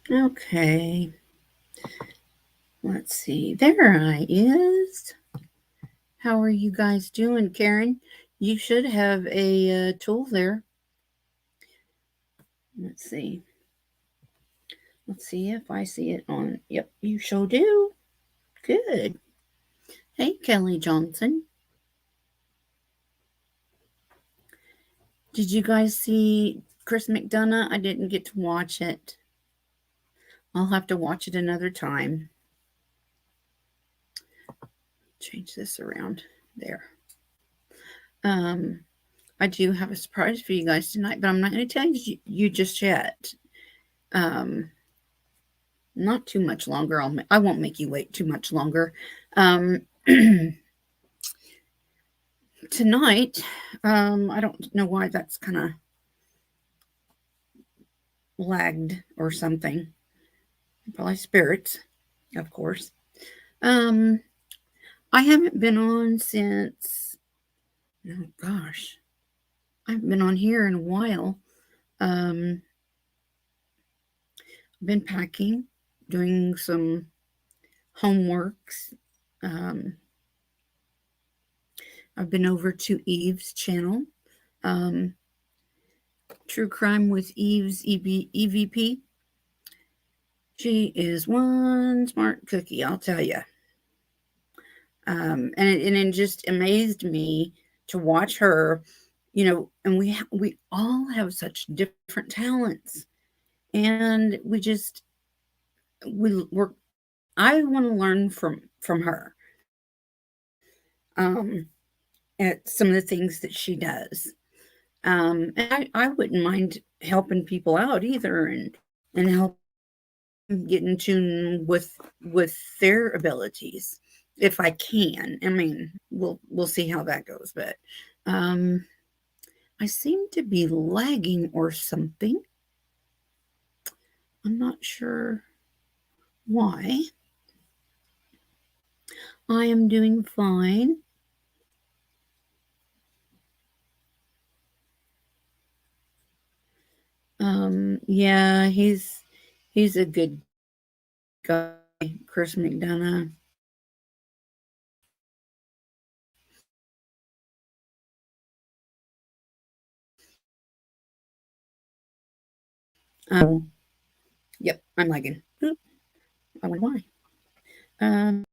Okay. Let's see. There I is. How are you guys doing, Karen? You should have a tool there. Let's see. Let's see if I see it on. Yep, you sure do. Good. Hey, Kelly Johnson. Did you guys see Chris McDonough? I didn't get to watch it. I'll have to watch it another time. Change this around there. I do have a surprise for you guys tonight, but I'm not going to tell you just yet. Not too much longer. I won't make you wait too much longer. Tonight, I don't know why that's kind of lagged or something. Probably spirits, of course. I haven't been on since, oh gosh, I haven't been on here in a while. I've been packing, doing some homeworks. I've been over to Eve's channel, True Crime with Eve's EVP. She is one smart cookie, I'll tell you. And it just amazed me to watch her, and we all have such different talents, and we're I want to learn from her, at some of the things that she does, and I wouldn't mind helping people out either, and help get in tune with their abilities if I can. I mean, we'll see how that goes, but I seem to be lagging or something. I'm not sure why. I am doing fine. Yeah, he's a good guy, Chris McDonough. Yep, I'm lagging. Oop, I wonder why. Um,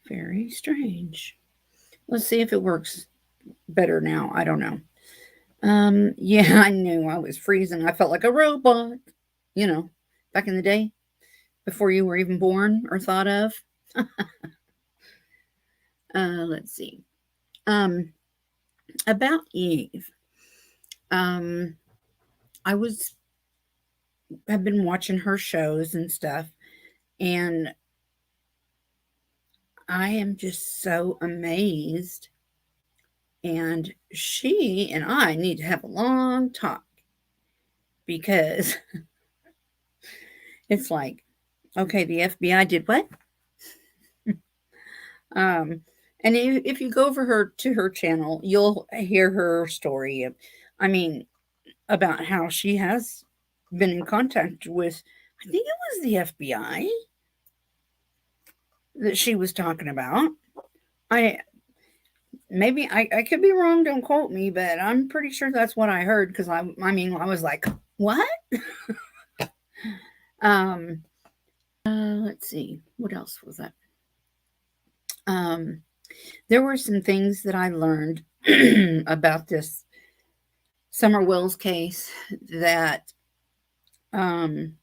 Very strange. Let's see if it works better now. I don't know. Yeah, I knew I was freezing. I felt like a robot, you know, back in the day before you were even born or thought of. Let's see. Um, about Eve. Um, I have been watching her shows and stuff, and I am just so amazed. And she and I need to have a long talk because it's like, okay, the FBI did what? Um, and if you go over her to her channel, you'll hear her story of, I mean, about how she has been in contact with, I think it was the FBI that she was talking about. I maybe I could be wrong, don't quote me, but I'm pretty sure that's what I heard because I mean I was like, what? Um let's see, what else was that? Um there were some things that I learned about this Summer Wells case that um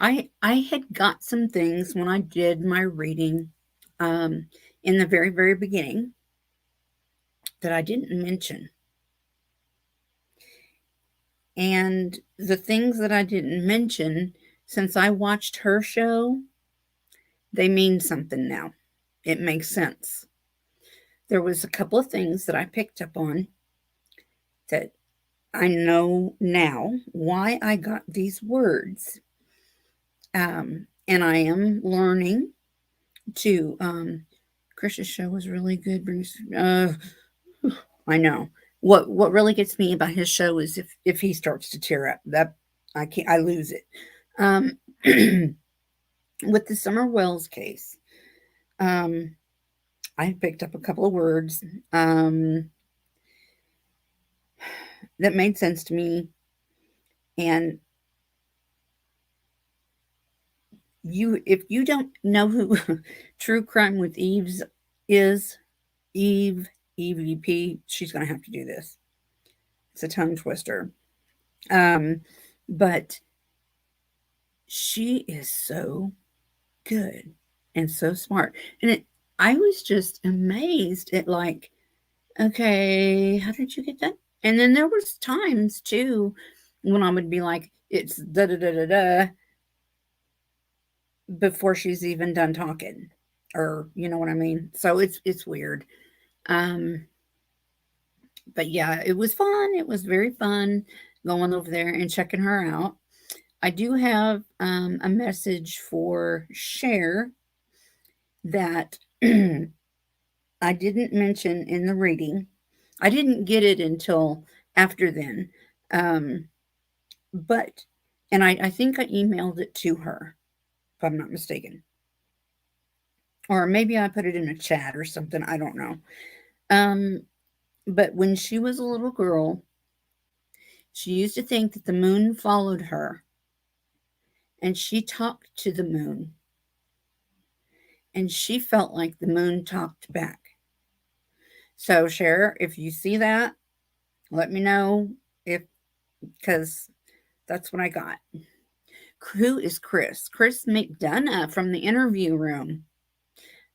I had got some things when I did my reading um in the very beginning that I didn't mention. And the things that I didn't mention, since I watched her show, they mean something now. It makes sense. There was a couple of things that I picked up on that I know now why I got these words. And I am learning to Chris's show was really good, Bruce. I know. What really gets me about his show is if he starts to tear up. That I lose it. Um with the Summer Wells case, um, I picked up a couple of words that made sense to me. And if you don't know who True Crime with Eve's is, Eve, EVP, she's going to have to do this. It's a tongue twister. Um, but she is so good and so smart. And I was just amazed at like, okay, how did you get that? And then there was times too when I would be like, it's da da da da da before she's even done talking. Or you know what I mean? So it's weird. Um, but yeah, it was fun. It was very fun going over there and checking her out. I do have a message for Cher that I didn't mention in the reading. I didn't get it until after then. Um, but, and I think I emailed it to her, if I'm not mistaken. Or maybe I put it in a chat or something. I don't know. Um, but when she was a little girl, she used to think that the moon followed her and she talked to the moon and she felt like the moon talked back. So, Cher, if you see that, let me know if, because that's what I got. Who is Chris? Chris McDonough from the interview room,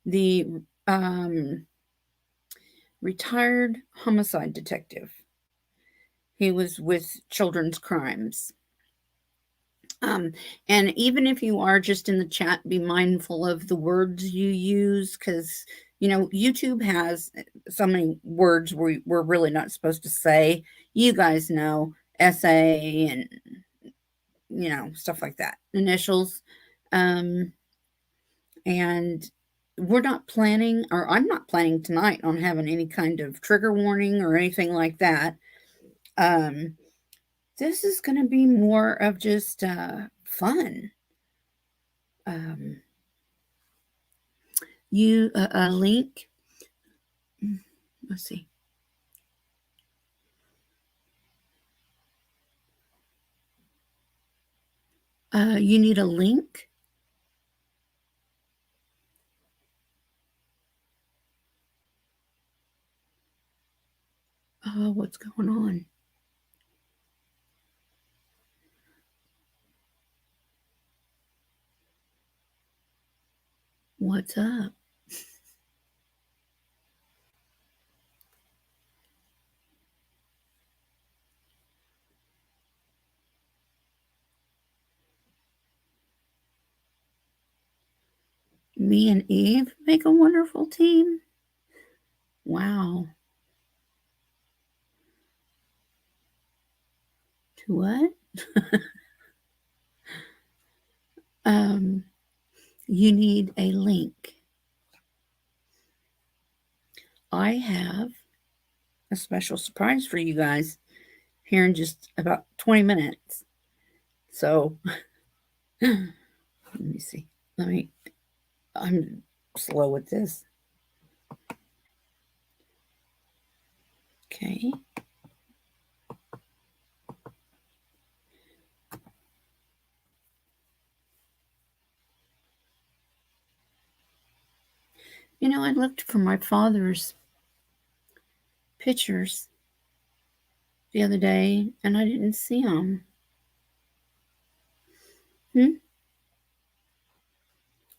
the um, retired homicide detective. He was with children's crimes. Um, and even if you are just in the chat, be mindful of the words you use because, you know, YouTube has so many words we're really not supposed to say. You guys know, SA and, you know, stuff like that, initials. Um, and we're not planning, or I'm not planning tonight on having any kind of trigger warning or anything like that. Um, this is going to be more of just fun. Um, you a link. Let's see. You need a link. What's going on? What's up? Me and Eve make a wonderful team. Wow. To what? You need a link. I have a special surprise for you guys here in just about 20 minutes. So let me see. I'm slow with this. Okay. I looked for my father's pictures the other day and I didn't see them.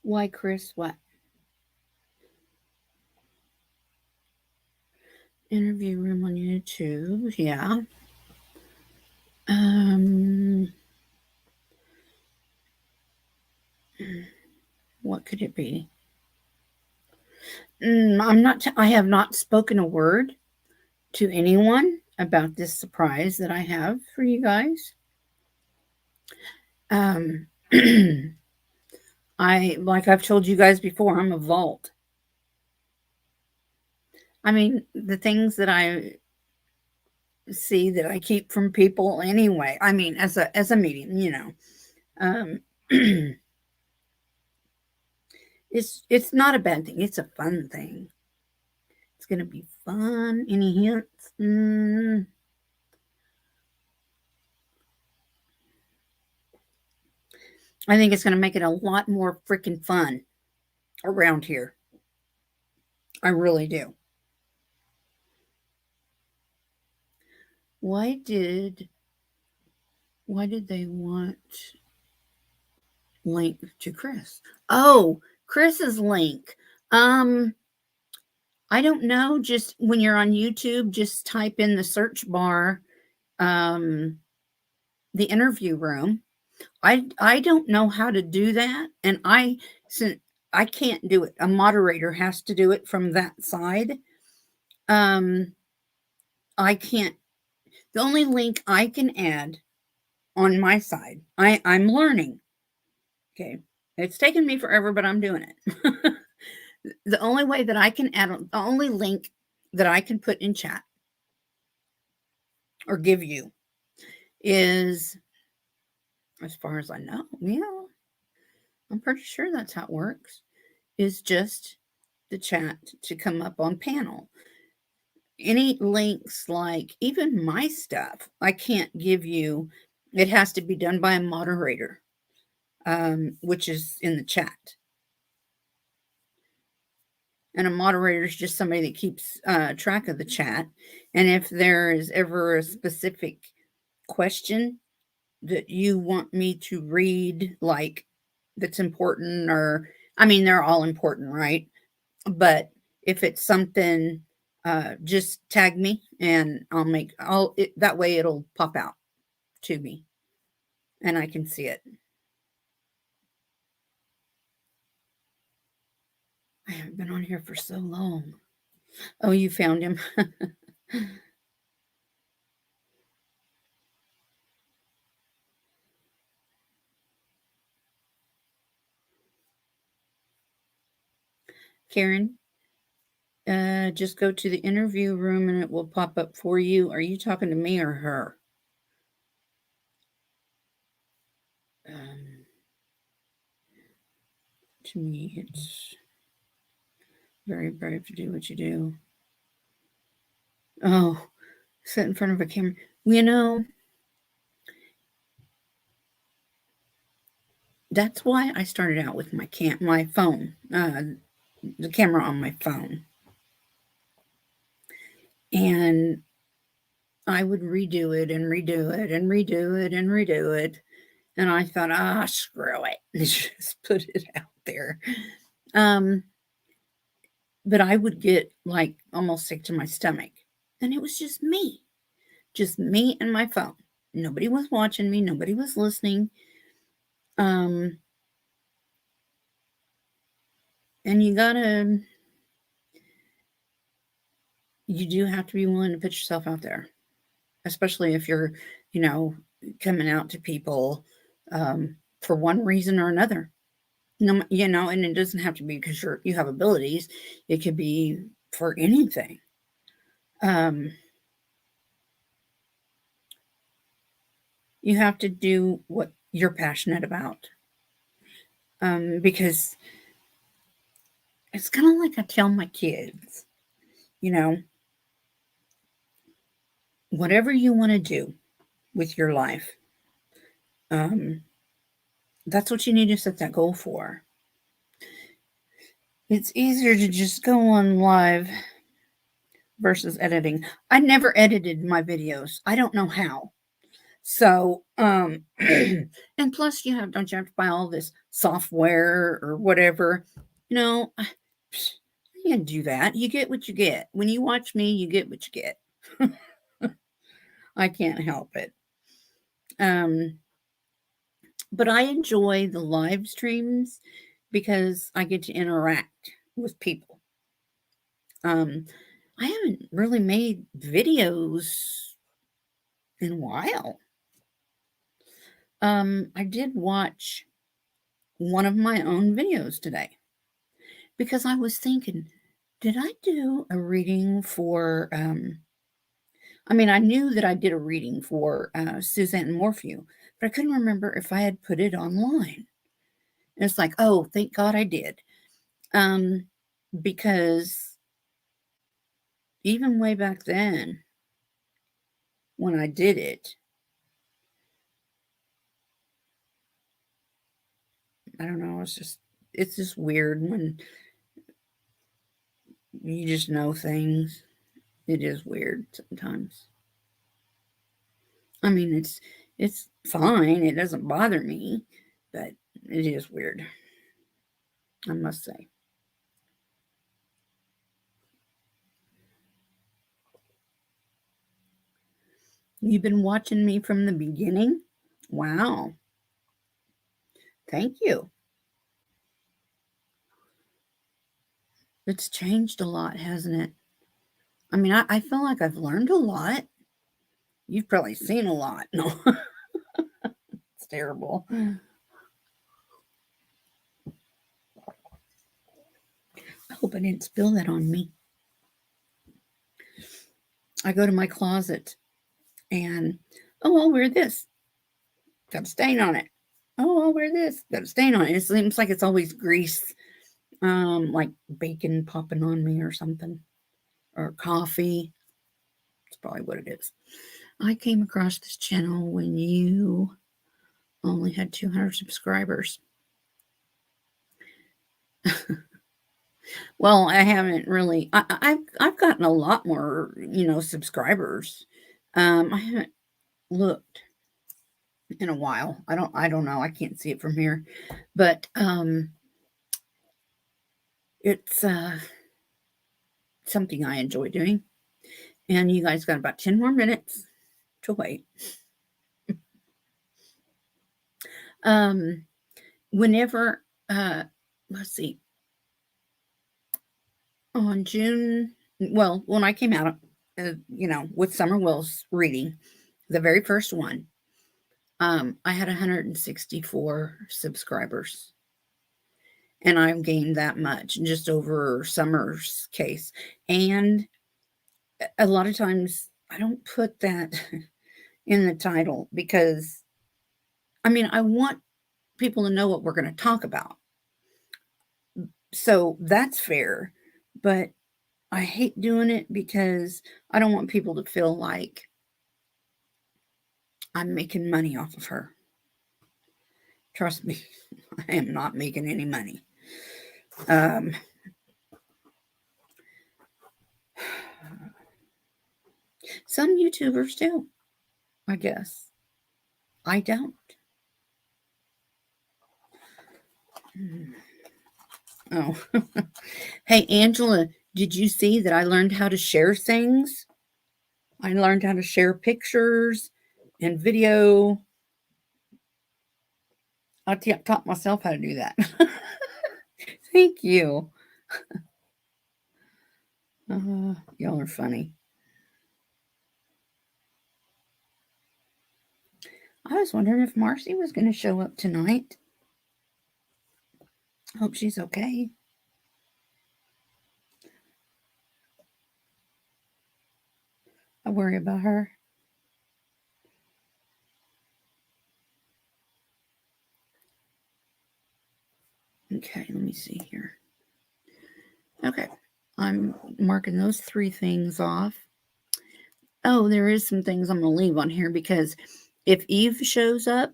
Why, Chris? What? Interview room on YouTube. Yeah. What could it be? I have not spoken a word to anyone about this surprise that I have for you guys. Like I've told you guys before, I'm a vault. I mean, the things that I see that I keep from people anyway. I mean, as a medium, it's not a bad thing. It's a fun thing. It's gonna be fun. Any hints? I think it's gonna make it a lot more freaking fun around here. I really do. Why did they want link to Chris? Oh, Chris's link. I don't know. Just when you're on YouTube, just type in the search bar, the interview room. I don't know how to do that, and since I can't do it. A moderator has to do it from that side. I can't. The only link I can add on my side, I'm learning. Okay, it's taken me forever, but I'm doing it. The only way that I can add, the only link that I can put in chat or give you is, as far as I know, yeah, I'm pretty sure that's how it works, is just the chat to come up on panel. Any links, like even my stuff, I can't give you. It has to be done by a moderator, which is in the chat. And a moderator is just somebody that keeps track of the chat. And if there is ever a specific question that you want me to read, like that's important, or I mean, they're all important, right? But if it's something, just tag me and that way it'll pop out to me and I can see it. I haven't been on here for so long. Oh, you found him. Karen, just go to the interview room and it will pop up for you. Are you talking to me or her? To me, it's very brave to do what you do. Oh, sit in front of a camera. That's why I started out with my phone, the camera on my phone. And I would redo it and redo it and redo it and redo it. And I thought, screw it. Just put it out there. But I would get like almost sick to my stomach. And it was just me and my phone. Nobody was watching me. Nobody was listening. And you do have to be willing to put yourself out there, especially if you're, you know, coming out to people for one reason or another. No, you know, and it doesn't have to be because you have abilities. It could be for anything. Um, you have to do what you're passionate about, because it's kind of like I tell my kids, you know, whatever you want to do with your life, um, that's what you need to set that goal for. It's easier to just go on live versus editing. I never edited my videos. I don't know how. So, and plus don't you have to buy all this software or whatever? You know, you can do that. You get what you get. When you watch me, you get what you get. I can't help it. But I enjoy the live streams because I get to interact with people. I haven't really made videos in a while. I did watch one of my own videos today because I was thinking, did I do a reading for, I mean, I knew that I did a reading for Suzanne Morphew, but I couldn't remember if I had put it online. And it's like, oh, thank God I did. Because even way back then, when I did it, I don't know, it's just weird when you just know things. It is weird sometimes. I mean, it's fine. It doesn't bother me, but it is weird, I must say. You've been watching me from the beginning? Wow. Thank you. It's changed a lot, hasn't it? I mean, I feel like I've learned a lot. You've probably seen a lot. No, it's terrible. I hope I didn't spill that on me. I go to my closet and, oh, I'll wear this. Got a stain on it. Oh, I'll wear this. Got a stain on it. It seems like it's always grease, like bacon popping on me or something, or coffee. That's probably what it is. I came across this channel when you only had 200 subscribers. Well, I haven't really. I've gotten a lot more, subscribers. I haven't looked in a while. I don't know. I can't see it from here, but it's something I enjoy doing. And you guys got about 10 more minutes to wait. Whenever let's see, on June, well, when I came out, with Summer Will's reading, the very first one, I had 164 subscribers. And I've gained that much just over Summer's case. And a lot of times I don't put that in the title because, I mean, I want people to know what we're going to talk about. So that's fair. But I hate doing it because I don't want people to feel like I'm making money off of her. Trust me, I am not making any money. Some YouTubers do, I guess. I don't. Oh. Hey, Angela, did you see that I learned how to share things? I learned how to share pictures and video. I taught myself how to do that. Thank you. Y'all are funny. I was wondering if Marcy was going to show up tonight. Hope she's okay. I worry about her. Okay, let me see here. Okay, I'm marking those 3 things off. Oh, there is some things I'm going to leave on here because if Eve shows up,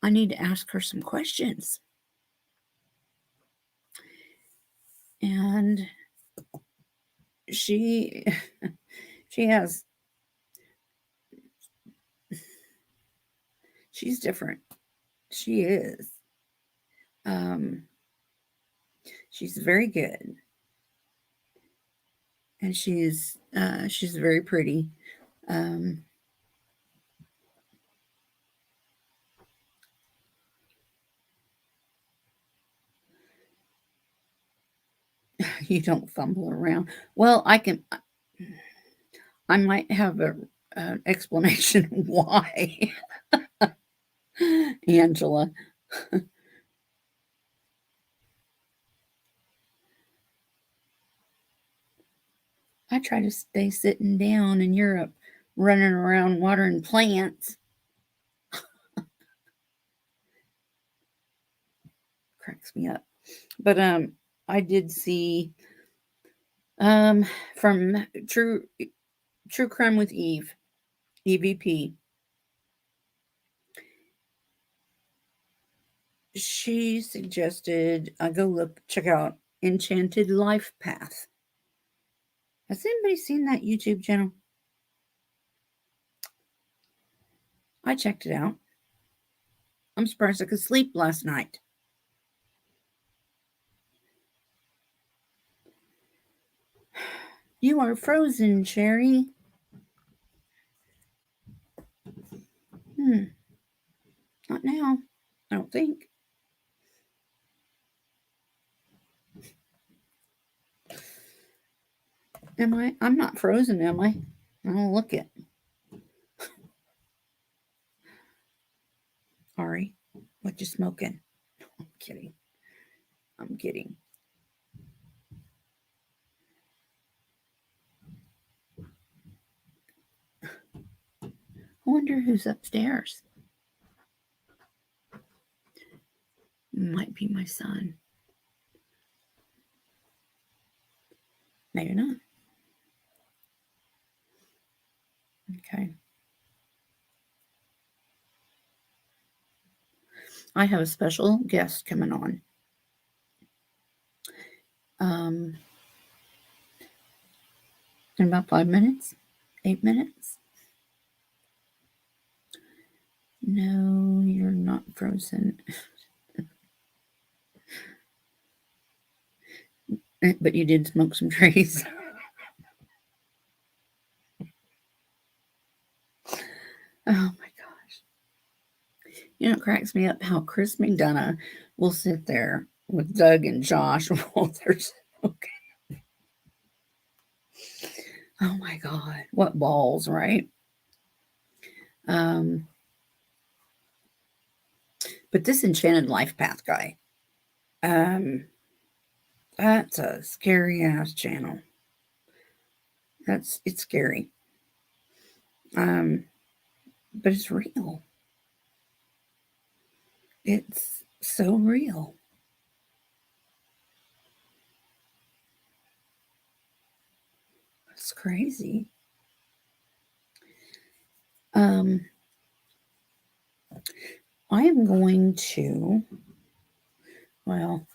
I need to ask her some questions. And she has, she's different. She is. She's very good. And she's very pretty. You don't fumble around. Well, I might have an explanation why. Angela. I try to stay sitting down and you're up running around watering plants. Cracks me up. But I did see from True Crime with Eve, EVP. She suggested I go check out Enchanted Life Path. Has anybody seen that YouTube channel? I checked it out. I'm surprised I could sleep last night. You are frozen, Sherry. Not now. I don't think. Am I? I'm not frozen, am I? I don't look it. Ari, what you smoking? I'm kidding. I'm kidding. I wonder who's upstairs. Might be my son. Maybe not. Okay. I have a special guest coming on. In about 5 minutes, 8 minutes. No, you're not frozen. But you did smoke some trees. Oh my gosh. You know, it cracks me up how Chris McDonough will sit there with Doug and Josh while they're smoking. Oh my God. What balls, right? But this Enchanted Life Path guy, that's a scary ass channel. It's scary. But it's real. It's so real. It's crazy. I am going to, well,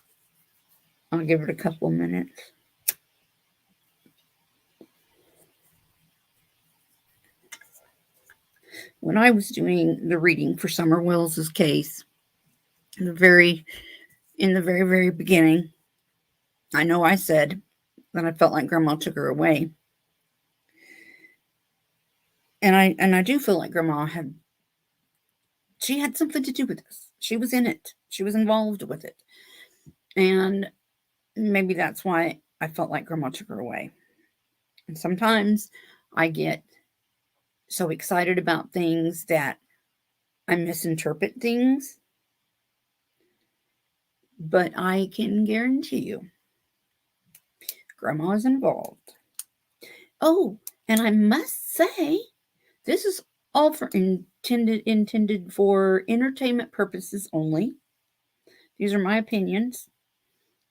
I'll give it a couple minutes. When I was doing the reading for Summer Wills's case, in the very, very beginning, I know I said that I felt like Grandma took her away. And I do feel like Grandma had something to do with this. She was in it. She was involved with it. And maybe that's why I felt like Grandma took her away. And sometimes I get so excited about things that I misinterpret things, but I can guarantee you Grandma is involved. Oh, and I must say, this is all for intended for entertainment purposes only. These are my opinions,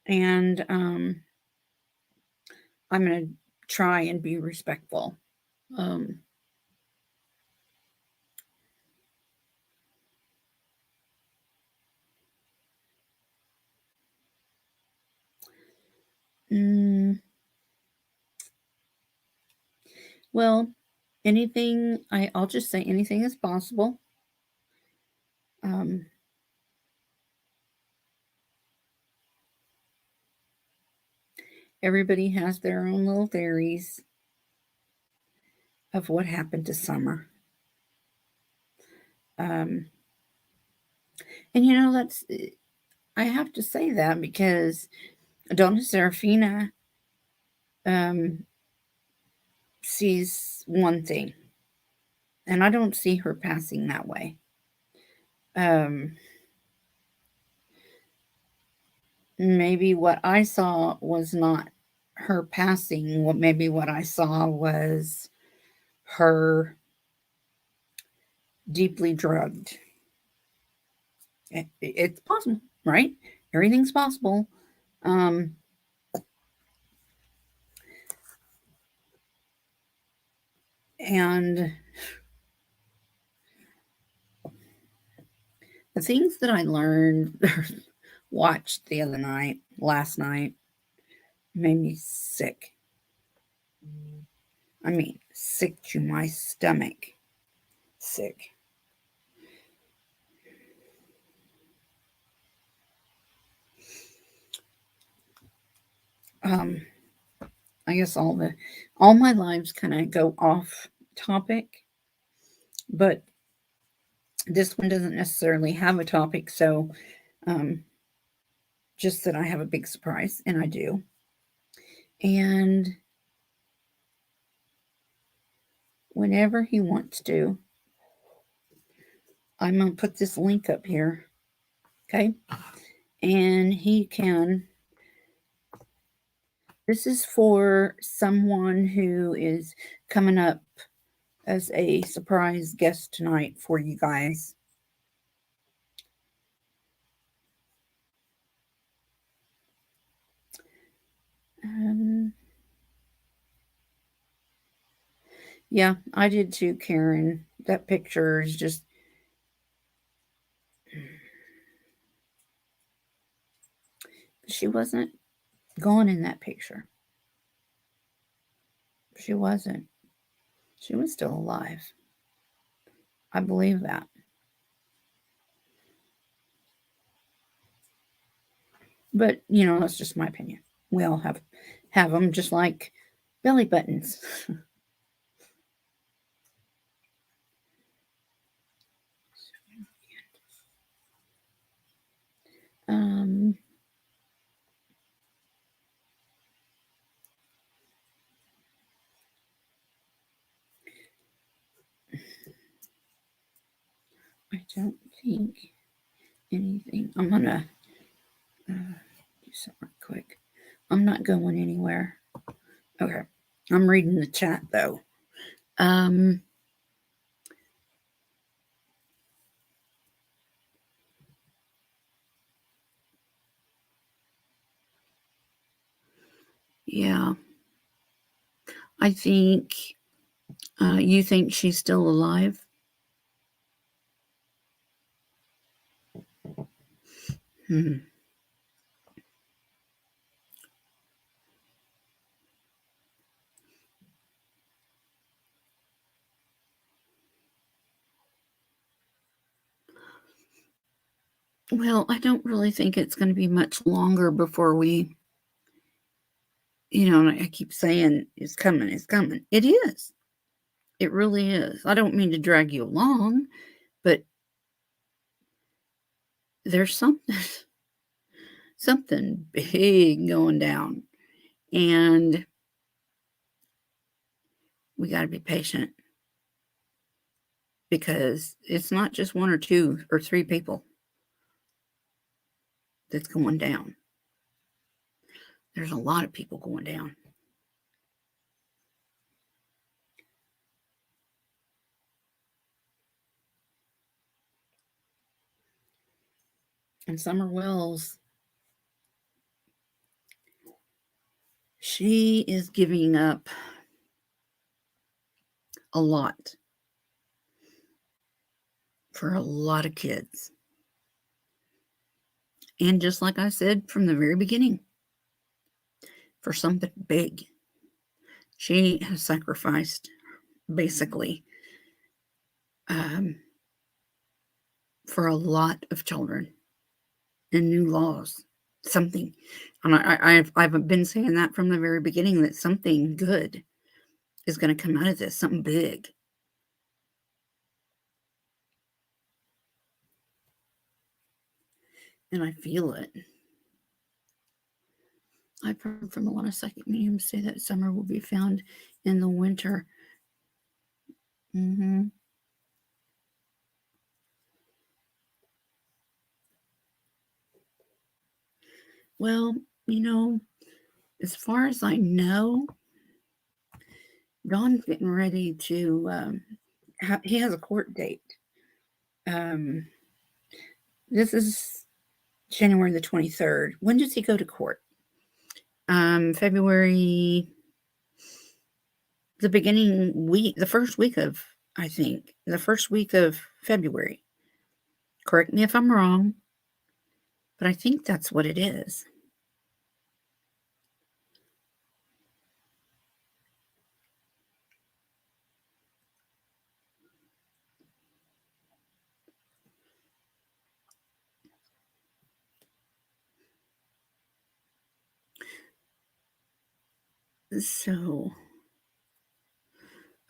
and I'm going to try and be respectful. Um, mm, well, I'll just say anything is possible. Um, everybody has their own little theories of what happened to Summer. Um, and that's, I have to say that because Donna Serafina um, sees one thing, and I don't see her passing that way. Um, maybe what I saw was not her passing. Maybe what I saw was her deeply drugged. It's possible, right? Everything's possible. Um, and the things that I learned, watched last night, made me sick. I mean, sick to my stomach. Sick. Um, I guess all my lives kind of go off topic, but this one doesn't necessarily have a topic, so um, just that I have a big surprise, and I do. And whenever he wants to, I'm gonna put this link up here, okay? And he can. This is for someone who is coming up as a surprise guest tonight for you guys. Um, yeah, I did too, Karen. That picture is just. She wasn't gone in that picture. She wasn't. She was still alive. I believe that. But, that's just my opinion. We all have them just like belly buttons. um, I don't think anything. I'm going to do something quick. I'm not going anywhere. Okay. I'm reading the chat though. Um, yeah. I think you think she's still alive? Hmm. Well, I don't really think it's going to be much longer before I keep saying it's coming, it's coming. It is. It really is. I don't mean to drag you along, but there's something something big going down. And we got to be patient, because it's not just 1 or 2 or 3 people that's going down. There's a lot of people going down. And Summer Wells, she is giving up a lot for a lot of kids. And just like I said from the very beginning, for something big, she has sacrificed basically for a lot of children and new laws. Something, and I've been saying that from the very beginning, that something good is going to come out of this, something big. And I feel it. I've heard from a lot of psychic mediums say that summer will be found in the winter. Well, as far as I know, Don's getting ready to, he has a court date. This is January the 23rd. When does he go to court? February, the first week of, I think, the first week of February. Correct me if I'm wrong, but I think that's what it is. So,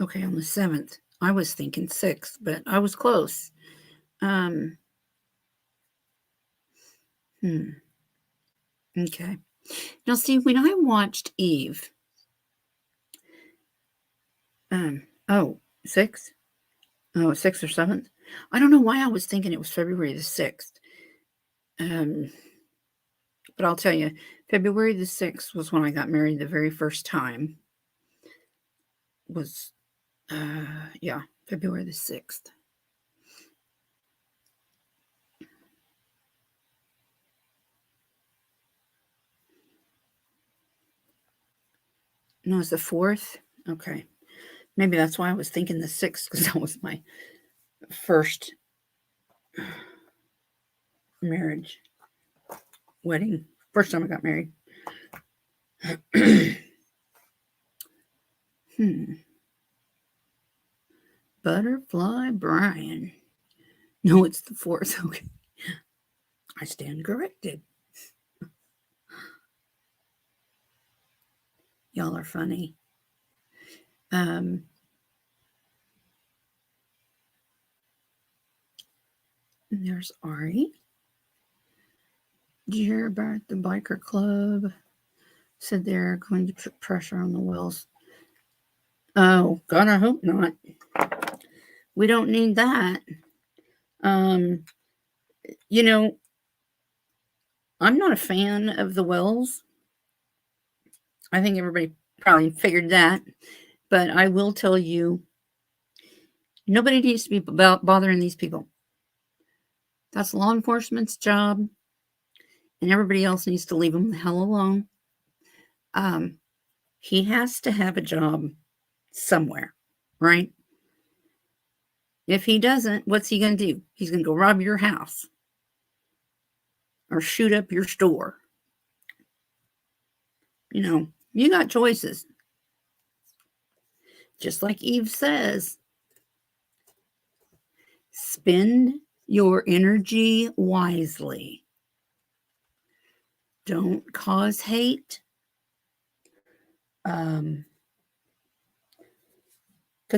okay, on the 7th. I was thinking 6th, but I was close. Okay. Now, see, when I watched Eve, 6th? Oh, 6th or 7th? I don't know why I was thinking it was February the 6th. But I'll tell you, February the 6th was when I got married the very first time. Was, February the 6th. No, it's the 4th? Okay. Maybe that's why I was thinking the 6th, because that was my first marriage, wedding. First time I got married. Butterfly Brian. No, it's the 4th. Okay. I stand corrected. Y'all are funny. There's Ari. Did you hear about the biker club? Said they're going to put pressure on the Wells. Oh, God, I hope not. We don't need that. I'm not a fan of the Wells. I think everybody probably figured that. But I will tell you, nobody needs to be bothering these people. That's law enforcement's job. And everybody else needs to leave him the hell alone. He has to have a job somewhere, right? If he doesn't, what's he going to do? He's going to go rob your house or shoot up your store. You got choices. Just like Eve says, spend your energy wisely. Don't cause hate. Because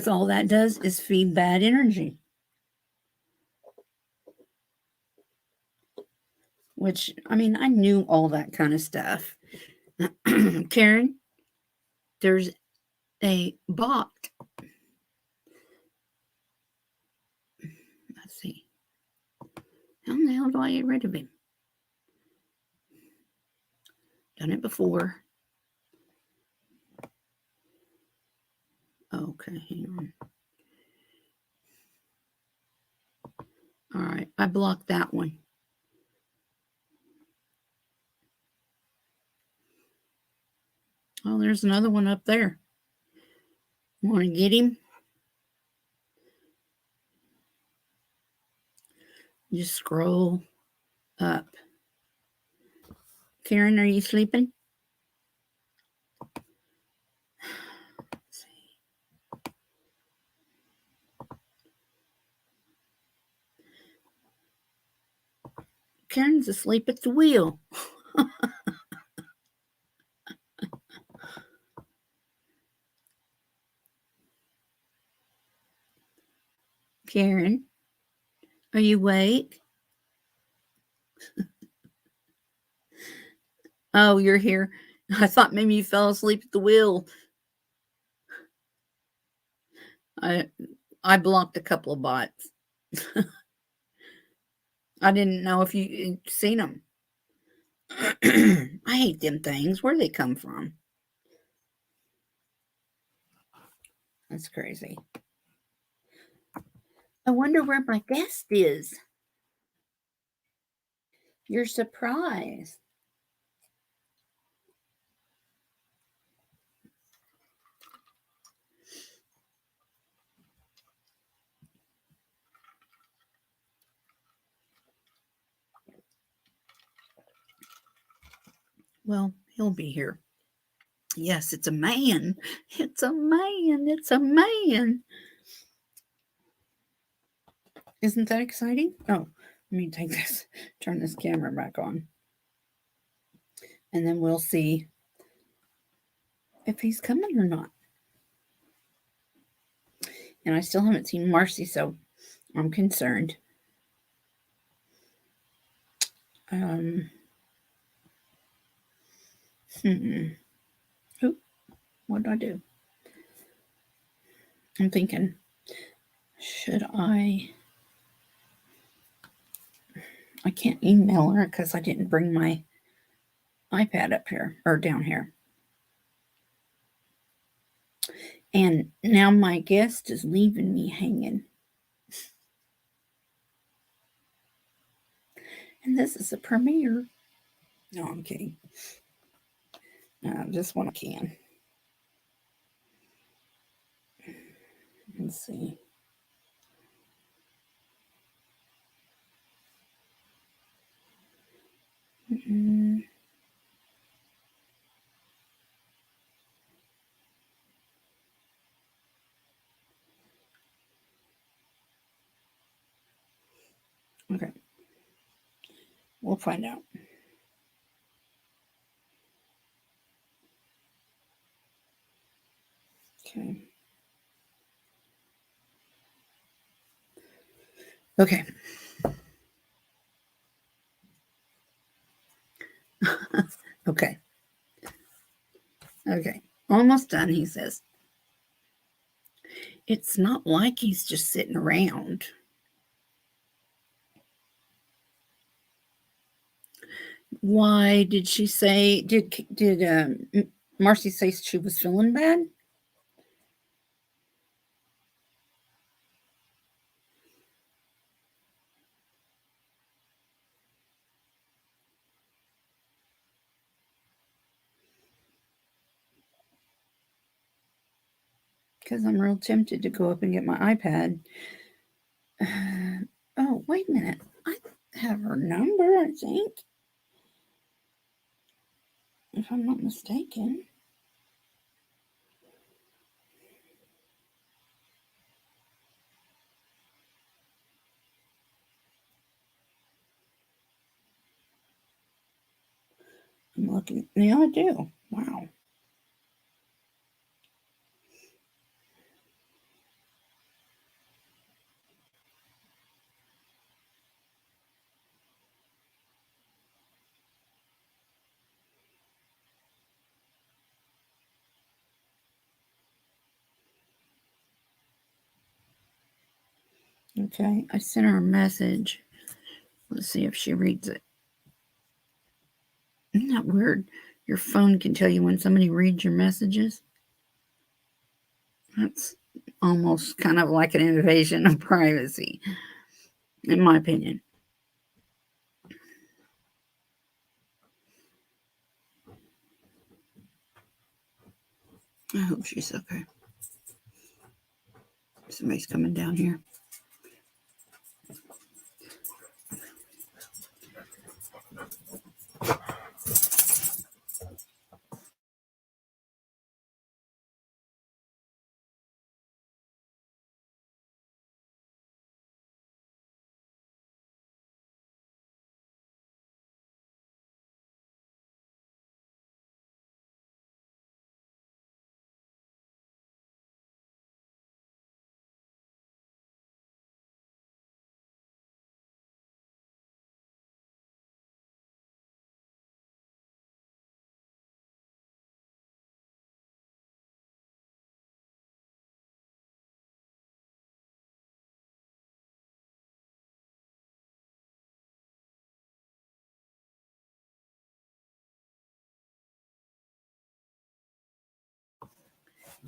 all that does is feed bad energy. which, I mean, I knew all that kind of stuff. Karen, there's a bot. Let's see. How in the hell do I get rid of him? Done it before. Okay, hang on. All right, I blocked that one. Oh, there's another one up there. Want to get him? Just scroll up. Karen, are you sleeping? Karen's asleep at the wheel. Karen, are you awake? Oh, you're here. I thought maybe you fell asleep at the wheel. I blocked a couple of bots. I didn't know if you'd seen them. I hate them things. Where do they come from? That's crazy. I wonder where my guest is. You're surprised. Well, he'll be here. Yes, it's a man. It's a man. It's a man. Isn't that exciting? Oh, let me take this, turn this camera back on. And then we'll see if he's coming or not. And I still haven't seen Marcy, so I'm concerned. Oop, what did I do? I'm thinking, should I can't email her because I didn't bring my iPad up here or down here. And now my guest is leaving me hanging. And this is a premiere. No, I'm kidding. Just when I can. Let's see. Okay. We'll find out. Okay. Okay. Okay. Okay. Almost done, he says. It's not like he's just sitting around. Why did she say, did Marcy say she was feeling bad? Because I'm real tempted to go up and get my iPad. Oh, wait a minute. I have her number, I think. If I'm not mistaken. I'm looking. Yeah, I do. Wow. Okay, I sent her a message. Let's see if she reads it. Isn't that weird? Your phone can tell you when somebody reads your messages. That's almost kind of like an invasion of privacy, in my opinion. I hope she's okay. Somebody's coming down here.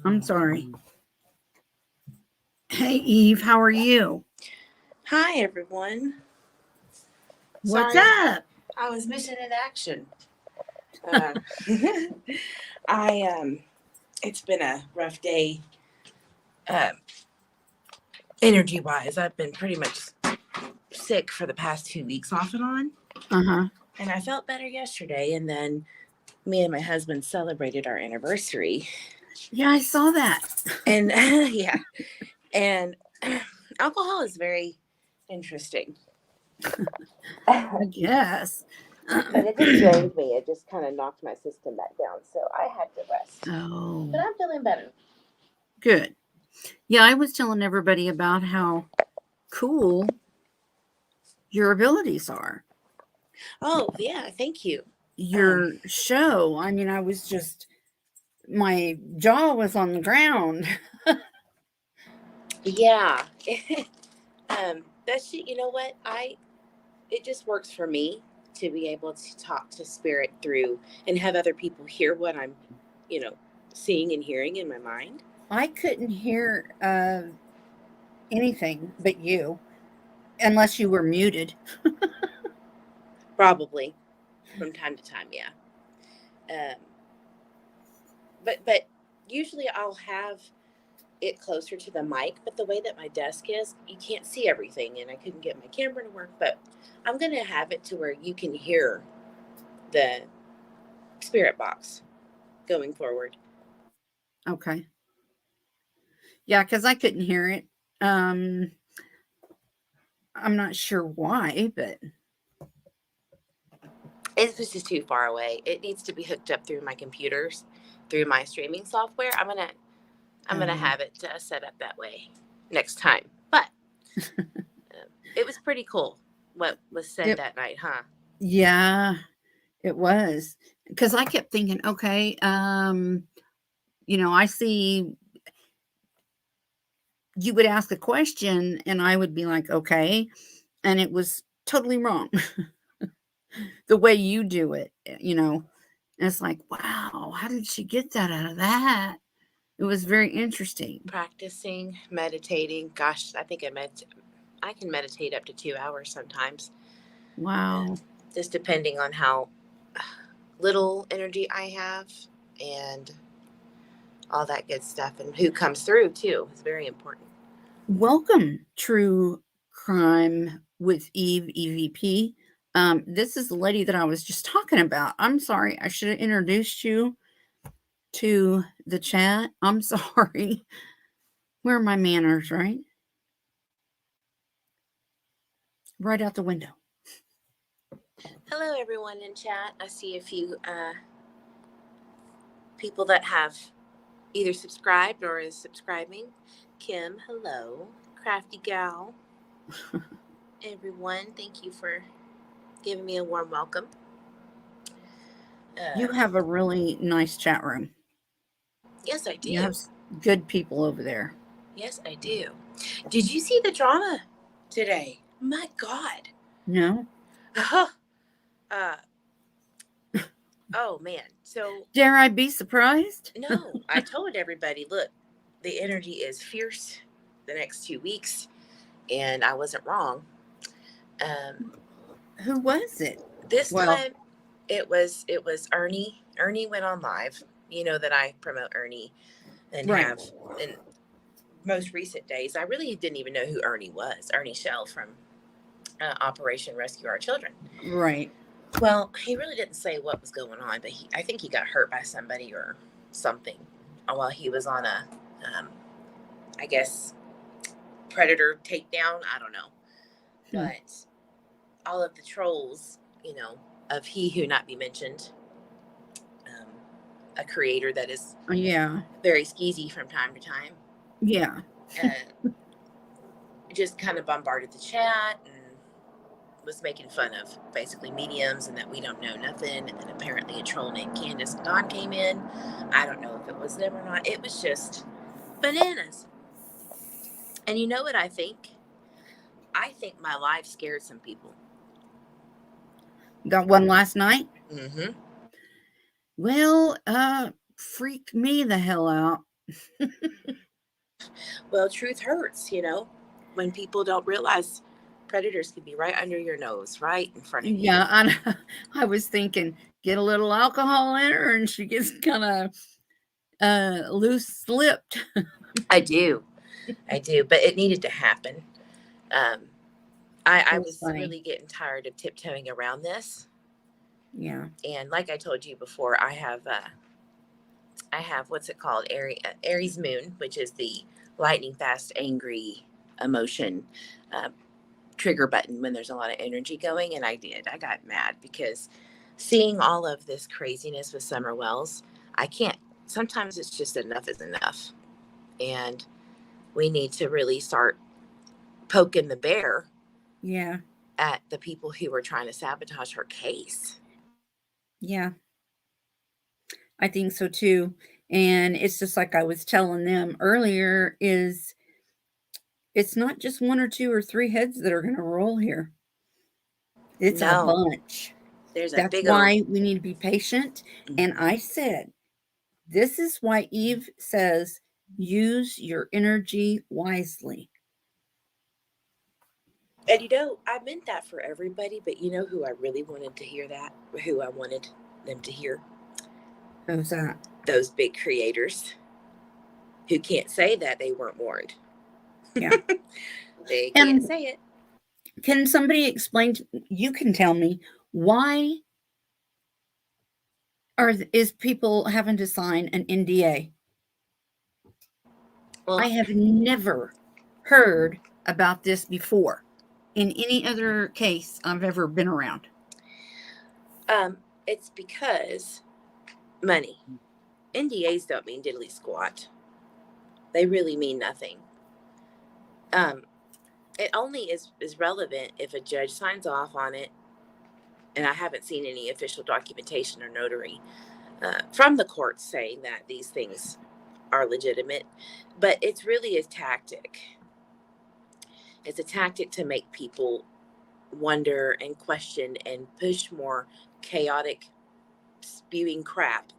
I'm sorry. Hey, Eve, how are you? Hi, everyone. What's Sorry, up? I was missing in action. It's been a rough day, energy-wise. I've been pretty much sick for the past 2 weeks off and on. And I felt better yesterday, and then me and my husband celebrated our anniversary. Yeah, I saw that. And yeah, and alcohol is very interesting. I guess. But it just drained me. It just kind of knocked my system back down. So I had to rest. Oh. But I'm feeling better. Good. Yeah, I was telling everybody about how cool your abilities are. Oh, yeah. Thank you. Your show. I mean, I was just, my jaw was on the ground. Yeah. That's, you know what? It just works for me to be able to talk to spirit through and have other people hear what I'm, seeing and hearing in my mind. I couldn't hear anything but you, unless you were muted. Probably from time to time. Yeah. But usually I'll have it closer to the mic, but the way that my desk is, you can't see everything, and I couldn't get my camera to work. But I'm going to have it to where you can hear the spirit box going forward. Okay. Yeah, because I couldn't hear it. I'm not sure why, but it was just too far away. It needs to be hooked up through my computers, through my streaming software. I'm gonna have it set up that way next time. But it was pretty cool what was said that night, huh? Yeah, it was. Because I kept thinking, okay, I see you would ask a question and I would be like, okay, and it was totally wrong. The way you do it, and it's like, wow, how did she get that out of that? It was very interesting. Practicing, meditating. Gosh, I think I can meditate up to 2 hours sometimes. Wow. Just depending on how little energy I have and all that good stuff, and who comes through too. It's very important. Welcome, True Crime with Eve, EVP. This is the lady that I was just talking about. I'm sorry, I should have introduced you to the chat. I'm sorry. Where are my manners, right? Right out the window. Hello, everyone in chat. I see a few people that have either subscribed or is subscribing. Kim, hello. Crafty Gal. Everyone, thank you for giving me a warm welcome. You have a really nice chat room. Yes, I do. You have good people over there. Yes, I do. Did you see the drama today. My God. No? uh, oh man. So Dare I be surprised? no, I told everybody, look, the energy is fierce the next 2 weeks, and I wasn't wrong. Who was it? This Well, time it was Ernie. Ernie went on live. You know that I promote Ernie and right, have in most recent days. I really didn't even know who Ernie was. Ernie Shell from Operation Rescue Our Children. right. Well, he really didn't say what was going on, but I think he got hurt by somebody or something while he was on a, I guess, predator takedown. I don't know. Hmm. But all of the trolls, of he who not be mentioned, um, a creator that is Yeah, very skeezy from time to time, yeah. uh, just kind of bombarded the chat and was making fun of basically mediums and that we don't know nothing. And then apparently a troll named Candace and Dawn came in. I don't know if it was them or not. It was just bananas. And you know what I think? I think my life scared some people. Got one last night? Mm-hmm. Well, freaked me the hell out. Well, truth hurts, when people don't realize predators can be right under your nose, right in front of you. Yeah, I was thinking, get a little alcohol in her and she gets kind of loose slipped. I do. But it needed to happen. Um, I So was funny. really getting tired of tiptoeing around this. Yeah. And like I told you before, I have what's it called? Aries moon, which is the lightning fast, angry emotion uh, trigger button when there's a lot of energy going. And I got mad because seeing all of this craziness with Summer Wells, I can't, sometimes it's just enough is enough. And we need to really start poking the bear Yeah. at the people who were trying to sabotage her case. Yeah. I think so too. And it's just like I was telling them earlier is it's not just one or two or three heads that are going to roll here. It's a No, bunch. there's a That's big old. why we need to be patient. And I said, this is why Eve says, use your energy wisely. And I meant that for everybody, but you know who I really wanted to hear that? Who I wanted them to hear? How's that? Those big creators who can't say that they weren't warned. Yeah. They can't And say it. can somebody explain, you can tell me, why is people having to sign an NDA? I Well, have never heard about this before in any other case I've ever been around. it's because money. NDAs don't mean diddly squat. They really mean nothing. It only is relevant if a judge signs off on it, and I haven't seen any official documentation or notary from the courts saying that these things are legitimate. But it's really a tactic. It's a tactic to make people wonder and question and push more chaotic, spewing crap.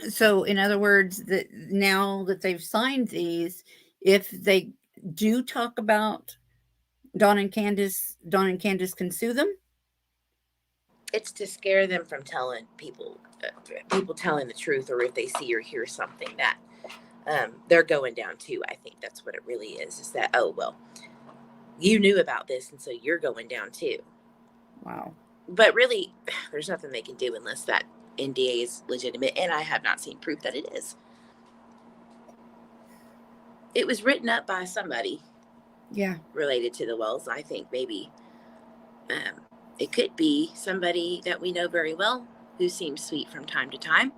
So, in other words, that now that they've signed these, if they do talk about Dawn and Candace can sue them. It's to scare them from telling people telling the truth, or if they see or hear something that they're going down too. I think that's what it really is that, oh, well, you knew about this, and so you're going down too. Wow. But really, there's nothing they can do unless that NDA is legitimate, and I have not seen proof that it is. It was written up by somebody, Yeah, related to the Wells. I think maybe it could be somebody that we know very well who seems sweet from time to time,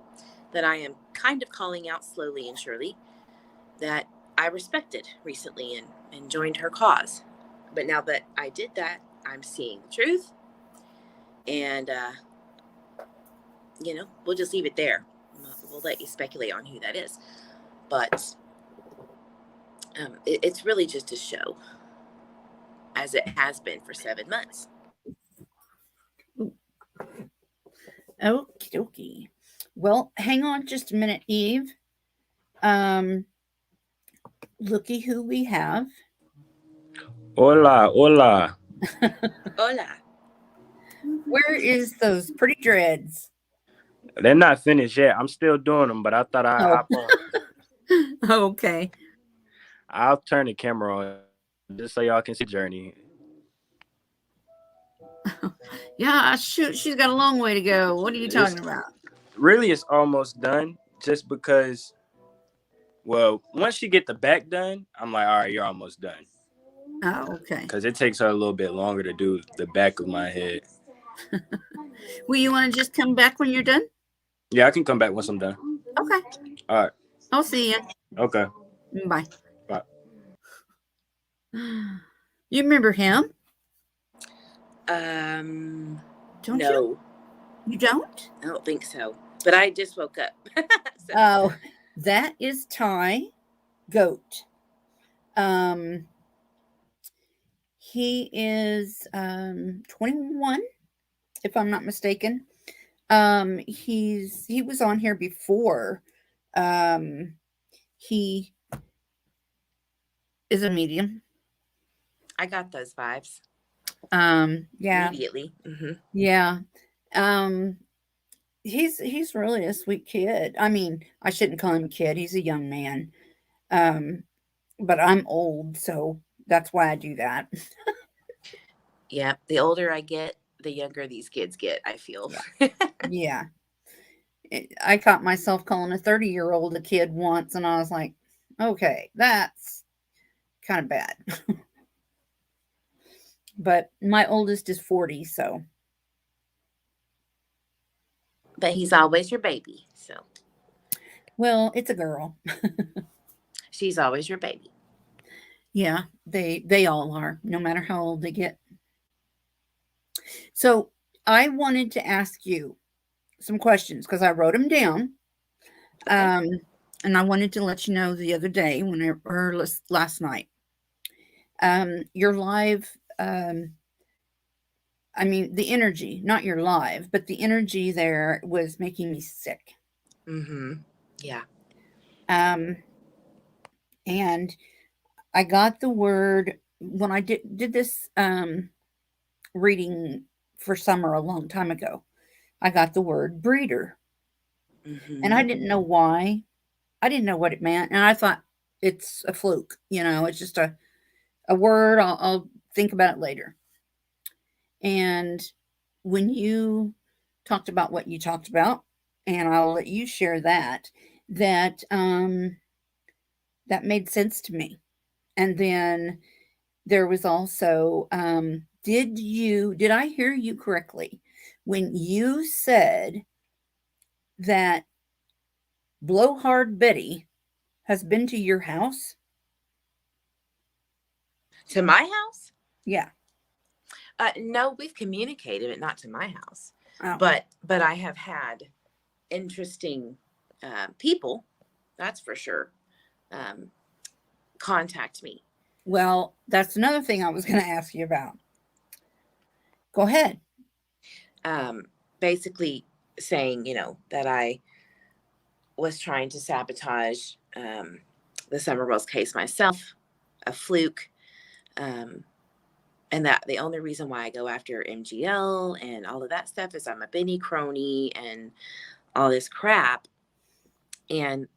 that I am kind of calling out slowly and surely, that I respected recently and joined her cause. But now that I did that, I'm seeing the truth. And, we'll just leave it there. We'll let you speculate on who that is. But It's really just a show, as it has been for 7 months. Okie dokie. Well, hang on just a minute, Eve. Looky who we have. Hola, hola. Hola. Where is those pretty dreads? They're not finished yet. I'm still doing them, but I thought I'd hop on. Okay. I'll turn the camera on just so y'all can see the journey. Yeah, shoot, she's got a long way to go. What are you talking about? Really, it's almost done just because, well, once you get the back done, I'm like, all right, you're almost done. Oh, okay. Because it takes her a little bit longer to do the back of my head. Well, you want to just come back when you're done? Yeah, I can come back once I'm done. Okay. All right. I'll see you. Okay. Bye. Bye. You remember him? Don't No. you? You don't? I don't think so. But I just woke up. So. Oh, that is Ty Goat. He is 21, if I'm not mistaken. He was on here before. He is a medium. I got those vibes. Yeah. Immediately. Mm-hmm. Yeah. He's really a sweet kid. I mean, I shouldn't call him a kid. He's a young man. But I'm old, so that's why I do that. Yeah. The older I get, the younger these kids get, I feel. Yeah. I caught myself calling a 30-year-old a kid once, and I was like, okay, that's kind of bad. But my oldest is 40, so. But he's always your baby, so. Well, it's a girl. She's always your baby. Yeah, they all are, no matter how old they get. So I wanted to ask you some questions because I wrote them down. Okay. And I wanted to let you know the other day or last night. Your live, I mean, the energy, not your live, but the energy there was making me sick. Mm-hmm. Yeah. And I got the word when I did this reading for summer a long time ago. I got the word breeder. Mm-hmm. And I didn't know why. I didn't know what it meant. And I thought it's a fluke. It's just a word. I'll think about it later. And when you talked about what you talked about, and I'll let you share that made sense to me. And then there was also, did I hear you correctly when you said that Blowhard Betty has been to your house? To my house? Yeah. No, we've communicated, but not to my house. Oh. But I have had interesting people, that's for sure, contact me. Well, that's another thing I was going to ask you about. Go ahead. Basically saying, that I was trying to sabotage the Summerwells case myself, a fluke, and that the only reason why I go after MGL and all of that stuff is I'm a Benny crony and all this crap. And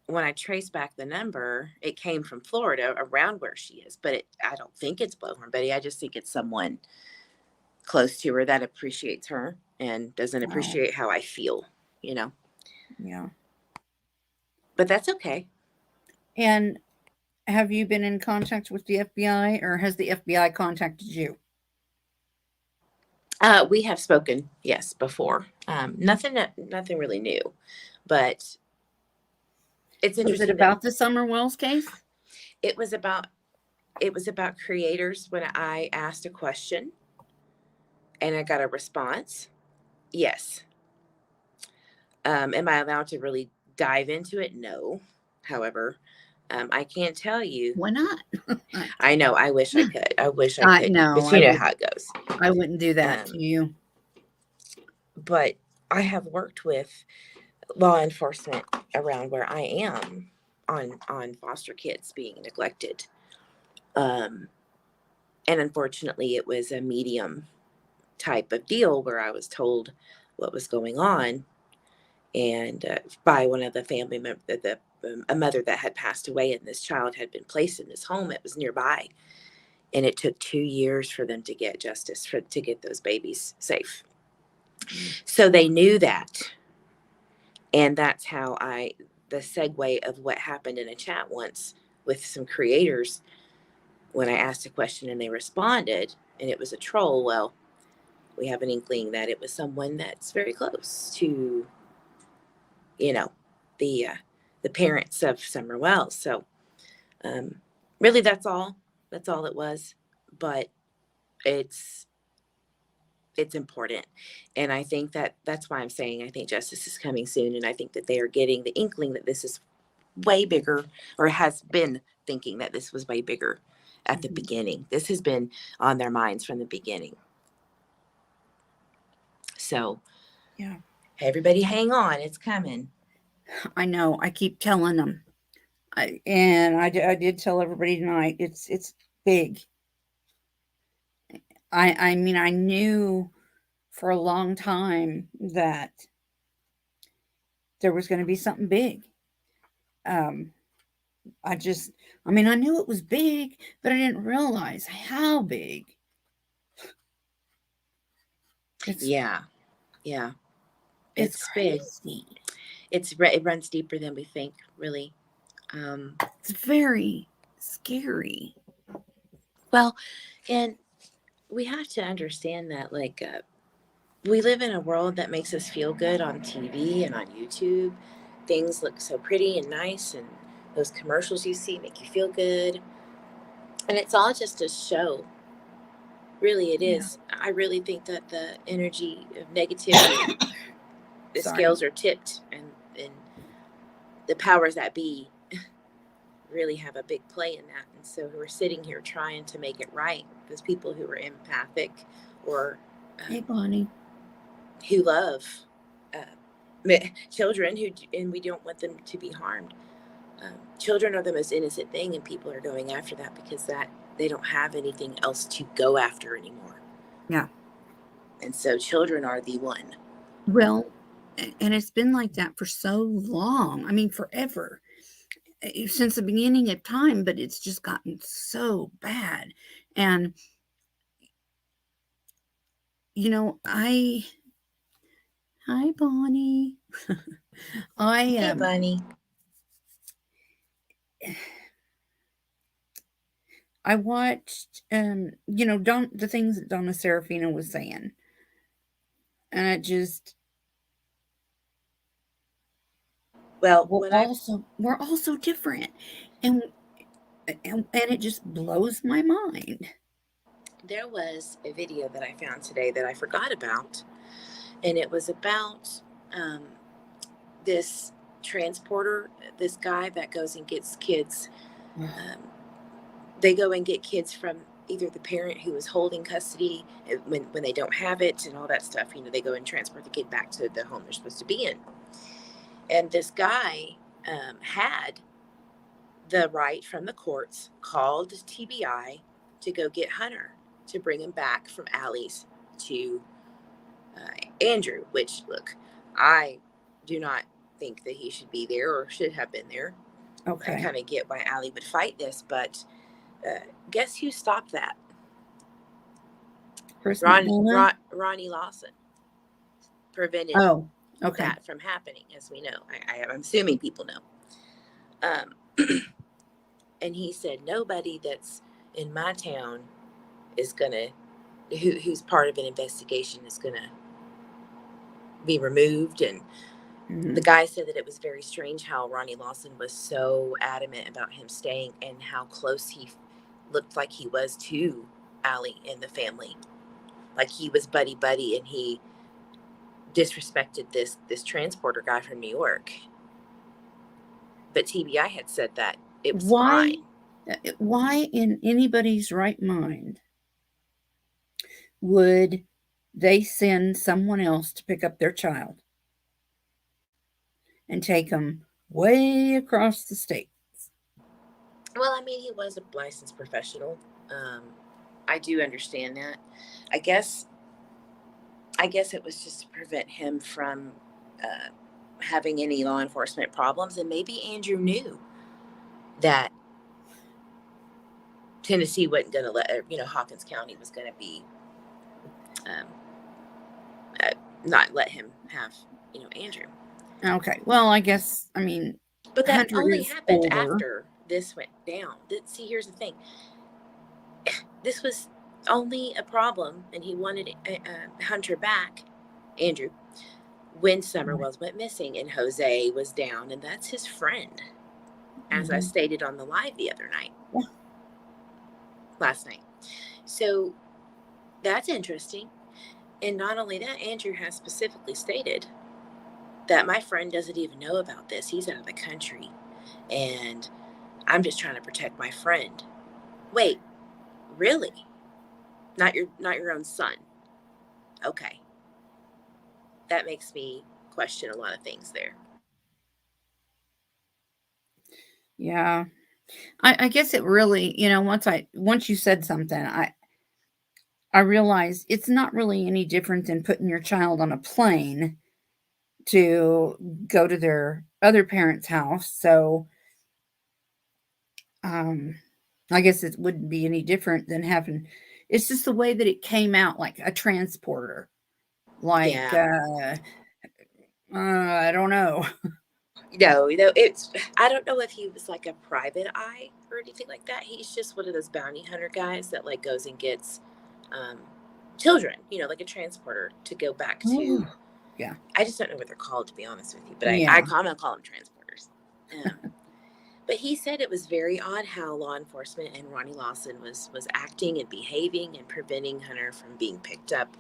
when I trace back the number, it came from Florida, around where she is. But I don't think it's Blowhorn Betty. I just think it's someone close to her that appreciates her and doesn't appreciate how I feel, Yeah. But that's okay. And have you been in contact with the FBI, or has the FBI contacted you? We have spoken, yes, before. Nothing really new, but it's interesting. Was it about the Summerwells case? It was about creators. When I asked a question and I got a response, yes. Am I allowed to really dive into it? No. However, I can't tell you. Why not? I know. I wish I could. I wish I could. No, But you know how it goes. I wouldn't do that to you. But I have worked with law enforcement around where I am on foster kids being neglected. And unfortunately, it was a medium type of deal where I was told what was going on, and by one of the family members, a mother that had passed away, and this child had been placed in this home. It was nearby, and it took 2 years for them to get justice to get those babies safe. So they knew that, and that's how the segue of what happened in a chat once with some creators when I asked a question and they responded, and it was a troll. Well, we have an inkling that it was someone that's very close to, you know, the parents of Summer Wells. So really, that's all it was. But it's important, and I think that's why I'm saying I think justice is coming soon, and I think that they are getting the inkling that this is way bigger, or has been thinking that this was way bigger at the beginning. This has been on their minds from the beginning. So Yeah, everybody hang on, it's coming. I know. I keep telling them. I did tell everybody tonight. It's big. I mean, I knew for a long time that there was going to be something big. I knew it was big, but I didn't realize how big. Yeah. It's big. crazy. It runs deeper than we think, really. It's very scary. Well, and we have to understand that, like, we live in a world that makes us feel good on TV and on YouTube. Things look so pretty and nice, and those commercials you see make you feel good. And it's all just a show. Really, it is. I really think that the energy of negativity, the scales are tipped, and the powers that be really have a big play in that. And so we're sitting here trying to make it right. Those people who are empathic, or Hey, Bonnie, who love children, and we don't want them to be harmed. Children are the most innocent thing, and people are going after that because that they don't have anything else to go after anymore. Yeah. And so children are the one. Well, and it's been like that for so long. I mean, forever. Since the beginning of time, but it's just gotten so bad. And, you know, hi, Bonnie. Hey, Bunny. I watched, the things that Donna Serafina was saying. And it just, well, we're all so different. And it just blows my mind. There was a video that I found today that I forgot about, and it was about this transporter, this guy that goes and gets kids. They go and get kids from either the parent who is holding custody when they don't have it and all that stuff. You know, they go and transport the kid back to the home they're supposed to be in. And this guy had the right from the courts, called TBI to go get Hunter, to bring him back from Allie's to Andrew, which, look, I do not think that he should be there or should have been there. Okay. I kind of get why Allie would fight this, but guess who stopped that? Ronnie Lawson prevented that from happening, as we know. I'm assuming people know. And he said, nobody that's in my town is gonna, who's part of an investigation, is gonna be removed. And the guy said that it was very strange how Ronnie Lawson was so adamant about him staying, and how close he looked like he was to Allie and the family. Like he was buddy, and he disrespected this transporter guy from New York. But TBI had said that it was Why? fine. Why in anybody's right mind would they send someone else to pick up their child and take them way across the state? Well, I mean, he was a licensed professional. I do understand that. I guess it was just to prevent him from having any law enforcement problems, and maybe Andrew knew that Tennessee wasn't going to Hawkins County was going to be um, not let him have Andrew. Okay. Well, I guess, I mean, But that Hunter only is happened older. after this went down. See, here's the thing. This was only a problem, and he wanted Hunter back, Andrew, when Summer Wells went missing and Jose was down, and that's his friend, as I stated on the live the other night. Yeah. Last night. So that's interesting. And not only that, Andrew has specifically stated that my friend doesn't even know about this. He's out of the country, and I'm just trying to protect my friend. Wait, really? Not your own son? Okay. That makes me question a lot of things there. Yeah. I guess it really, once you said something, I realized it's not really any different than putting your child on a plane to go to their other parent's house. So, I guess it wouldn't be any different than having, it's just the way that it came out, like a transporter. Like, Yeah. I don't know. No, I don't know if he was like a private eye or anything like that. He's just one of those bounty hunter guys that like goes and gets children, like a transporter to go back to. Ooh, yeah. I just don't know what they're called, to be honest with you, but Yeah. I'm gonna call them transporters. But he said it was very odd how law enforcement and Ronnie Lawson was acting and behaving and preventing Hunter from being picked up.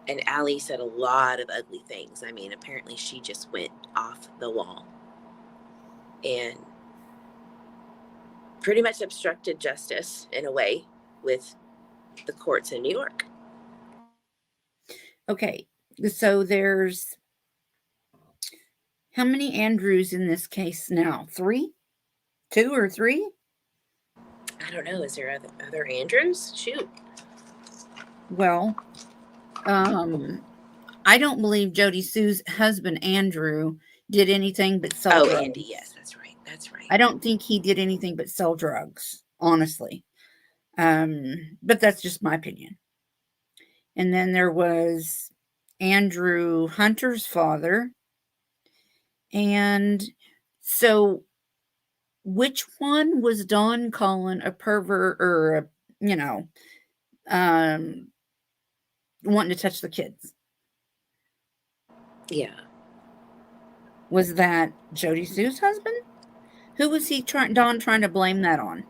And Allie said a lot of ugly things. I mean, apparently she just went off the wall and pretty much obstructed justice in a way with the courts in New York. Okay. So there's how many Andrews in this case now? 3? 2 or 3? I don't know. Is there other Andrews? Shoot. Well, I don't believe Jody Sue's husband, Andrew, did anything but sell drugs. Andy. Yes, that's right. That's right. I don't think he did anything but sell drugs, honestly. But that's just my opinion. And then there was Andrew Hunter's father. And so which one was Don calling a pervert or wanting to touch the kids? Yeah. Was that Jody Sue's husband? Who was Don trying to blame that on?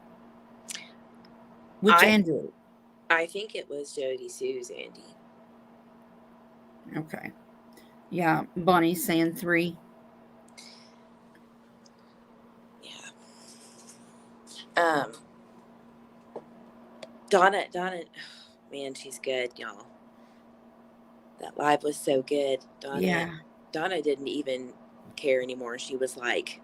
Which Andrew? I think it was Jody Sue's Andy. Okay. Yeah, Bonnie's saying 3. Yeah. Donna, man, she's good, y'all. That live was so good. Donna didn't even care anymore. She was like,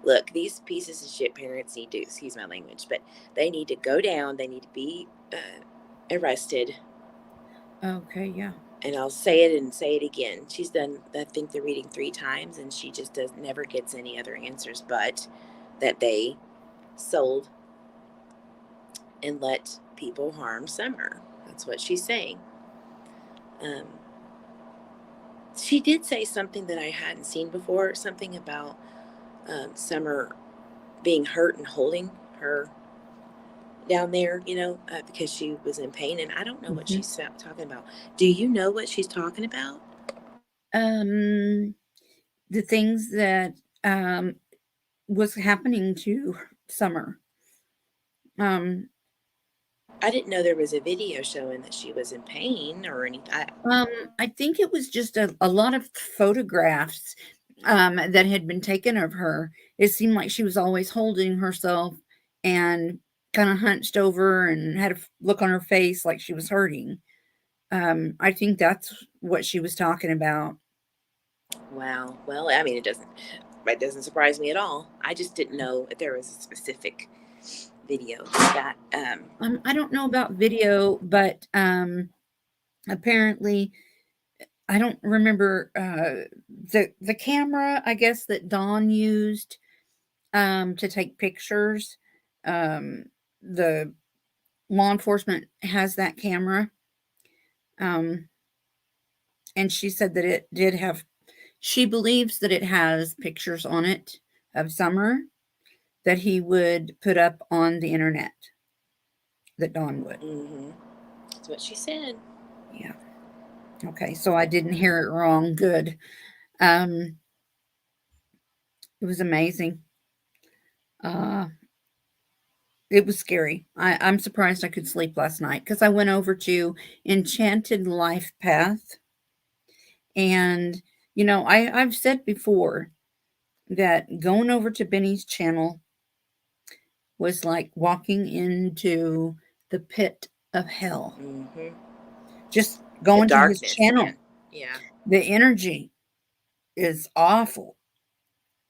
look, these pieces of shit parents need to, excuse my language, but they need to go down. They need to be arrested. Okay, yeah. And I'll say it and say it again. She's done, I think, the reading 3 times, and she just never gets any other answers but that they sold and let people harm Summer. That's what she's saying. She did say something that I hadn't seen before, something about Summer being hurt and holding her down there, because she was in pain. And I don't know what she's talking about. Do you know what she's talking about? The things that was happening to Summer. I didn't know there was a video showing that she was in pain or anything. I think it was just a lot of photographs that had been taken of her, it seemed like she was always holding herself and kind of hunched over and had a look on her face like she was hurting. I think that's what she was talking about. Wow. Well, I mean, it doesn't surprise me at all. I just didn't know if there was a specific video that I don't know about video, but apparently, I don't remember the camera, I guess, that Dawn used to take pictures. Um, the law enforcement has that camera. Um, and she said that it did have, she believes that it has pictures on it of Summer that he would put up on the internet, that Dawn would. mm-hmm. That's what she said. Yeah. Okay. So I didn't hear it wrong. Good. Um, it was amazing. Uh, it was scary. I'm surprised I could sleep last night because I went over to Enchanted Life Path. And, I've said before that going over to Benny's channel was like walking into the pit of hell. Mm-hmm. Just The going to his darkness, channel. man. Yeah. The energy is awful.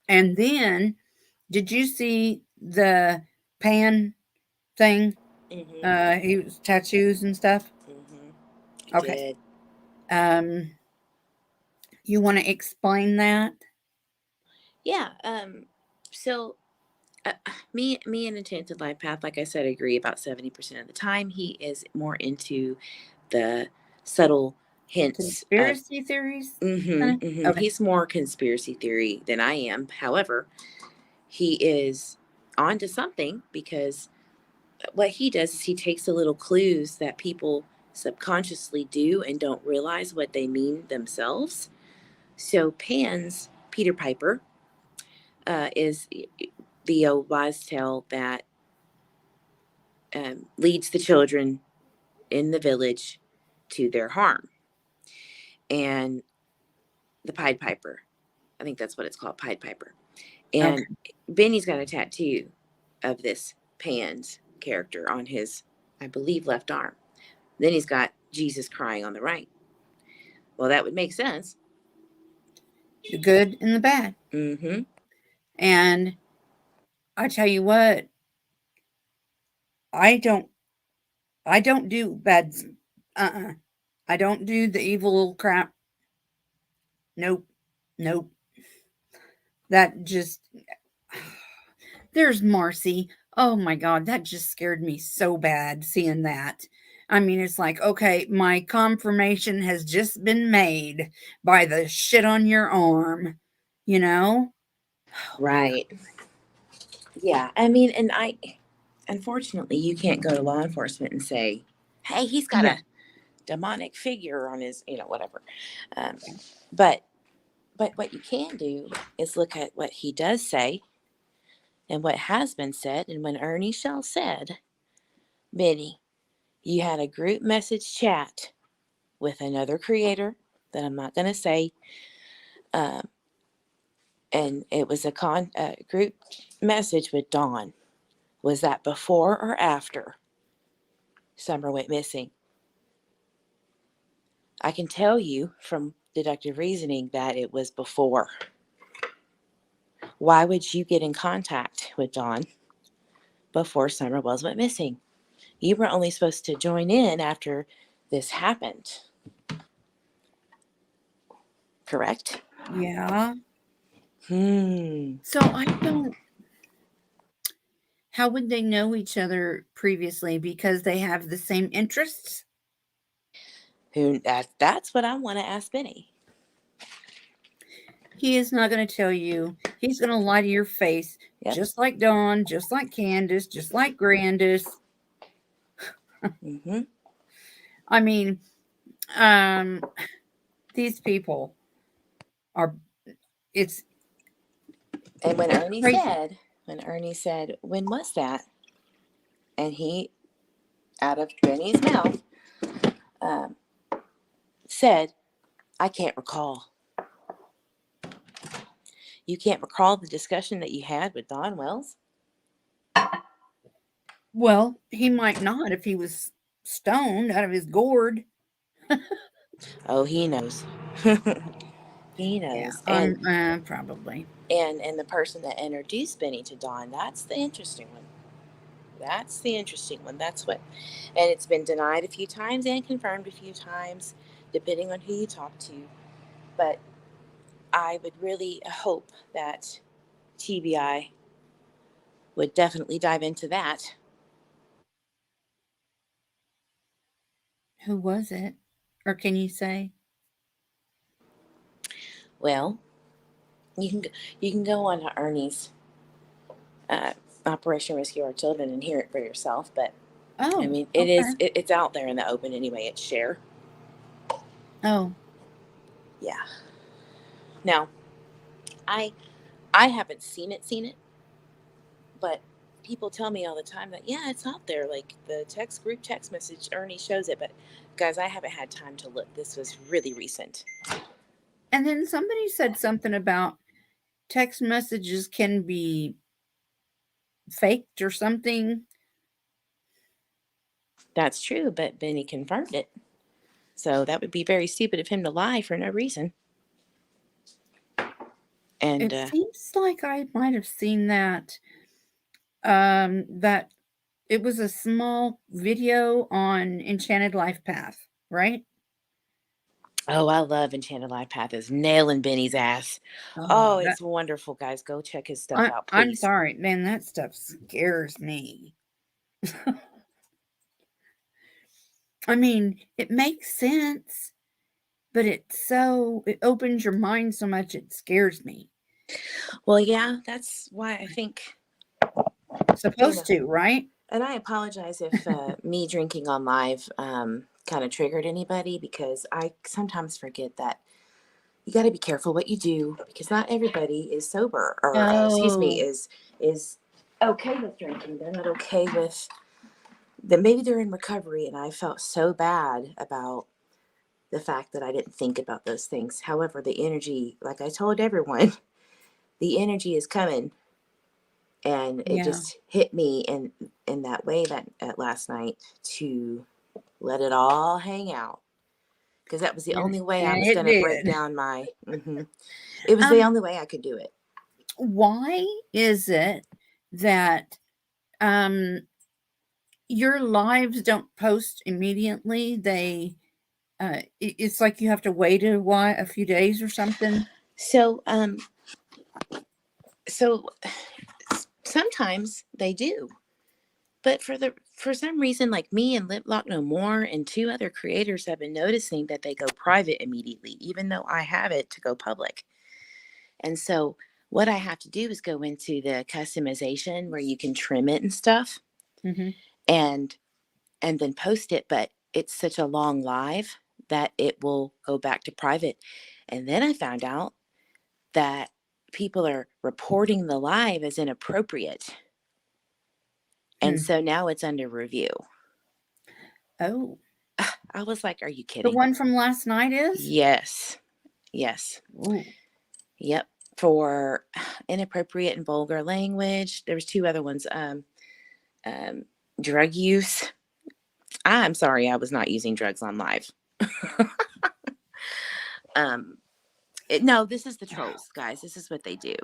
And then, did you see the pan thing? Mm-hmm. He was tattoos and stuff. Mm-hmm. Okay. Did. Um, you want to explain that? Yeah. So me and Enchanted Life Path, like I said, agree about 70% of the time. He is more into the subtle hints of. Conspiracy theories? Mm-hmm, mm-hmm. Okay. He's more conspiracy theory than I am. However, he is onto something because what he does is he takes the little clues that people subconsciously do and don't realize what they mean themselves. So Pan's Peter Piper is the old wise tale that leads the children in the village to their harm. And the Pied Piper, I think that's what it's called, Pied Piper. And Okay. Benny's got a tattoo of this Pan's character on his, I believe, left arm. Then he's got Jesus crying on the right. Well, that would make sense. The good and the bad. Mm-hmm. And I tell you what, I don't do bad. Uh-uh. I don't do the evil crap. Nope. Nope. That just, there's Marcy. Oh my God, that just scared me so bad seeing that. I mean, it's like, okay, my confirmation has just been made by the shit on your arm, you know? Right. Yeah. I mean, unfortunately, you can't go to law enforcement and say, hey, he's got Yeah. a demonic figure on his, whatever. Um, but what you can do is look at what he does say and what has been said. And when Ernie Shell said, Benny, you had a group message chat with another creator that I'm not going to say, um, and it was a group message with Dawn. Was that before or after Summer went missing? I can tell you from deductive reasoning that it was before. Why would you get in contact with Dawn before Summer went missing? You were only supposed to join in after this happened. Correct? Yeah. Hmm. So I don't, how would they know each other previously? Because they have the same interests? That's what I want to ask Benny. He is not going to tell you. He's going to lie to your face, Yep. just like Dawn, just like Candace, just like Grandis. Mm-hmm. I mean, these people are, it's And when Ernie crazy. said, when was that? And he, out of Benny's mouth, said, I can't recall. You can't recall the discussion that you had with Don Wells? Well, he might not if he was stoned out of his gourd. Oh, he knows. He Yeah, knows. And probably. and the person that introduced Benny to Don, that's the interesting one. That's the interesting one. That's what, and it's been denied a few times and confirmed a few times, depending on who you talk to. But I would really hope that TBI would definitely dive into that. Who was it? Or can you say? Well, you can you can go on to Ernie's uh, Operation Rescue Our Children and hear it for yourself. But I Oh, mean, okay. it's out there in the open anyway. It's Cher. Oh, Yeah. Now, I I haven't seen it, but people tell me all the time that yeah, it's out there. Like the group text message, Ernie shows it. But guys, I haven't had time to look. This was really recent. and then somebody said something about text messages can be faked or something. That's true, but Benny confirmed it. So that would be very stupid of him to lie for no reason. And It seems like I might have seen that. That it was a small video on Enchanted Life Path, right? oh, I love Enchanted Life Path is nailing Benny's ass. Oh, Oh, that it's wonderful, guys. Go check his stuff out, I'm please. sorry, man. That stuff scares me. I mean, it makes sense, but it opens your mind so much it scares me. Well, yeah, that's why I think, you know, Supposed to, right? and I apologize if me drinking on live kind of triggered anybody because I sometimes forget that you got to be careful what you do because not everybody is sober or excuse me Oh, is okay with drinking. They're not okay with that. Maybe they're in recovery, and I felt so bad about the fact that I didn't think about those things. However, the energy, like I told everyone, the energy is coming, and it yeah. just hit me in that way that last night to let it all hang out because that was the And, only way I and was it going to break did. down my. It was the Um, only way I could do it. why is it that um your lives don't post immediately? It's like you have to wait a few days or something. So, so sometimes they do, but for some reason, like me and Liplock No More and two other creators have been noticing that they go private immediately, even though I have it to go public. And so what I have to do is go into the customization where you can trim it and stuff Hmm. and then post it, but it's such a long live that it will go back to private. And then I found out that people are reporting the live as inappropriate. And Hmm. so now it's under review. Oh, I was like, are you the kidding? one from last night is? Yes. Yes. Ooh, Yep. For inappropriate and vulgar language. There was two other ones. Um, drug use. I'm sorry, I was not using drugs on live. um, no, this is the trolls, guys. This is what they do.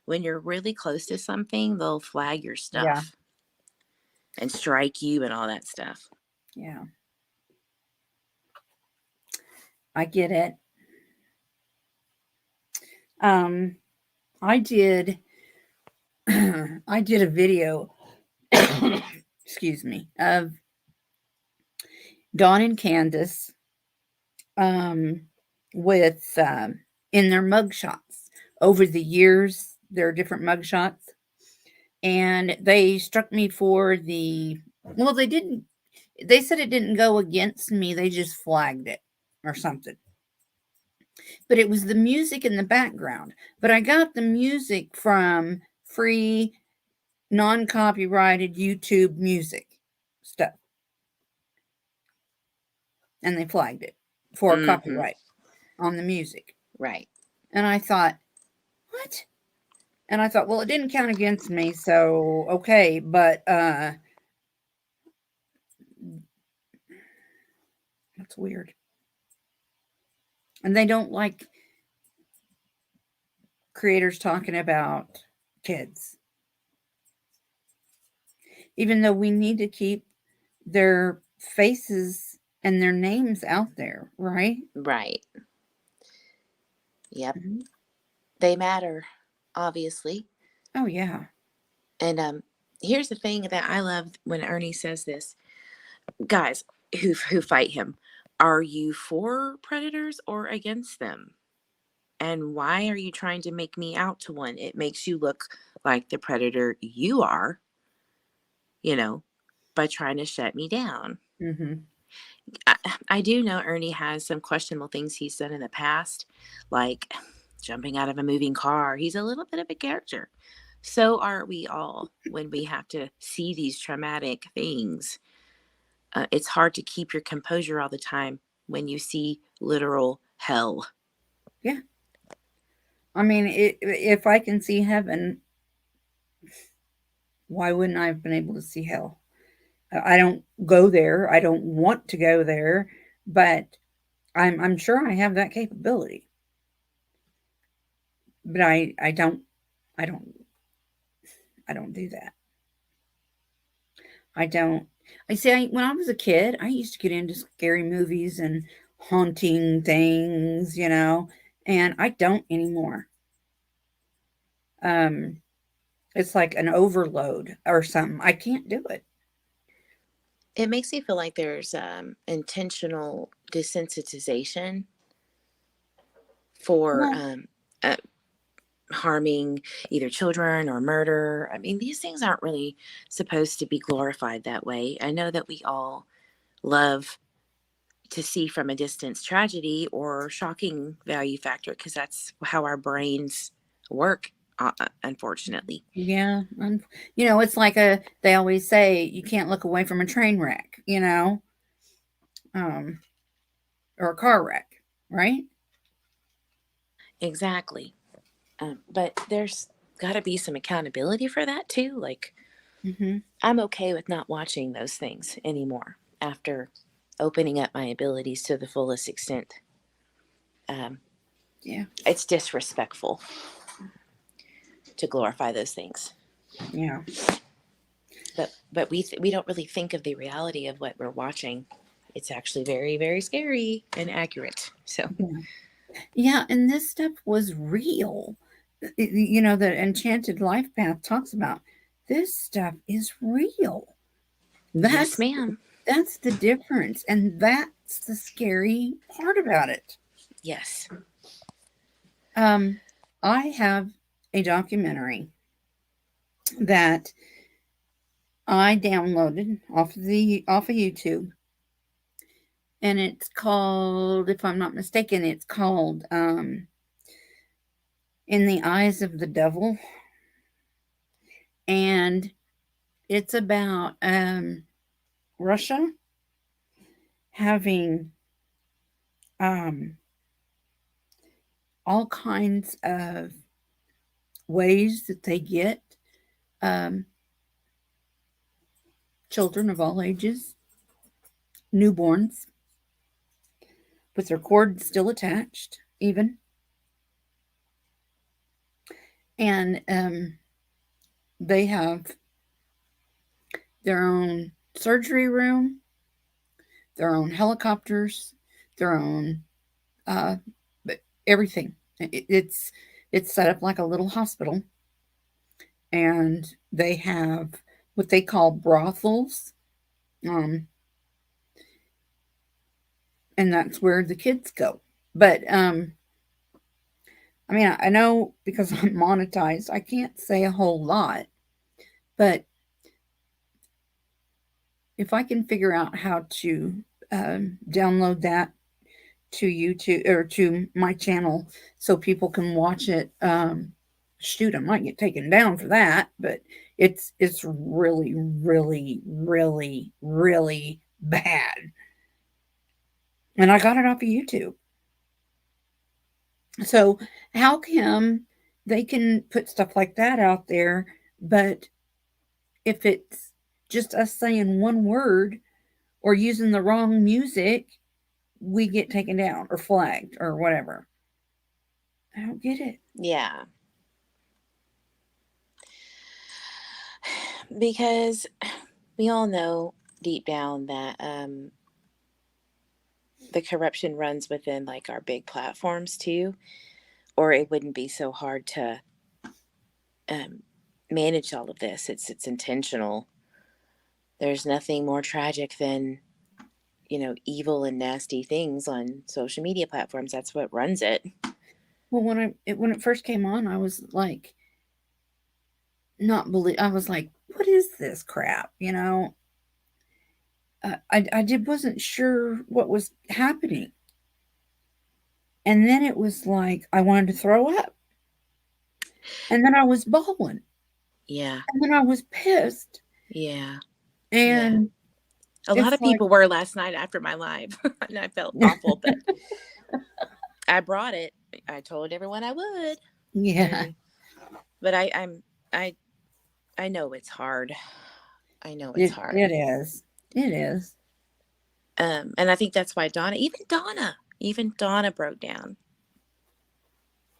When you're really close to something, they'll flag your yeah, stuff and strike you and all that stuff. yeah. I get it. Um, I did. I did a video. Excuse me, of Dawn and Candace. Um, with in their mugshots over the years, there are different mugshots, and they struck me for the. Well, they didn't. They said it didn't go against me. They just flagged it or something. But it was the music in the background. But I got the music from free, non copyrighted YouTube music stuff. And they flagged it for Mm-hmm. copyright on the music. Right. And I thought, what? And I thought, well, it didn't count against me, so okay, but that's weird. And they don't like creators talking about kids, even though we need to keep their faces and their names out there, right? Right. Yep. Mhm. They matter, obviously. Oh, yeah. And here's the thing that I love when Ernie says this. Guys who fight him, are you for predators or against them? And why are you trying to make me out to one? It makes you look like the predator you are, you know, by trying to shut me down. Mm-hmm. I, I do know Ernie has some questionable things he's done in the past, like jumping out of a moving car. He's a little bit of a character. So are we all when we have to see these traumatic things. It's hard to keep your composure all the time when you see literal hell. Yeah. I mean, if I can see heaven, why wouldn't I have been able to see hell? I don't go there. I don't want to go there, but I'm sure I have that capability. But I don't I don't do that. I don't. I see. When I was a kid, I used to get into scary movies and haunting things, and I don't anymore. Um, it's like an overload or something. I can't do it. It makes me feel like there's intentional desensitization for Well, uh, harming either children or murder. I mean, these things aren't really supposed to be glorified that way. I know that we all love to see from a distance tragedy or shocking value factor because that's how our brains work, unfortunately. yeah, it's like they always say you can't look away from a train wreck, um, or a car wreck, right? Exactly. But there's got to be some accountability for that too. Like, Mm-hmm. I'm okay with not watching those things anymore after opening up my abilities to the fullest extent. Um, Yeah, it's disrespectful to glorify those things. yeah, But we don't really think of the reality of what we're watching. It's actually very, very scary and accurate. So yeah, yeah. And this stuff was real. The Enchanted Life Path talks about this stuff is real. yes, That's ma'am. that's the difference, and that's the scary part about it. Yes. Um, I have a documentary that I downloaded off of YouTube, and it's called, if I'm not mistaken, it's called "In the Eyes of the Devil," and it's about Russia having um, all kinds of ways that they get um, children of all ages, newborns, with their cord still attached, even. And they have their own surgery room, their own helicopters, their own uh, everything. It's set up like a little hospital, and they have what they call brothels, um, and that's where the kids go. But I mean, I know because I'm monetized, I can't say a whole lot, but if I can figure out how to download that to YouTube or to my channel so people can watch it, shoot, I might get taken down for that, but it's really, really, really, really bad. And I got it off of YouTube. So how come they can put stuff like that out there, but if it's just us saying one word or using the wrong music, we get taken down or flagged or whatever. I don't get it. Yeah. Because we all know deep down that the corruption runs within like our big platforms too, or it wouldn't be so hard to manage all of this. It's intentional. There's nothing more tragic than, you know, evil and nasty things on social media platforms. That's what runs it. Well, when it first came on, I was like, I was like, what is this crap? You know, I wasn't sure what was happening, and then it was like I wanted to throw up, and then I was bawling, Yeah. and then I was pissed, Yeah. and A lot it's of people were last night after my live, and I felt awful, but I brought it. I told everyone I would. yeah, But I know it's hard. I know it's it hard. it is, it is. And I think that's why even Donna broke down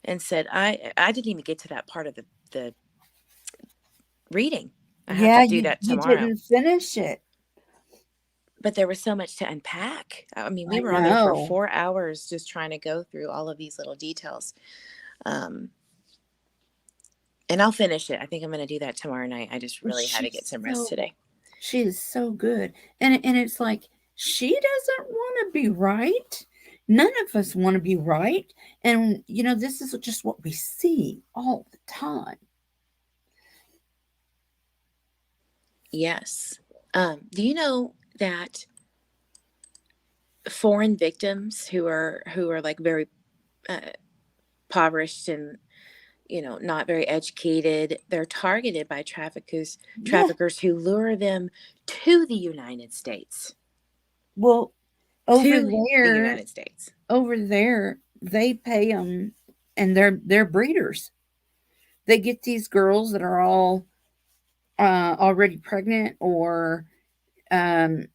and said, I didn't even get to that part of the reading. I have Yeah, to do that you tomorrow. didn't finish it. But there was so much to unpack. I mean, we I were on there for know. 4 hours just trying to go through all of these little details. And I'll finish it. I think I'm going to do that tomorrow night. I just really had to get some rest today. She is so good. And it's like she doesn't want to be right. None of us want to be right. And you know, this is just what we see all the time. Yes. Do you know that foreign victims who are like very impoverished and, you know, not very educated, they're targeted by traffickers Yeah. who lure them to the United States. Well, The United States. over there, they pay them, and they're breeders. They get these girls that are all already pregnant or um,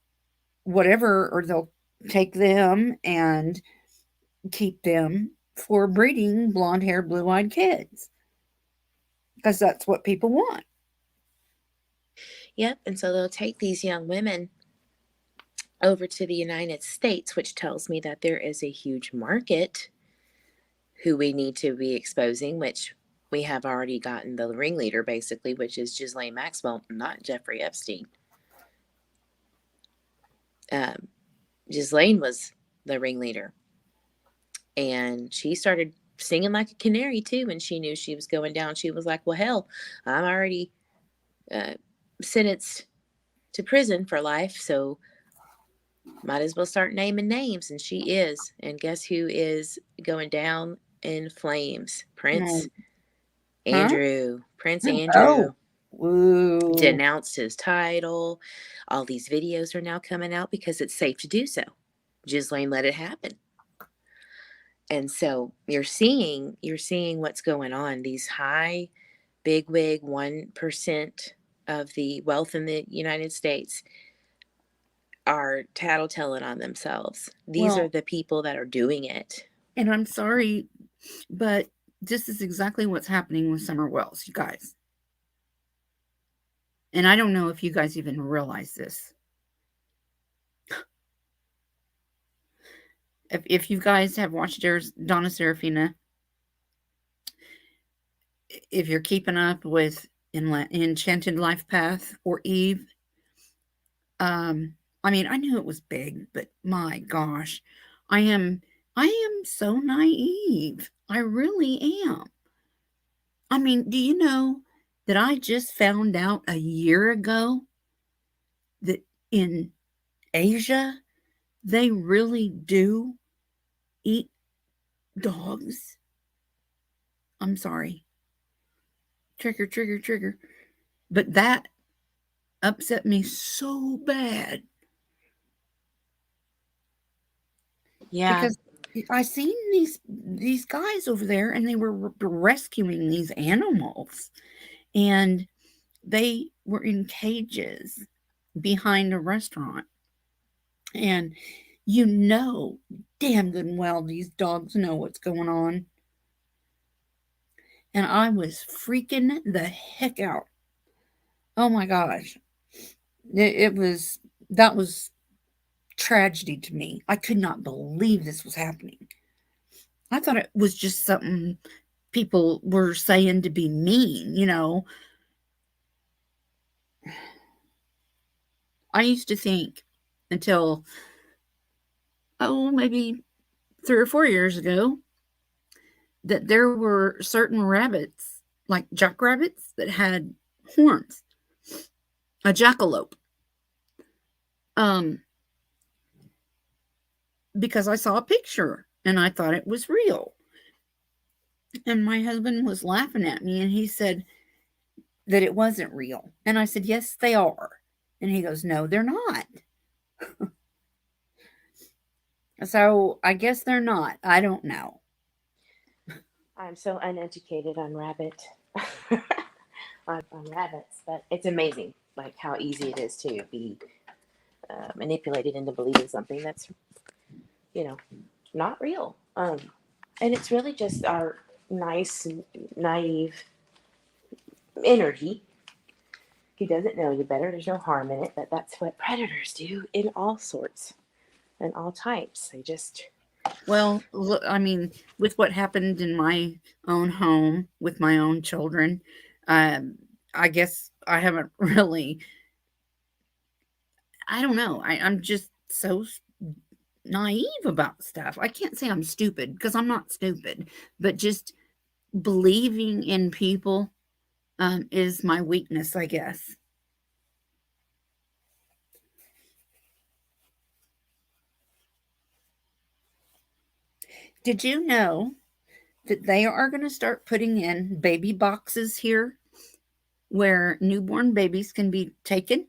whatever, or they'll take them and keep them for breeding blonde haired, blue eyed kids because that's what people want. Yep. And so they'll take these young women over to the United States, which tells me that there is a huge market who we need to be exposing, which we have already gotten the ringleader, basically, which is Ghislaine Maxwell, not Jeffrey Epstein. Ghislaine was the ringleader. And she started singing like a canary, too, when she knew she was going down. She was like, well, hell, I'm already sentenced to prison for life, so might as well start naming names. And she is. And guess who is going down in flames? Prince Andrew. Prince Andrew denounced his title. All these videos are now coming out because it's safe to do so. Ghislaine let it happen. And so you're seeing what's going on. These high bigwig 1% of the wealth in the United States are tattletelling on themselves. These are the people that are doing it. And I'm sorry, but this is exactly what's happening with Summer Wells, you guys. And I don't know if you guys even realize this. If you guys have watched Donna Serafina, if you're keeping up with Enchanted Life Path or Eve, I mean, I knew it was big, but my gosh, I am so naive. I really am. I mean, do you know that I just found out a year ago that in Asia, they really do eat dogs? I'm sorry. Trigger, trigger, trigger. But that upset me so bad. Yeah. Because I seen these guys over there, and they were rescuing these animals, and they were in cages behind a restaurant. And damn good and well, these dogs know what's going on. And I was freaking the heck out. Oh my gosh. That was tragedy to me. I could not believe this was happening. I thought it was just something people were saying to be mean. I used to think until, maybe 3 or 4 years ago, that there were certain rabbits, like jackrabbits, that had horns. A jackalope. Because I saw a picture and I thought it was real. And my husband was laughing at me, and he said that it wasn't real. And I said, yes, they are. And he goes, no, they're not. So I guess they're not. I don't know. I'm so uneducated on on rabbits, but it's amazing, like how easy it is to be manipulated into believing something that's, not real. And it's really just our nice, naive energy. He doesn't know any better. There's no harm in it, but that's what predators do in all sorts and all types. They just. Well, look, I mean, with what happened in my own home with my own children, I guess I haven't really. I don't know. I'm just so naive about stuff. I can't say I'm stupid, because I'm not stupid, but just believing in people is my weakness, I guess. Did you know that they are going to start putting in baby boxes here where newborn babies can be taken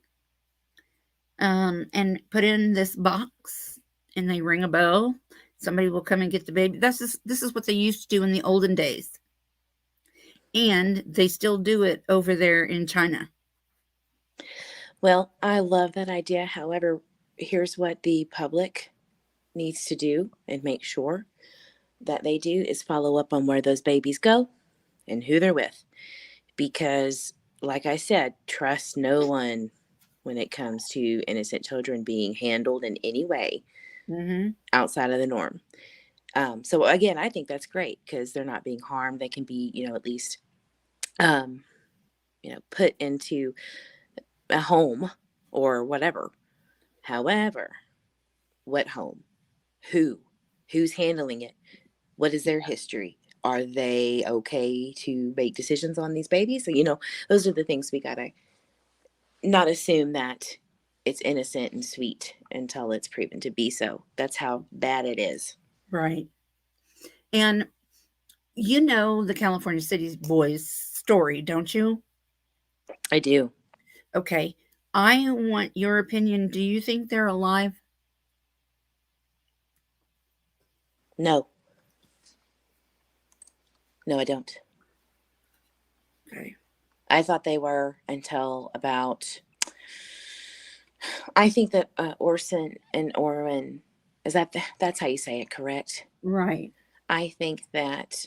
and put in this box, and they ring a bell? Somebody will come and get the baby. This is what they used to do in the olden days. And they still do it over there in China. Well, I love that idea. However, here's what the public needs to do and make sure that they do is follow up on where those babies go and who they're with. Because, like I said, trust no one when it comes to innocent children being handled in any way outside of the norm. So again, I think that's great because they're not being harmed. They can be, at least, put into a home or whatever. However, what home? Who's handling it? What is their history? Are they okay to make decisions on these babies? So, those are the things we gotta not assume that it's innocent and sweet until it's proven to be so. That's how bad it is. Right. And the California City Boys story, don't you? I do. Okay. I want your opinion. Do you think they're alive? No. No, I don't. Okay. I thought they were until about. I think that Orson and Orwin, that's how you say it, correct? Right. I think that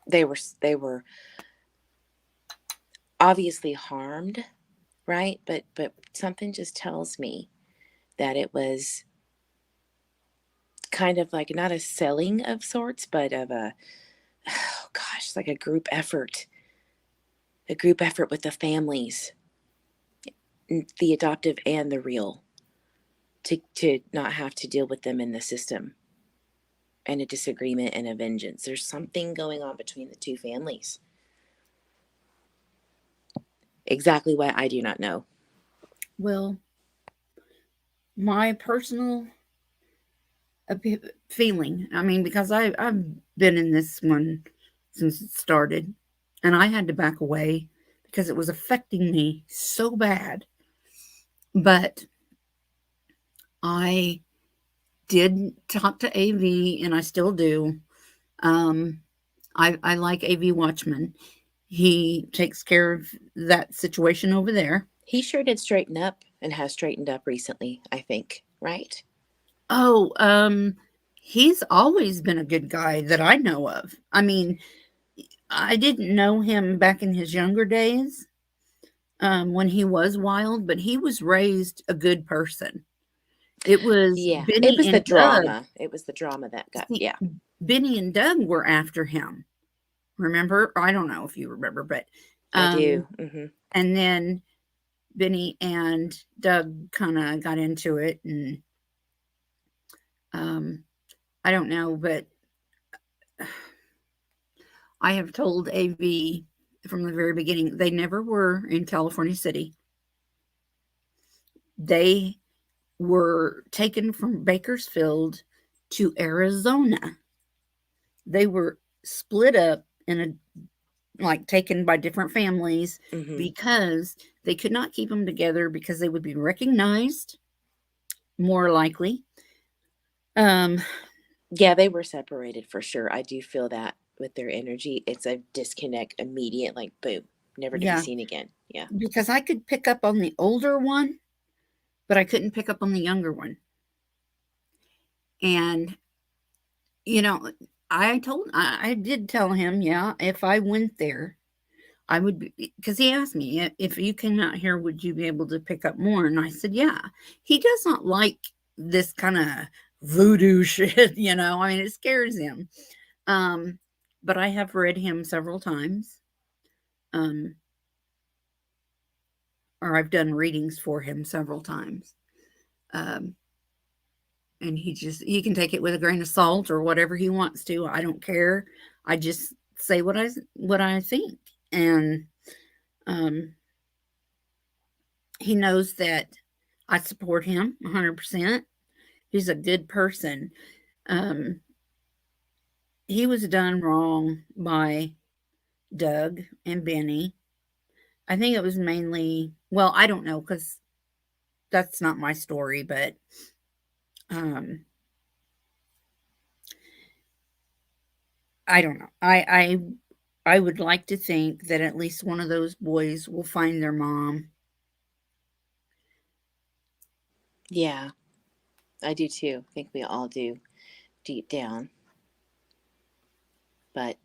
they were obviously harmed, right? But something just tells me that it was kind of like not a selling of sorts, but of like a group effort with the families, the adoptive and the real, to not have to deal with them in the system, and a disagreement and a vengeance. There's something going on between the two families. Exactly what I do not know. Well, my personal feeling, I mean, because I've been in this one since it started, and I had to back away because it was affecting me so bad. But I did talk to AV, and I still do. I like AV Watchman. He takes care of that situation over there. He sure did straighten up and has straightened up recently, I think, right? Oh, he's always been a good guy that I know of. I mean, I didn't know him back in his younger days, when he was wild, but he was raised a good person. It was Yeah, it Benny was the and Doug. drama. It was the drama that got, See, yeah, Benny and Doug were after him. Remember? I don't know if you remember, but I do. and then Benny and Doug kind of got into it, and um, I don't know, but I have told AV from the very beginning they never were in California City. They were taken from Bakersfield to Arizona. They were split up in a like taken by different families Hmm. because they could not keep them together because they would be recognized more likely. Um, Yeah, they were separated for sure. I do feel that with their energy. It's a disconnect immediate, like boom, never to be yeah, seen again. Yeah. because I could pick up on the older one, but I couldn't pick up on the younger one. And you know, I did tell him, yeah, if I went there, I would be, because he asked me, if you came out here, would you be able to pick up more? And I said, yeah. He does not like this kind of voodoo shit, I mean, it scares him. Um, but I have read him several times. Um, or I've done readings for him several times. Um, and he can take it with a grain of salt or whatever he wants to. I don't care. I just say what I think. And um he knows that I support him 100%. He's a good person. Um, he was done wrong by Doug and Benny. I think it was mainly, well, I don't know because that's not my story, but um, I don't know. I would like to think that at least one of those boys will find their mom. Yeah, I do too. I think we all do deep down. But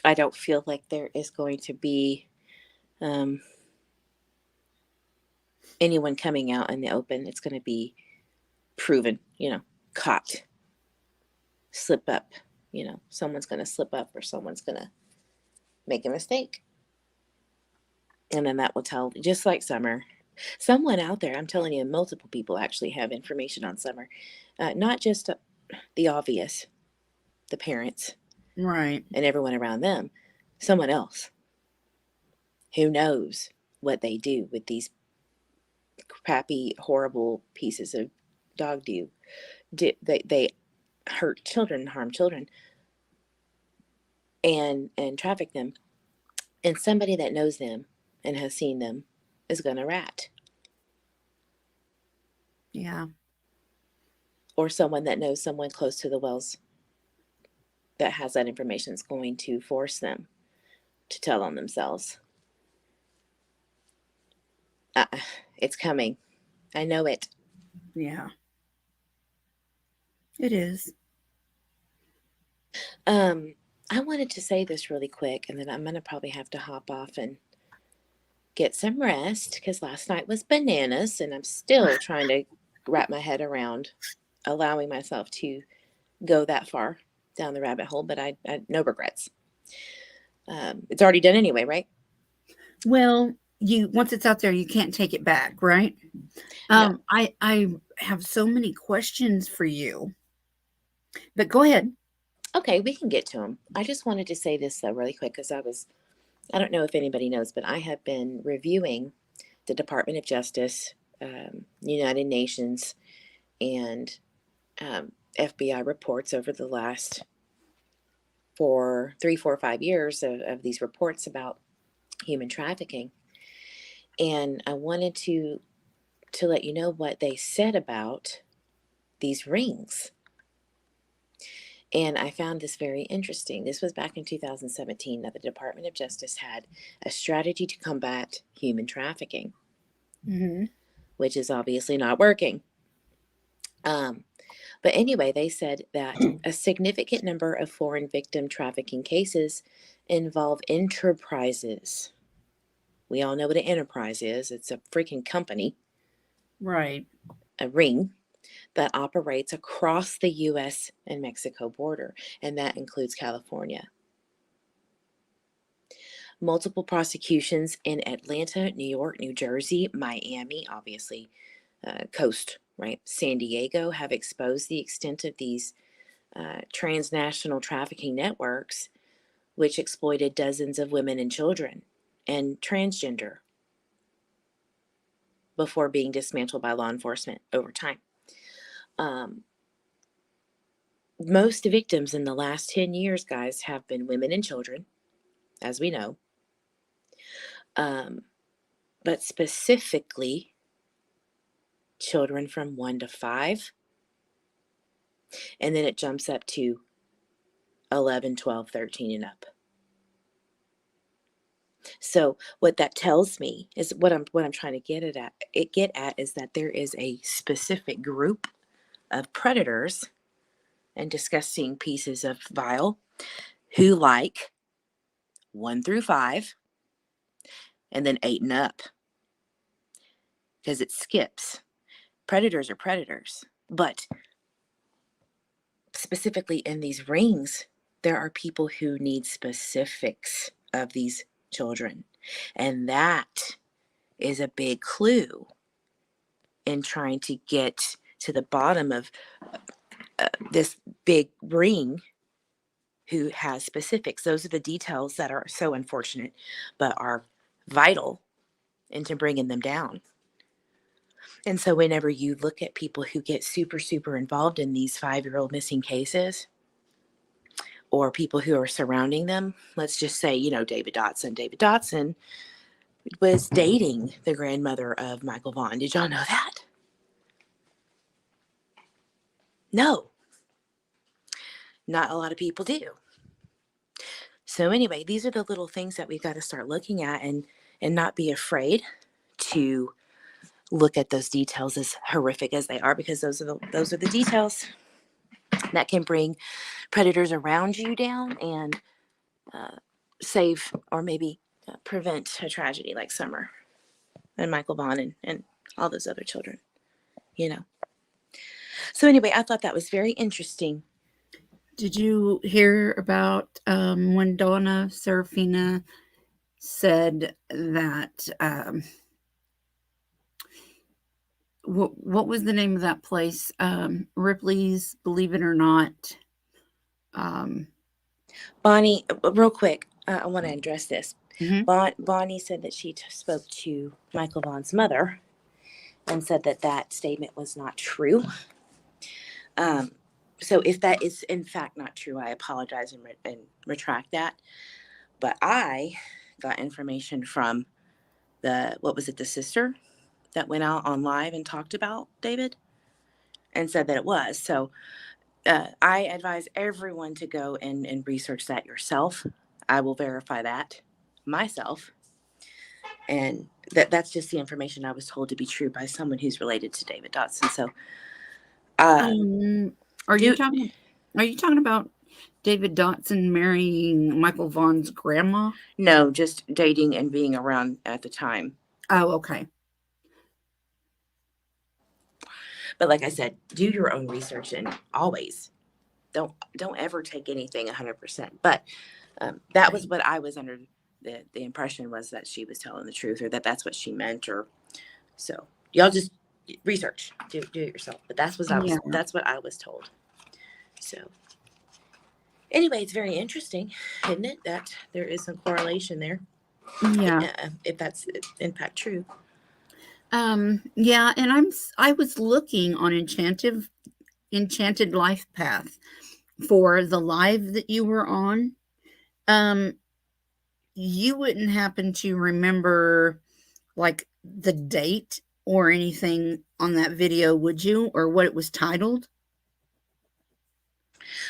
I don't feel like there is going to be um, anyone coming out in the open. It's going to be proven, caught, slip up. Someone's going to slip up or someone's going to make a mistake. And then that will tell, just like Summer. Someone out there, I'm telling you, multiple people actually have information on Summer. Not just the obvious, the parents Right. and everyone around them, someone else who knows what they do with these crappy, horrible pieces of dog do. They hurt children, harm children, and traffic them. And somebody that knows them and has seen them is going to rat. Yeah. Or someone that knows someone close to the wells that has that information is going to force them to tell on themselves. It's coming. I know it. Yeah. It is. I wanted to say this really quick, and then I'm going to probably have to hop off and get some rest because last night was bananas, and I'm still trying to wrap my head around allowing myself to go that far down the rabbit hole, but I no regrets. It's already done anyway, right? Well, you once it's out there, you can't take it back, right? No. I have so many questions for you, but go ahead. Okay, we can get to them. I just wanted to say this though really quick because I don't know if anybody knows, but I have been reviewing the Department of Justice, United Nations, and FBI reports over the last 3, 4, 5 years of these reports about human trafficking. And I wanted to to let you know what they said about these rings. And I found this very interesting. This was back in 2017 that the Department of Justice had a strategy to combat human trafficking, Mm-hmm. which is obviously not working. But anyway, they said that a significant number of foreign victim trafficking cases involve enterprises. We all know what an enterprise is. It's a freaking company, Right. a ring that operates across the U.S. and Mexico border, and that includes California. Multiple prosecutions in Atlanta, New York, New Jersey, Miami, obviously, coast, right? San Diego have exposed the extent of these transnational trafficking networks, which exploited dozens of women and children and transgender before being dismantled by law enforcement over time. Most victims in the last 10 years, guys, have been women and children, as we know. But specifically, children from 1 to 5. And then it jumps up to 11, 12, 13, and up. So what that tells me is what I'm trying to get at is that there is a specific group of predators and disgusting pieces of vile who like 1 through 5 and then 8 and up, because it skips. Predators are predators, but specifically in these rings, there are people who need specifics of these children, and that is a big clue in trying to get to the bottom of this big ring who has specifics. Those are the details that are so unfortunate, but are vital into bringing them down. And so whenever you look at people who get super, super involved in these 5-year-old missing cases, or people who are surrounding them, let's just say, David Dotson. David Dotson was dating the grandmother of Michael Vaughn. Did y'all know that? No. Not a lot of people do. So anyway, these are the little things that we've got to start looking at and not be afraid to look at those details, as horrific as they are, because those are the details that can bring predators around you down and save or maybe prevent a tragedy like Summer and Michael Vaughn and all those other children, So anyway, I thought that was very interesting. Did you hear about when Donna Serafina said that what was the name of that place? Ripley's, Believe It or Not. Bonnie, real quick, I want to address this. Mm-hmm. Bonnie said that she spoke to Michael Vaughn's mother and said that statement was not true. So if that is in fact not true, I apologize and retract that. But I got information from the sister that went out on live and talked about David and said that it was. So I advise everyone to go and research that yourself. I will verify that myself. And that's just the information I was told to be true by someone who's related to David Dotson. So are you talking about David Dotson marrying Michael Vaughn's grandma? No, just dating and being around at the time. Oh, okay. But like I said, do your own research and always don't ever take anything 100%. But that was what I was under the impression, was that she was telling the truth, or that's what she meant, or so y'all just research, do it yourself. But that's what I was told. So anyway, it's very interesting, isn't it, that there is some correlation there? Yeah. If that's in fact true. Yeah, and I was looking on Enchanted Life Path for the live that you were on. You wouldn't happen to remember like the date or anything on that video, would you? Or what it was titled?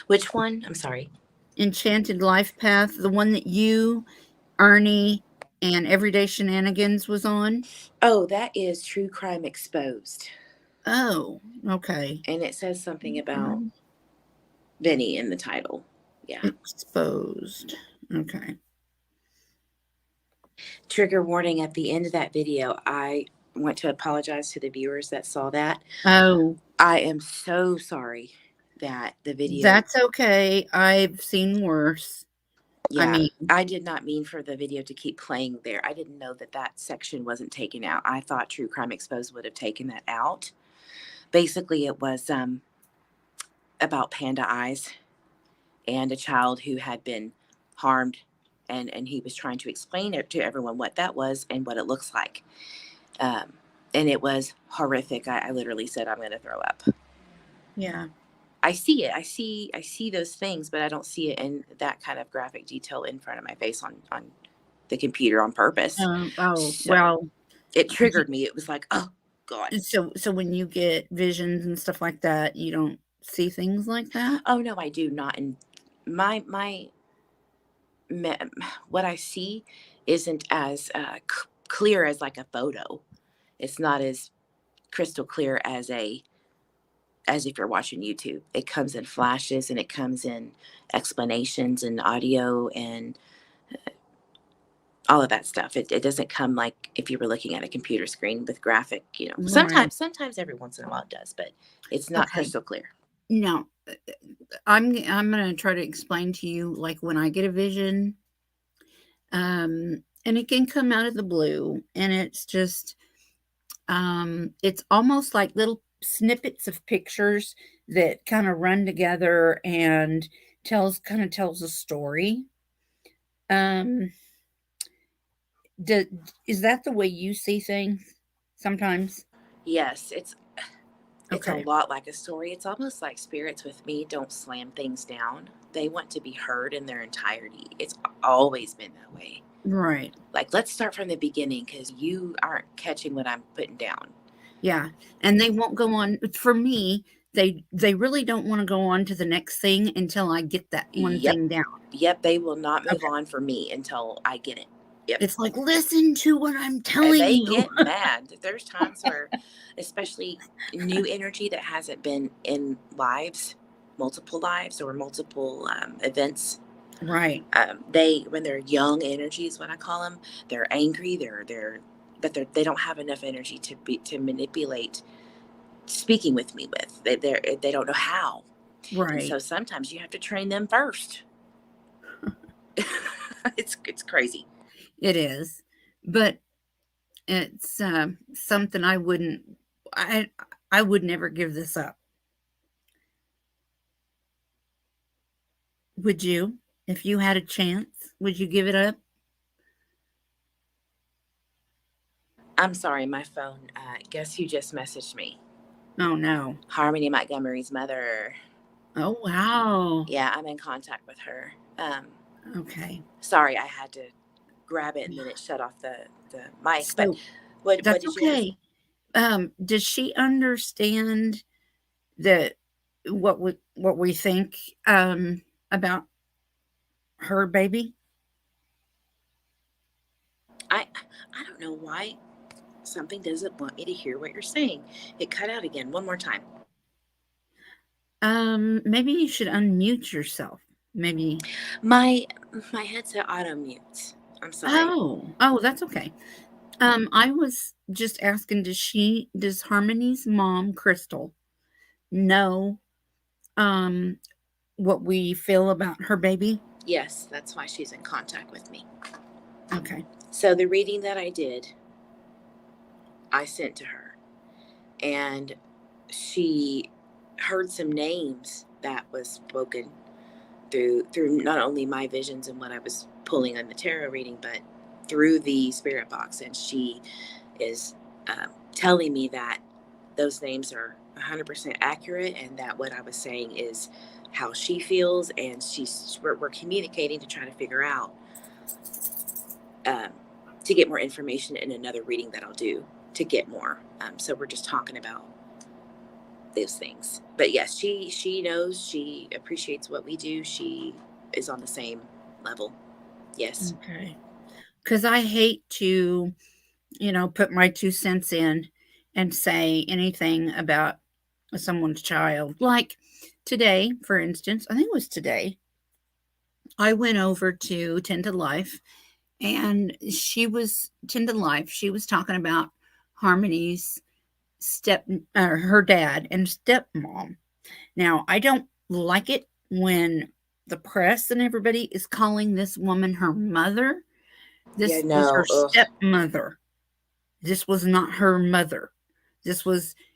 Which one? I'm sorry. Enchanted Life Path, the one that you, Ernie, and Everyday Shenanigans was on? Oh, that is True Crime Exposed. Oh, okay. And it says something about Vinny in the title. Yeah. Exposed. Okay. Trigger warning at the end of that video. I want to apologize to the viewers that saw that. Oh, I am so sorry that the video. that's okay. I've seen worse. Yeah, I mean, I did not mean for the video to keep playing there. I didn't know that that section wasn't taken out. I thought True Crime Exposed would have taken that out. Basically, it was about panda eyes and a child who had been harmed, and he was trying to explain it to everyone what that was and what it looks like. And it was horrific. I literally said, I'm going to throw up. yeah. I see it. I see those things, but I don't see it in that kind of graphic detail in front of my face on the computer on purpose. Oh, So well. it triggered me. It was like, oh God. So when you get visions and stuff like that, you don't see things like that? Oh no, I do not. And my what I see isn't as clear as like a photo. It's not as crystal clear as if you're watching YouTube. It comes in flashes and it comes in explanations and audio and all of that stuff. It doesn't come like if you were looking at a computer screen with graphic, Right. Sometimes every once in a while it does, but it's not Okay. crystal clear. No, I'm gonna try to explain to you, like, when I get a vision, and it can come out of the blue, and it's just, it's almost like little snippets of pictures that kind of run together and tells a story. Um, is that the way you see things sometimes? Yes, it's a Okay. lot like a story. It's almost like spirits with me don't slam things down. They want to be heard in their entirety. It's always been that way. Right. Like, let's start from the beginning because you aren't catching what I'm putting down. Yeah. And they won't go on. For me, they really don't want to go on to the next thing until I get that one Yep. thing down. Yep, they will not move Okay. on for me until I get it. Yep. It's like, listen to what I'm And telling they you. get mad. There's times where, especially new energy that hasn't been in lives, multiple lives or multiple events. Right. When they're young energy is what I call them. They're angry. But they don't have enough energy to manipulate speaking with me with. They don't know how. Right. And so sometimes you have to train them first. It's crazy. It is. But it's something I would never give this up. Would you? If you had a chance, would you give it up? I'm sorry, my phone. Guess who just messaged me? Oh no. Harmony Montgomery's mother. Oh wow. Yeah, I'm in contact with her. Okay. Sorry, I had to grab it and then it shut off the mic. So but what that's did you okay. Does she understand that what we think about her baby? I don't know why something doesn't want me to hear what you're saying. It cut out again. One more time. Maybe you should unmute yourself. Maybe. My headset auto mutes. I'm sorry. Oh, that's okay. I was just asking, does Harmony's mom, Crystal, know what we feel about her baby? Yes, that's why she's in contact with me. Okay. So the reading that I did, I sent to her, and she heard some names that was spoken through not only my visions and what I was pulling on the tarot reading, but through the spirit box. And she is telling me that those names are 100% accurate, and that what I was saying is how she feels, and we're communicating to try to figure out to get more information in another reading that I'll do to get more. So we're just talking about those things. But yes, she knows, she appreciates what we do. She is on the same level. Yes. Okay. Because I hate to, put my 2 cents in and say anything about someone's child. Like today, for instance, I think it was today, I went over to Tend to Life, and Tend to Life, she was talking about Harmony's her dad and stepmom. Now, I don't like it when the press and everybody is calling this woman her mother. Yeah, This was her no. Ugh. stepmother. This was not her mother.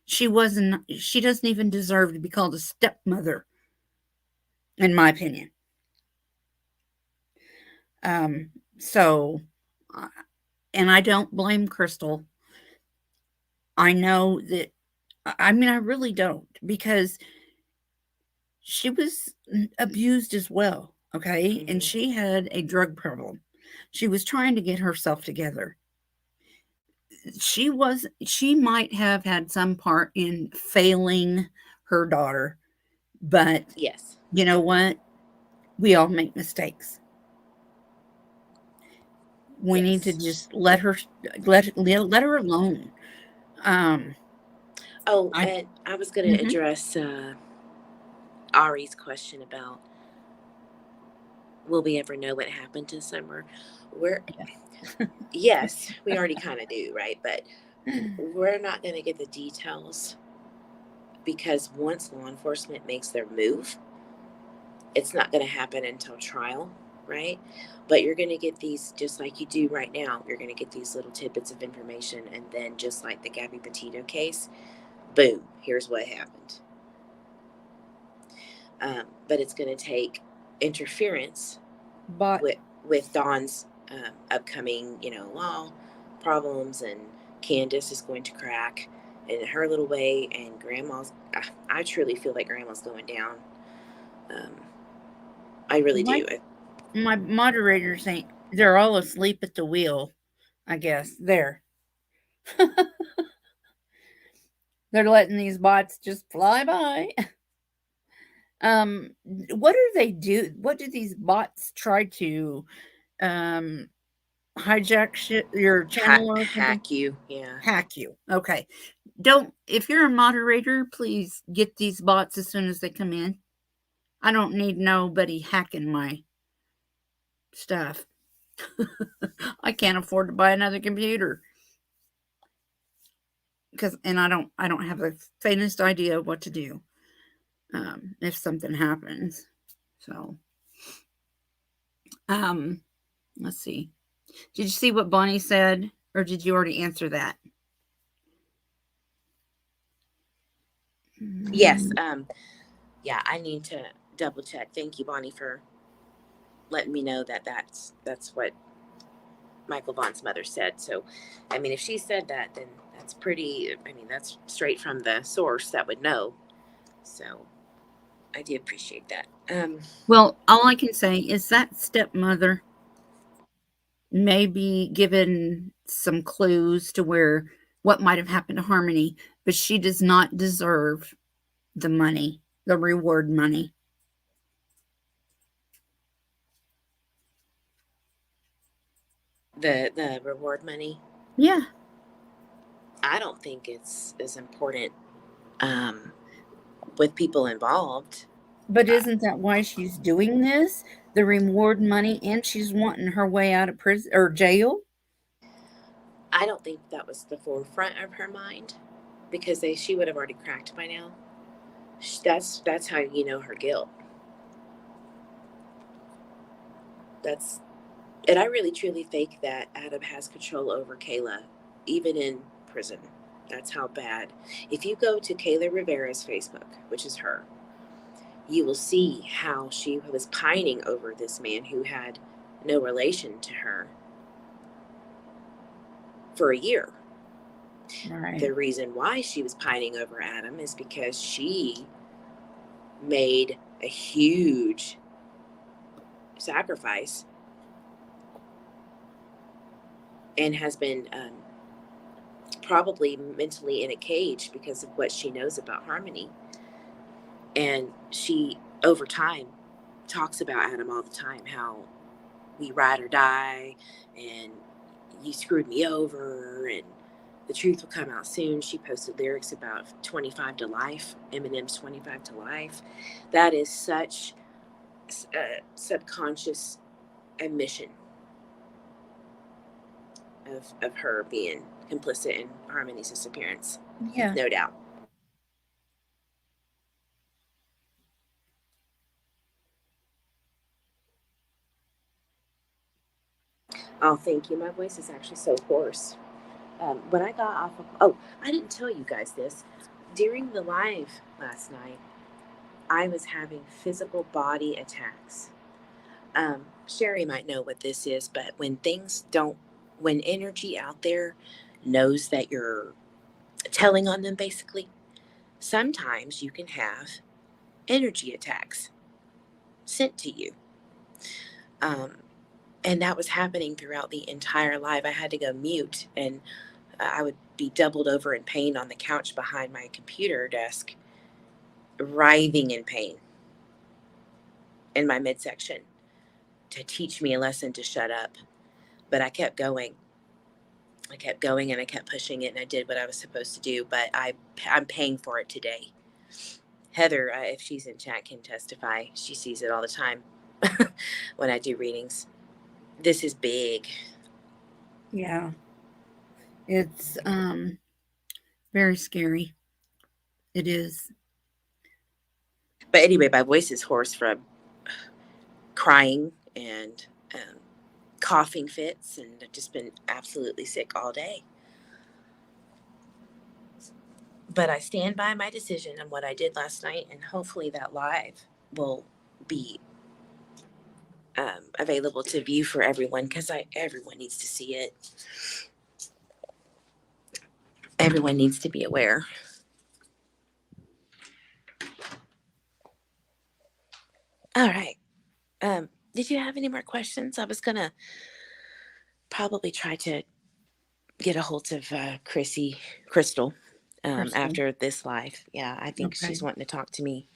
She doesn't even deserve to be called a stepmother, in my opinion. So, and I don't blame Crystal. I know that, I mean, I really don't, because she was abused as well. Okay. And she had a drug problem. She was trying to get herself together. She might have had some part in failing her daughter, but Yes. you know what? We all make mistakes. We need to Yes. just let her alone. Oh, I and I was going to Mhm. address Ari's question about, will we ever know what happened to Summer? We're Yes, we already kind of do, right? But we're not going to get the details, because once law enforcement makes their move, it's not going to happen until trial, right? But you're going to get these, just like you do right now, you're going to get these little tidbits of information. And then, just like the Gabby Petito case, boom, here's what happened. But it's going to take interference But with Dawn's upcoming, law problems, and Candace is going to crack in her little way, and Grandma's. I truly feel like Grandma's going down. I really my do. my moderators ain't. They're all asleep at the wheel. I guess they're letting these bots just fly by. What do they do? What do these bots try to um hijack your channel or something? Hack you, yeah. Hack you. Okay. Don't If you're a moderator, please get these bots as soon as they come in. I don't need nobody hacking my stuff. I can't afford to buy another computer, and I don't have the faintest idea of what to do if something happens. So, um, let's see. Did you see what Bonnie said, or did you already answer that? Yes. Yeah, I need to double check. Thank you, Bonnie, for letting me know that that's what Michael Vaughn's mother said. So, I mean, if she said that, then that's pretty. I mean, that's straight from the source that would know. So, I do appreciate that. Well, all I can say is that stepmother maybe given some clues to where what might have happened to Harmony, but she does not deserve the money, the reward money. The reward money. Yeah. I don't think it's as important with people involved. But isn't that why she's doing this? The reward money, and she's wanting her way out of prison or jail? I don't think that was the forefront of her mind, because she would have already cracked by now. That's how you know her guilt. And I really truly think that Adam has control over Kayla, even in prison. That's how bad. If you go to Kayla Rivera's Facebook, which is her, you will see how she was pining over this man who had no relation to her for a year. Right. The reason why she was pining over Adam is because she made a huge sacrifice and has been probably mentally in a cage because of what she knows about harmony. And she, over time, talks about Adam all the time, how we ride or die, and you screwed me over, and the truth will come out soon. She posted lyrics about 25 to life, Eminem's 25 to life. That is such a subconscious admission of her being complicit in Harmony's disappearance. Yeah. No doubt. Oh, thank you. My voice is actually so hoarse. When I got off of, oh, I didn't tell you guys this. During the live last night, I was having physical body attacks. Sherry might know what this is, but when energy out there knows that you're telling on them, basically, sometimes you can have energy attacks sent to you. And that was happening throughout the entire live. I had to go mute, and I would be doubled over in pain on the couch behind my computer desk, writhing in pain in my midsection to teach me a lesson to shut up. But I kept going. I kept going and I kept pushing it, and I did what I was supposed to do, but I'm paying for it today. Heather, if she's in chat, can testify. She sees it all the time when I do readings. This is big. Yeah. It's very scary. It is. But anyway, my voice is hoarse from crying and coughing fits, and I've just been absolutely sick all day. But I stand by my decision on what I did last night, and hopefully that live will be available to view for everyone, because everyone needs to see it. Everyone needs to be aware. All right. Did you have any more questions? I was gonna probably try to get a hold of Crystal, after this live. Yeah, I think Okay. she's wanting to talk to me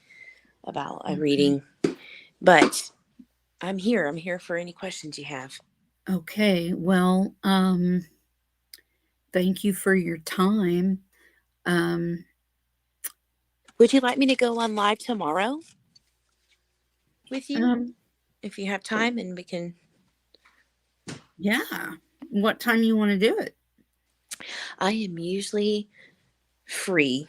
about a reading. But I'm here. I'm here for any questions you have. Okay. Well, thank you for your time. Would you like me to go on live tomorrow with you? If you have time, and we can. Yeah. What time you want to do it? I am usually free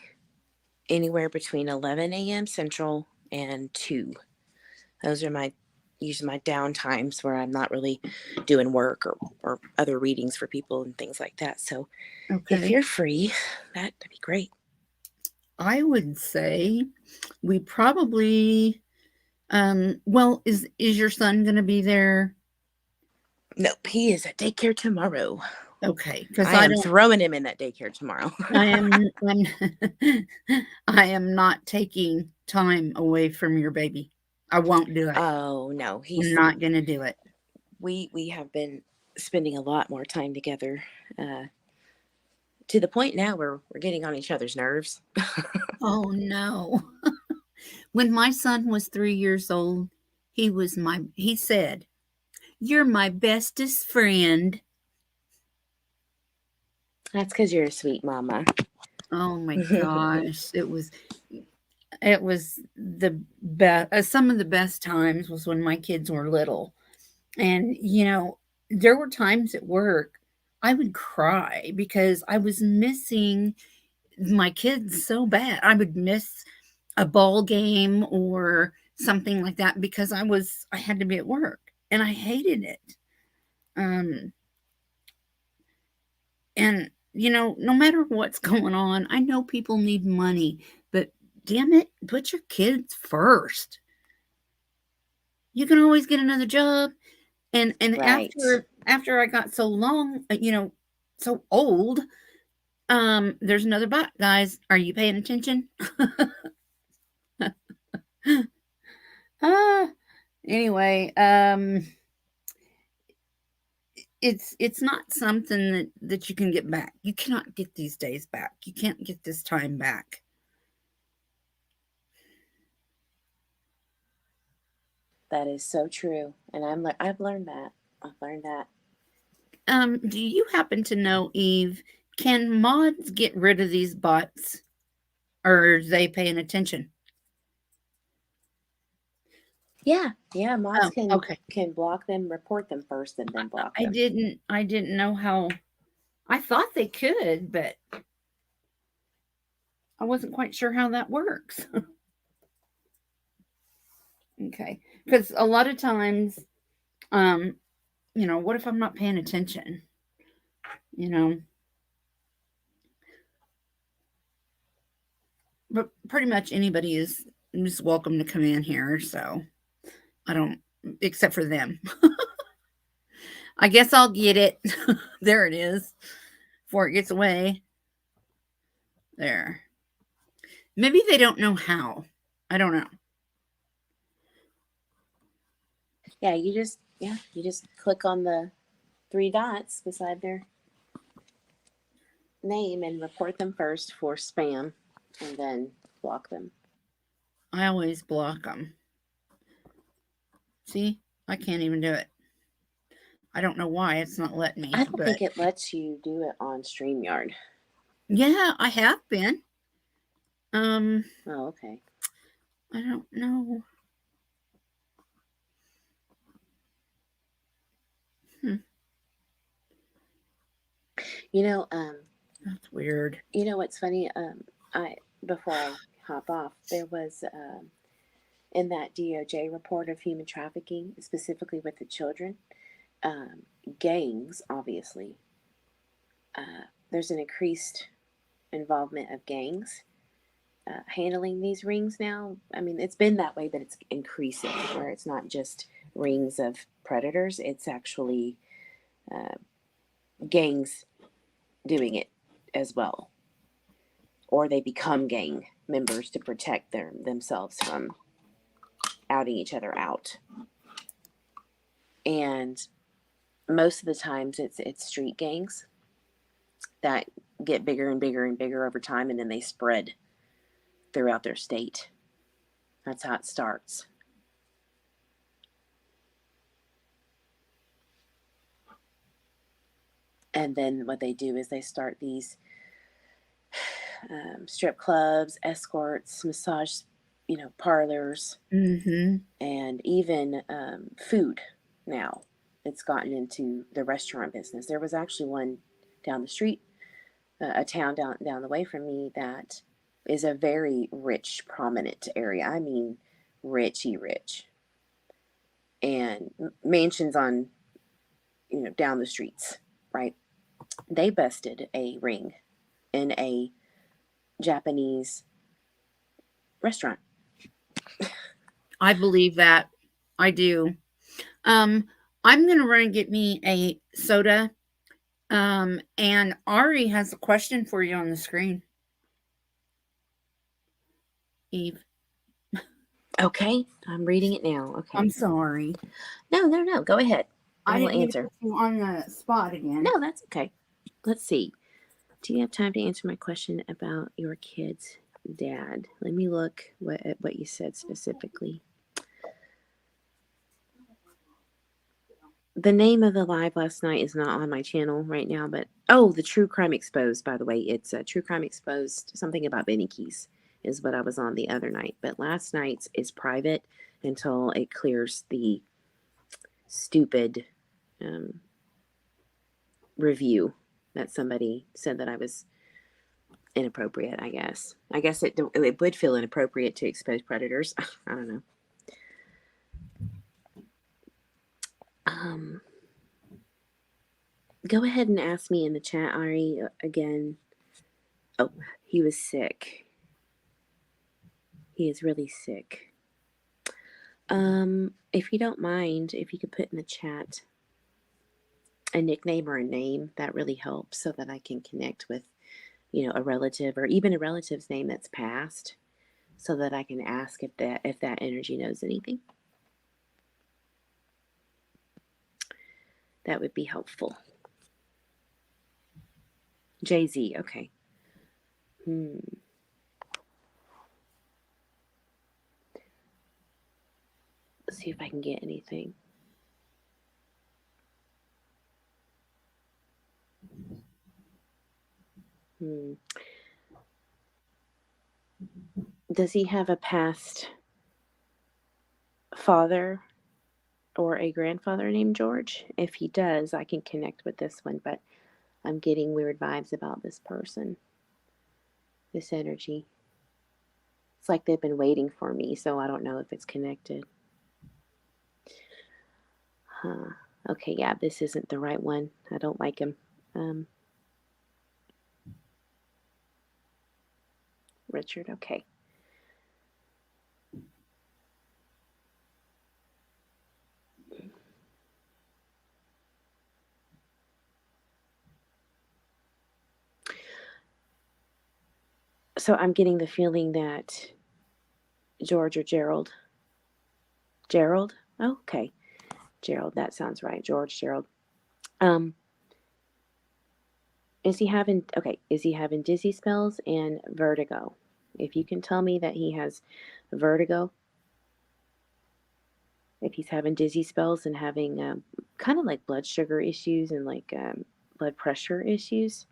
anywhere between 11 a.m. Central and 2. Those are usually my down times where I'm not really doing work or other readings for people and things like that. So if Okay. you're free, that'd be great. I would say we probably well, is your son going to be there? Nope, he is at daycare tomorrow. Okay, because I am throwing him in that daycare tomorrow. I'm I am not taking time away from your baby. I won't do it. Oh no, I'm not going to do it. We have been spending a lot more time together, to the point now where we're getting on each other's nerves. Oh no. When my son was 3 years old, he said, "You're my bestest friend." That's because you're a sweet mama. Oh my gosh, it was the best. Some of the best times was when my kids were little. And there were times at work I would cry because I was missing my kids so bad. I would miss a ball game or something like that because I had to be at work, and I hated it. And no matter what's going on, I know people need money, but damn it, put your kids first. You can always get another job. And Right. after I got so so old, there's another bot, guys. Are you paying attention? Anyway, it's not something that you can get back. You cannot get these days back. You can't get this time back. That is so true. And I've learned that. Do you happen to know, Eve, can mods get rid of these bots, or are they paying attention? Yeah. Mods Oh, okay. can block them, report them first, and then block them. I didn't know how. I thought they could, but I wasn't quite sure how that works. Okay. Because a lot of times, what if I'm not paying attention? But pretty much anybody is welcome to come in here, so I don't, except for them. I guess I'll get it. There it is. Before it gets away. There. Maybe they don't know how. I don't know. Yeah, you just click on the 3 dots beside their name and report them first for spam, and then block them. I always block them. See? I can't even do it. I don't know why it's not letting me. I don't think it lets you do it on StreamYard. Yeah, I have been. Oh, okay. I don't know. That's weird. You know what's funny? Before I hop off, there was in that DOJ report of human trafficking, specifically with the children, gangs, obviously. There's an increased involvement of gangs handling these rings now. I mean, it's been that way, but it's increasing, where it's not just rings of predators, it's actually gangs doing it as well. Or they become gang members to protect themselves from outing each other out. And most of the times it's street gangs that get bigger and bigger and bigger over time, and then they spread throughout their state. That's how it starts. And then what they do is they start these strip clubs, escorts, massage, parlors, and even food. Now it's gotten into the restaurant business. There was actually one down the street, a town down the way from me, that is a very rich, prominent area. I mean, rich, and mansions on, down the streets, right? They busted a ring in a Japanese restaurant. I believe that. I do. I'm going to run and get me a soda. And Ari has a question for you on the screen. Eve. Okay, I'm reading it now. Okay. I'm sorry. No. Go ahead. I will didn't answer. Put you on the spot again. No, that's okay. Let's see. Do you have time to answer my question about your kid's dad? Let me look at what you said specifically. The name of the live last night is not on my channel right now, but the True Crime Exposed, by the way. It's True Crime Exposed, something about Benny Keys is what I was on the other night. But last night's is private until it clears the stupid review that somebody said that I was inappropriate, I guess. I guess it would feel inappropriate to expose predators. I don't know. Go ahead and ask me in the chat, Ari, again. Oh, he was sick. He is really sick. If you don't mind, if you could put in the chat a nickname or a name, that really helps, so that I can connect with, a relative, or even a relative's name that's passed, so that I can ask if that energy knows anything. That would be helpful. Jay-Z, okay. Let's see if I can get anything. Does he have a past father or a grandfather named George? If he does, I can connect with this one, but I'm getting weird vibes about this person, this energy. It's like they've been waiting for me, so I don't know if it's connected. Okay, yeah, this isn't the right one. I don't like him. Richard, okay. So I'm getting the feeling that George or Gerald. Gerald? Oh, okay. Gerald, that sounds right. George, Gerald. Is he having dizzy spells and vertigo? If you can tell me that he has vertigo, if he's having dizzy spells and having kind of like blood sugar issues and like blood pressure issues,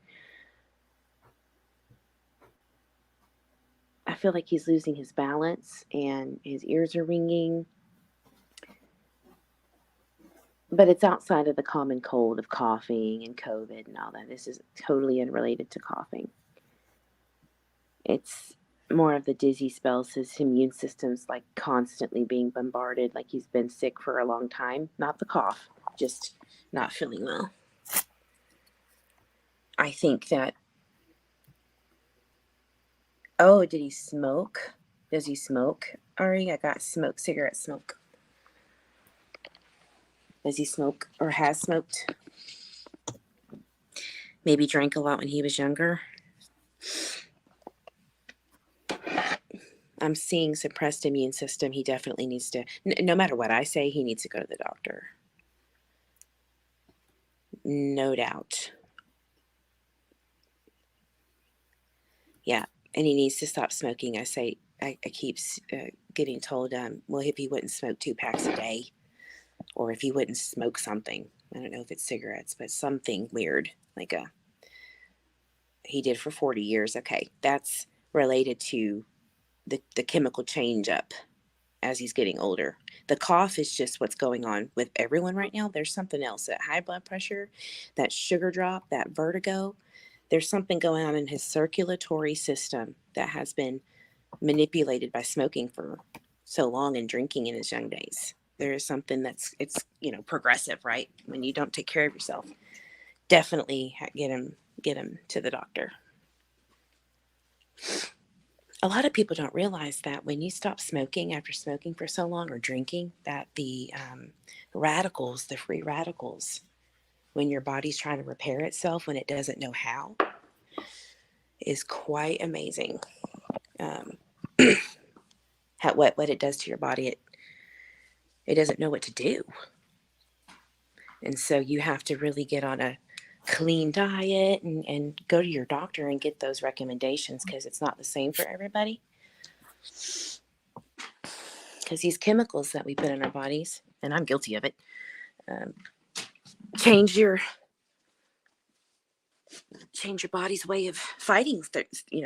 I feel like he's losing his balance and his ears are ringing. But it's outside of the common cold of coughing and COVID and all that. This is totally unrelated to coughing. It's more of the dizzy spells. His immune system's like constantly being bombarded, like he's been sick for a long time. Not the cough, just not feeling well. I think that... Oh, did he smoke? Does he smoke? Ari, I got cigarette smoke. Does he smoke or has smoked? Maybe drank a lot when he was younger. I'm seeing suppressed immune system. He definitely needs to, no matter what I say, he needs to go to the doctor. No doubt. Yeah, and he needs to stop smoking. I keep getting told, well, if he wouldn't smoke 2 packs a day, or if he wouldn't smoke something. I don't know if it's cigarettes, but something weird, like he did for 40 years. Okay, that's related to the chemical change up as he's getting older. The cough is just what's going on with everyone right now. There's something else, that high blood pressure, that sugar drop, that vertigo. There's something going on in his circulatory system that has been manipulated by smoking for so long and drinking in his young days. There is something it's progressive, right? When you don't take care of yourself, definitely get him to the doctor. A lot of people don't realize that when you stop smoking after smoking for so long, or drinking, that the radicals, the free radicals, when your body's trying to repair itself when it doesn't know how, is quite amazing. What it does to your body, it doesn't know what to do. And so you have to really get on a clean diet and go to your doctor and get those recommendations, because it's not the same for everybody. Because these chemicals that we put in our bodies, and I'm guilty of it, change your body's way of fighting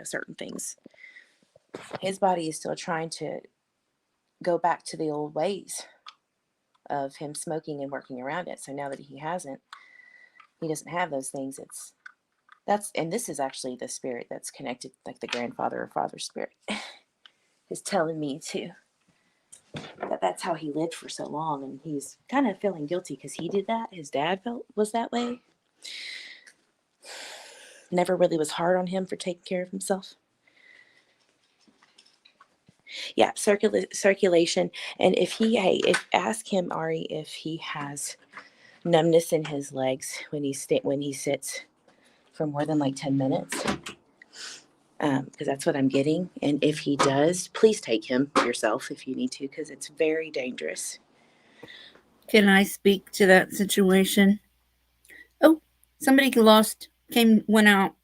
certain things. His body is still trying to go back to the old ways of him smoking and working around it. So now that he doesn't have those things, and this is actually the spirit that's connected, like the grandfather or father spirit is telling me too, that's how he lived for so long. And he's kind of feeling guilty because he did that. His dad was that way. Never really was hard on him for taking care of himself. Yeah, circulation. And ask him, Ari, if he has numbness in his legs when he sits for more than like 10 minutes, because that's what I'm getting. And if he does, please take him yourself if you need to, because it's very dangerous. Can I speak to that situation? Somebody went out.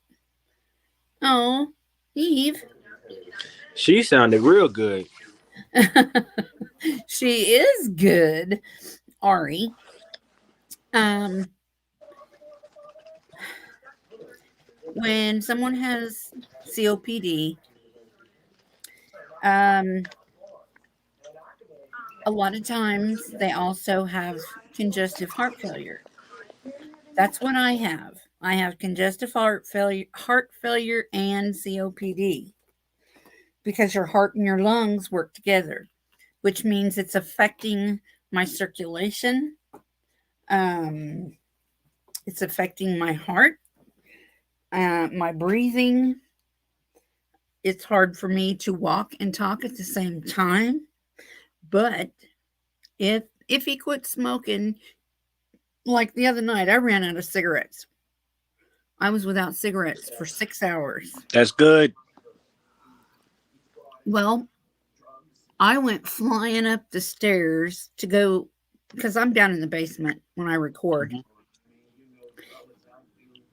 Oh, Eve. She sounded real good. She is good, Ari. Um, when someone has COPD, um, a lot of times they also have congestive heart failure. That's what I have. I have congestive heart failure and COPD because your heart and your lungs work together, which means it's affecting my circulation. Um, it's affecting my heart, my breathing. It's hard for me to walk and talk at the same time. But if he quit smoking, like the other night, I ran out of cigarettes. I was without cigarettes for 6 hours. That's good. Well, I went flying up the stairs to go because I'm down in the basement when I record. Mhm.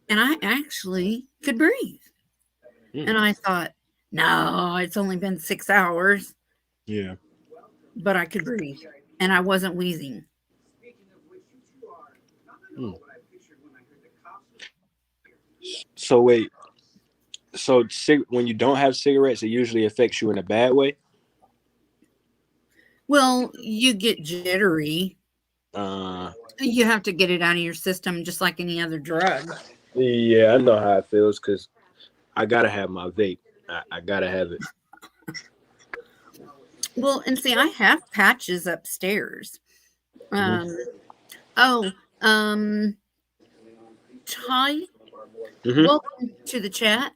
And I actually could breathe. And I thought, no, it's only been 6 hours. Yeah. But I could breathe. And I wasn't wheezing. So wait. So when you don't have cigarettes, it usually affects you in a bad way. Well, you get jittery. Uh, You have to get it out of your system just like any other drug. yeah, I know how it feels because I gotta have my vape. I gotta have it. Well, and see, I have patches upstairs. Mhm. Oh, Ty, Mhm. welcome to the chat.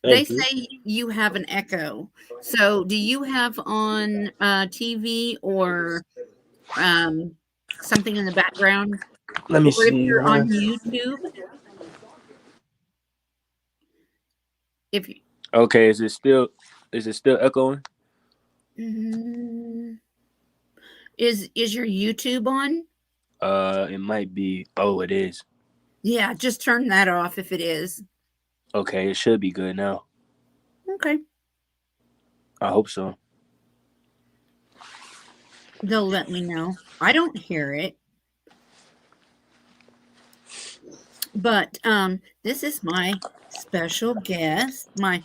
They Thank you. say you have an echo. So, do you have on TV or something in the background? Let me Or if see. you're on YouTube, if you, Okay, is it still echoing? mm, is your YouTube on? It might be. Oh, it is. Yeah, just turn that off if it is. Okay, it should be good now. Okay. I hope so. They'll let me know. I don't hear it. But this is my special guest, my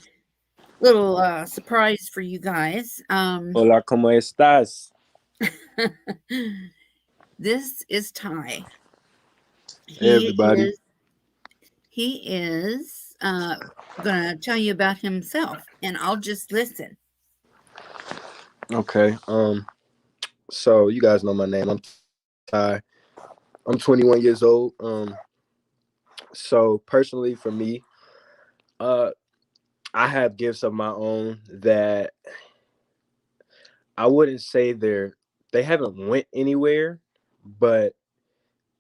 little surprise for you guys. Hola, ¿cómo estás? This is Ty. Everybody. He is gonna tell you about himself, and I'll just listen. Okay. So you guys know my name. I'm Ty. I'm 21 years old. So personally for me, I have gifts of my own that I wouldn't say they haven't went anywhere, but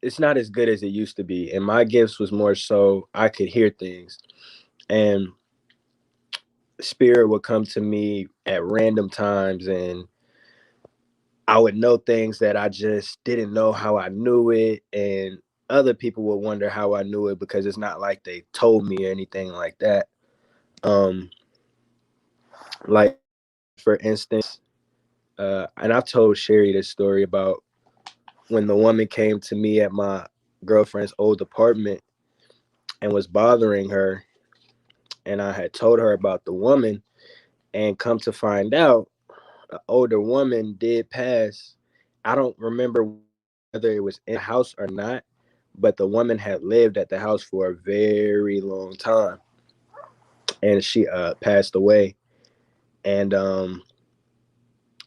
it's not as good as it used to be. And my gifts was more so I could hear things, and spirit would come to me at random times, and I would know things that I just didn't know how I knew it, and other people would wonder how I knew it because it's not like they told me or anything like that. Um, like for instance, and I've told Sherry this story about when the woman came to me at my girlfriend's old apartment and was bothering her, and I had told her about the woman, and come to find out, an older woman did pass. I don't remember whether it was in the house or not, but the woman had lived at the house for a very long time, and she passed away. And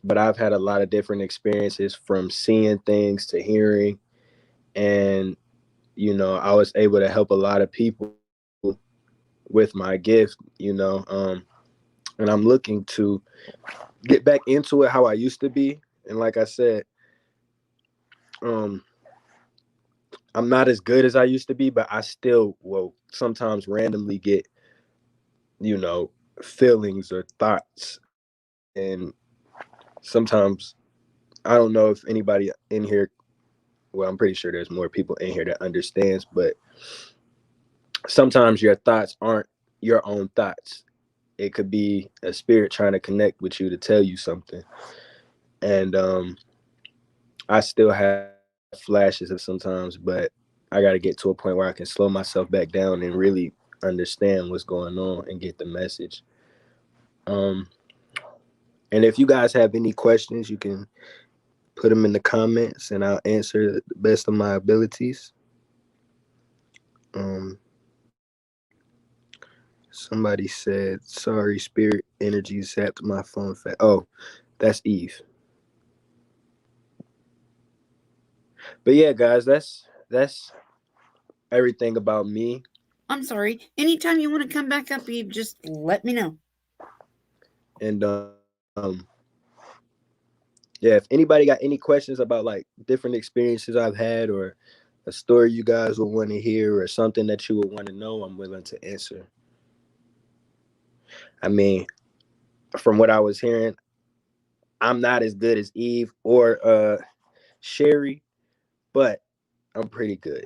but I've had a lot of different experiences from seeing things to hearing, and I was able to help a lot of people with my gift, and I'm looking to get back into it how I used to be. And like I said, um I'm not as good as I used to be, but I still will sometimes randomly get, you know, feelings or thoughts. And sometimes I don't know if anybody in here, well, I'm pretty sure there's more people in here that understands, but sometimes your thoughts aren't your own thoughts. It could be a spirit trying to connect with you to tell you something. And I still have flashes of sometimes, but I got to get to a point where I can slow myself back down and really understand what's going on and get the message. Um, and if you guys have any questions, you can put them in the comments and I'll answer the best of my abilities. Um, Somebody said, sorry, spirit energy zapped my phone. Oh, that's Eve. But yeah, guys, that's everything about me. I'm sorry. Anytime you want to come back up, Eve, just let me know. And yeah, if anybody got any questions about like different experiences I've had or a story you guys would want to hear or something that you would want to know, I'm willing to answer. I mean, from what I was hearing, I'm not as good as Eve or Sherry, but I'm pretty good.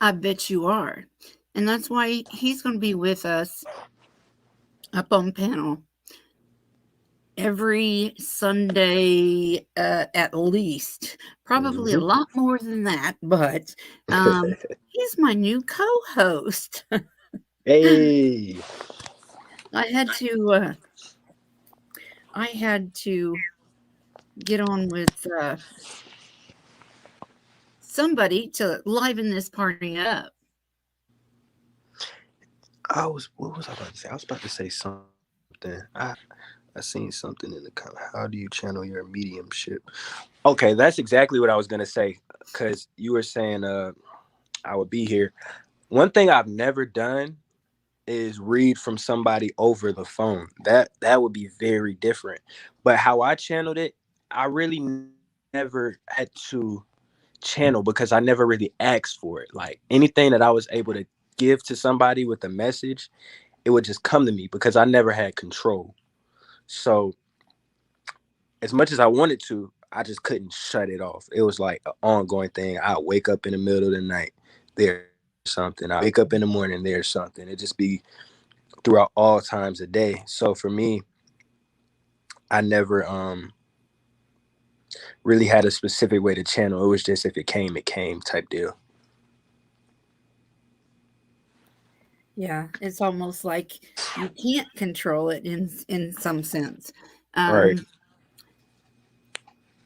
I bet you are. And that's why he's going to be with us up on panel every Sunday, at least. Probably a lot more than that, but he's my new co-host. Hey. I had to get on with somebody to liven this party up. What was I about to say? I was about to say something. I seen something in the comment. How do you channel your mediumship? Okay, that's exactly what I was gonna say. Cause you were saying I would be here. One thing I've never done is read from somebody over the phone. That would be very different. But how I channeled it, I really never had to channel because I never really asked for it. Like anything that I was able to give to somebody with a message, it would just come to me because I never had control. So as much as I wanted to, I just couldn't shut it off. It was like an ongoing thing. I'd wake up in the middle of the night, there's something. I wake up in the morning, there's something. It just be throughout all times of day. So for me, I never really had a specific way to channel. It was just if it came type deal. Yeah, it's almost like you can't control it in some sense. Right.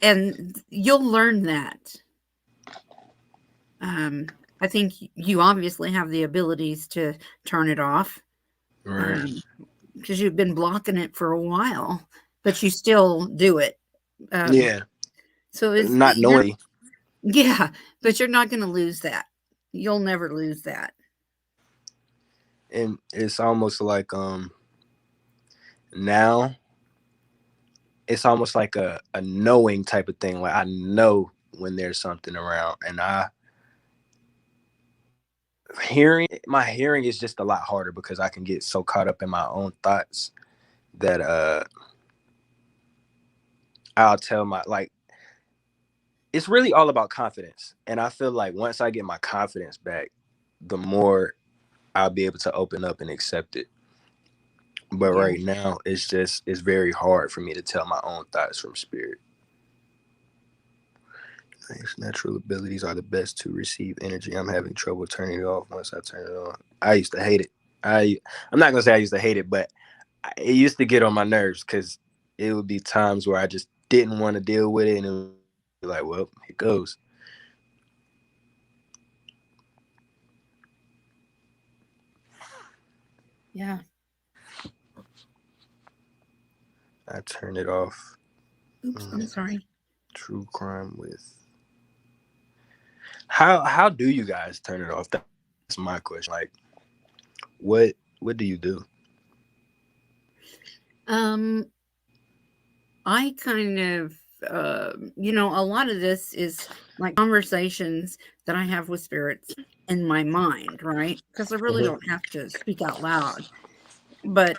And you'll learn that. I think you obviously have the abilities to turn it off. Right. Because you've been blocking it for a while, but you still do it. Yeah. So Not knowing. Yeah, but you're not going to lose that. You'll never lose that. And it's almost like now it's almost like a knowing type of thing. Like I know when there's something around, and my hearing is just a lot harder because I can get so caught up in my own thoughts that I'll tell it's really all about confidence. And I feel like once I get my confidence back, the more I'll be able to open up and accept it. But right now it's very hard for me to tell my own thoughts from spirit. Natural abilities are the best to receive energy. I'm having trouble turning it off once I turn it on. I used to hate it. I'm not gonna say I used to hate it, but it used to get on my nerves because it would be times where I just didn't want to deal with it, and it would be like, well, it goes. Yeah. I turn it off. Oops, I'm sorry. True crime with. How do you guys turn it off? That's my question. Like, what do you do? I kind of, a lot of this is like conversations that I have with spirits in my mind, right? Because I really don't have to speak out loud. But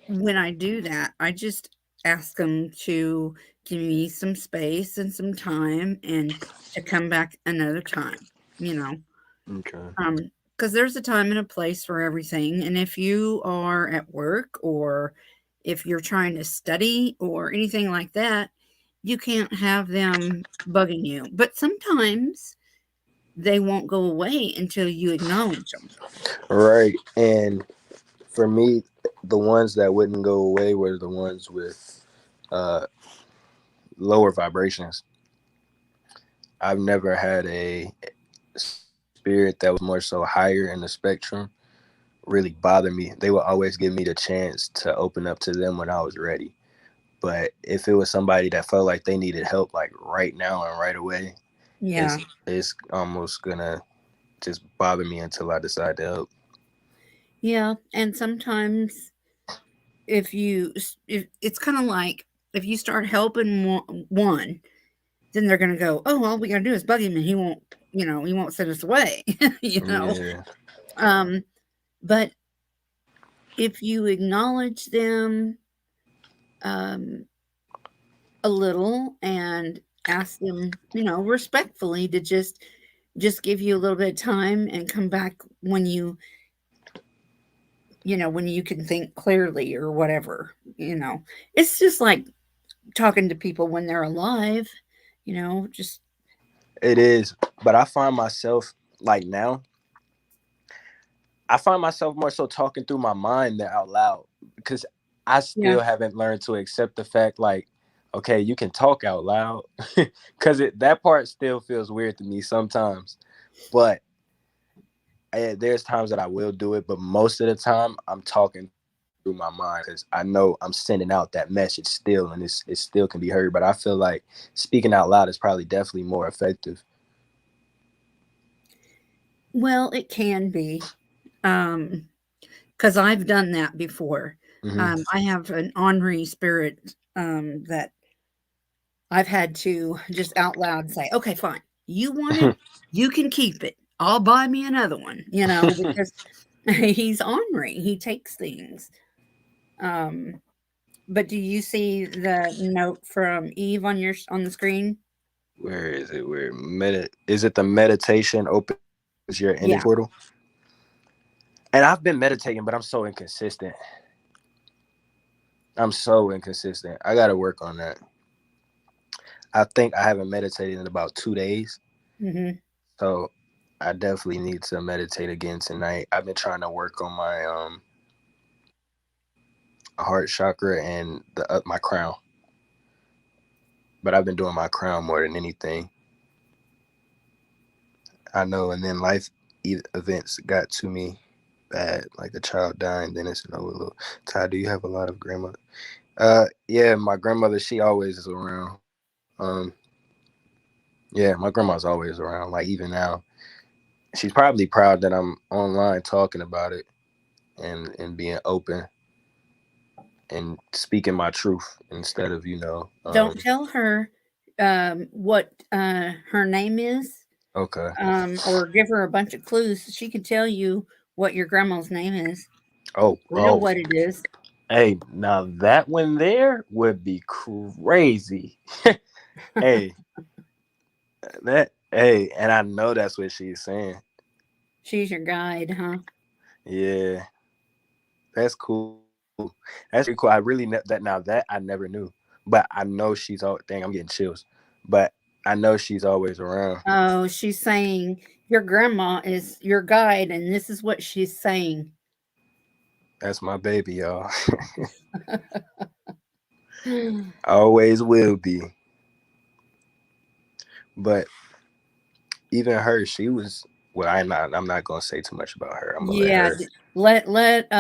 when I do that, I just ask them to give me some space and some time and to come back another time. you know. Okay. Because there's a time and a place for everything. And if you are at work or if you're trying to study or anything like that, you can't have them bugging you. But sometimes they won't go away until you acknowledge them. Right. And for me, the ones that wouldn't go away were the ones with uh, lower vibrations. I've never had a spirit that was more so higher in the spectrum really bother me. They would always give me the chance to open up to them when I was ready. But if it was somebody that felt like they needed help like right now and right away, Yeah. it's almost gonna just bother me until I decide to help. Yeah. And sometimes if it's kind of like if you start helping one, then they're going to go, oh, all we got to do is bug him and he won't send us away, Yeah. Um, but if you acknowledge them um, a little and ask them, respectfully to just give you a little bit of time and come back when when you can think clearly or whatever, it's just like talking to people when they're alive, just It is. But I find myself like now, I find myself more so talking through my mind than out loud because I yeah, still haven't learned to accept the fact like, okay, you can talk out loud because that part still feels weird to me sometimes. But there's times that I will do it, but most of the time I'm talking through my mind because I know I'm sending out that message still, and it still can be heard. But I feel like speaking out loud is probably definitely more effective. well, it can be. Because I've done that before. Hmm. I have an ornery spirit that I've had to just out loud say, okay, fine. You want it? You can keep it. I'll buy me another one, because he's ornery. He takes things. Um, but do you see the note from Eve on the screen? Where is it? Is it the meditation opens your energy Yeah. portal? And I've been meditating, but I'm so inconsistent. I got to work on that. I think I haven't meditated in about 2 days. Hmm. So I definitely need to meditate again tonight. I've been trying to work on my heart chakra and my crown. But I've been doing my crown more than anything. I know, and then life events got to me bad, like a child dying, then it's no little. Ty, do you have a lot of grandmother? Yeah, my grandmother, she always is around. Um, yeah, my grandma's always around. Like even now, she's probably proud that I'm online talking about it and being open and speaking my truth instead of Don't tell her what her name is, okay. or give her a bunch of clues. She can tell you what your grandma's name is. Oh, We know oh, what it is. hey, now that one there would be crazy. Hey, hey, and I know that's what she's saying. She's your guide, huh? Yeah, that's cool. That's pretty cool. I really that I never knew, but I know she's all. Dang, I'm getting chills. But I know she's always around. Oh, she's saying your grandma is your guide, and this is what she's saying. That's my baby, y'all. Always will be. But even her, she was. Well, I'm not gonna say too much about her. I'm gonna let Yeah, her. let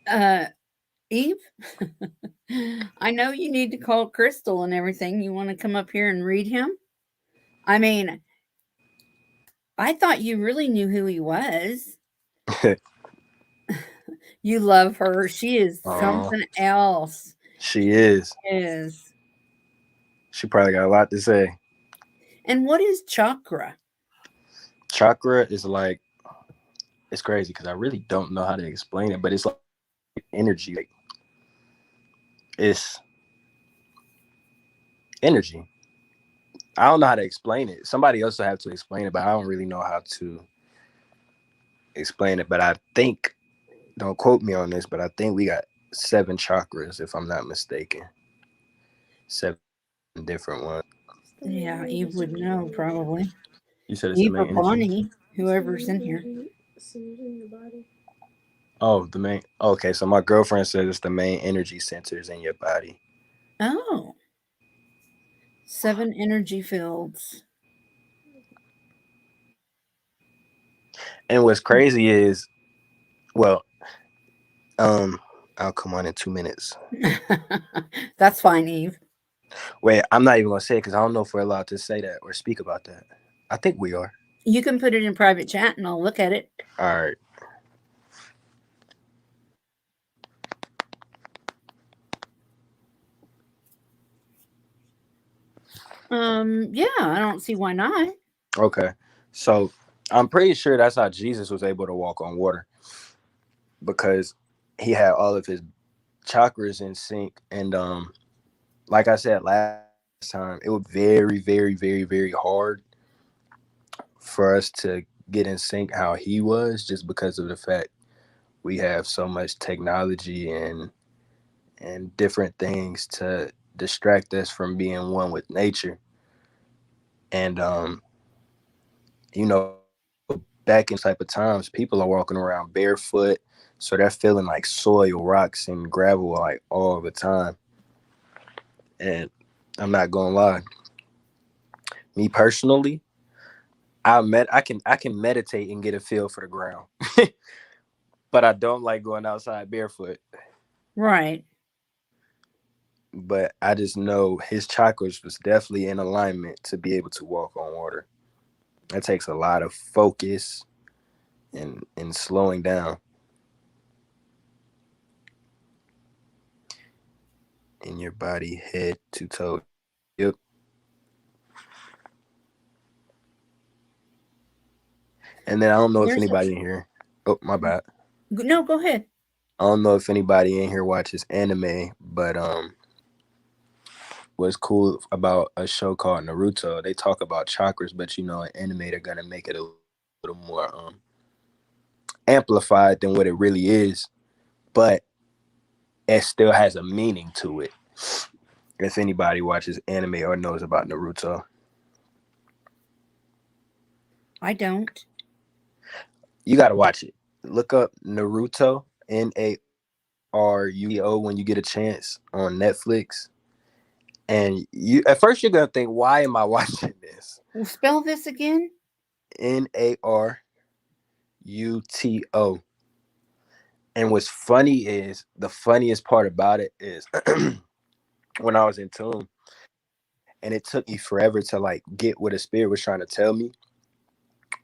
uh Eve. I know you need to call Crystal and everything. You want to come up here and read him? I mean, I thought you really knew who he was. You love her. She is Oh, something else. she is. Is. She probably got a lot to say. And what is chakra? Chakra is like it's crazy because I really don't know how to explain it, but it's like energy. Like, it's energy. I don't know how to explain it. Somebody else will have to explain it, but I don't really know how to explain it. But I think, don't quote me on this, but I think we got 7 chakras, if I'm not mistaken. 7 different ones. Yeah, Eve would know probably. You said it's the Eve or main energy. Bonnie, whoever's in here. Oh, the main. Okay, so my girlfriend says it's the main energy centers in your body. Oh, 7 energy fields. And what's crazy is, well, I'll come on in 2 minutes. That's fine, Eve. Wait, I'm not even gonna say it because I don't know if we're allowed to say that or speak about that. I think we are. You can put it in private chat and I'll look at it. All right. Yeah, I don't see why not. Okay. So I'm pretty sure that's how Jesus was able to walk on water, because he had all of his chakras in sync. And like I said last time, it was very, very, very, very hard for us to get in sync how he was, just because of the fact we have so much technology and different things to distract us from being one with nature. And you know, back in type of times, people are walking around barefoot, so they're feeling like soil, rocks, and gravel like all the time. And I'm not gonna lie, me personally, I can meditate and get a feel for the ground, but I don't like going outside barefoot. Right. But I just know his chakras was definitely in alignment to be able to walk on water. That takes a lot of focus and slowing down in your body, head to toe. Yep. And then I don't know if anybody in here. Oh, my bad. No, go ahead. I don't know if anybody in here watches anime, but what's cool about a show called Naruto, they talk about chakras, but in anime they're gonna make it a little more amplified than what it really is, but it still has a meaning to it. If anybody watches anime or knows about Naruto. I don't. You gotta watch it. Look up Naruto, Naruto, when you get a chance on Netflix. And you at first you're gonna think, why am I watching this? Well, spell this again. Naruto. And what's funny is, the funniest part about it is when I was in tune, and it took me forever to like get what a spirit was trying to tell me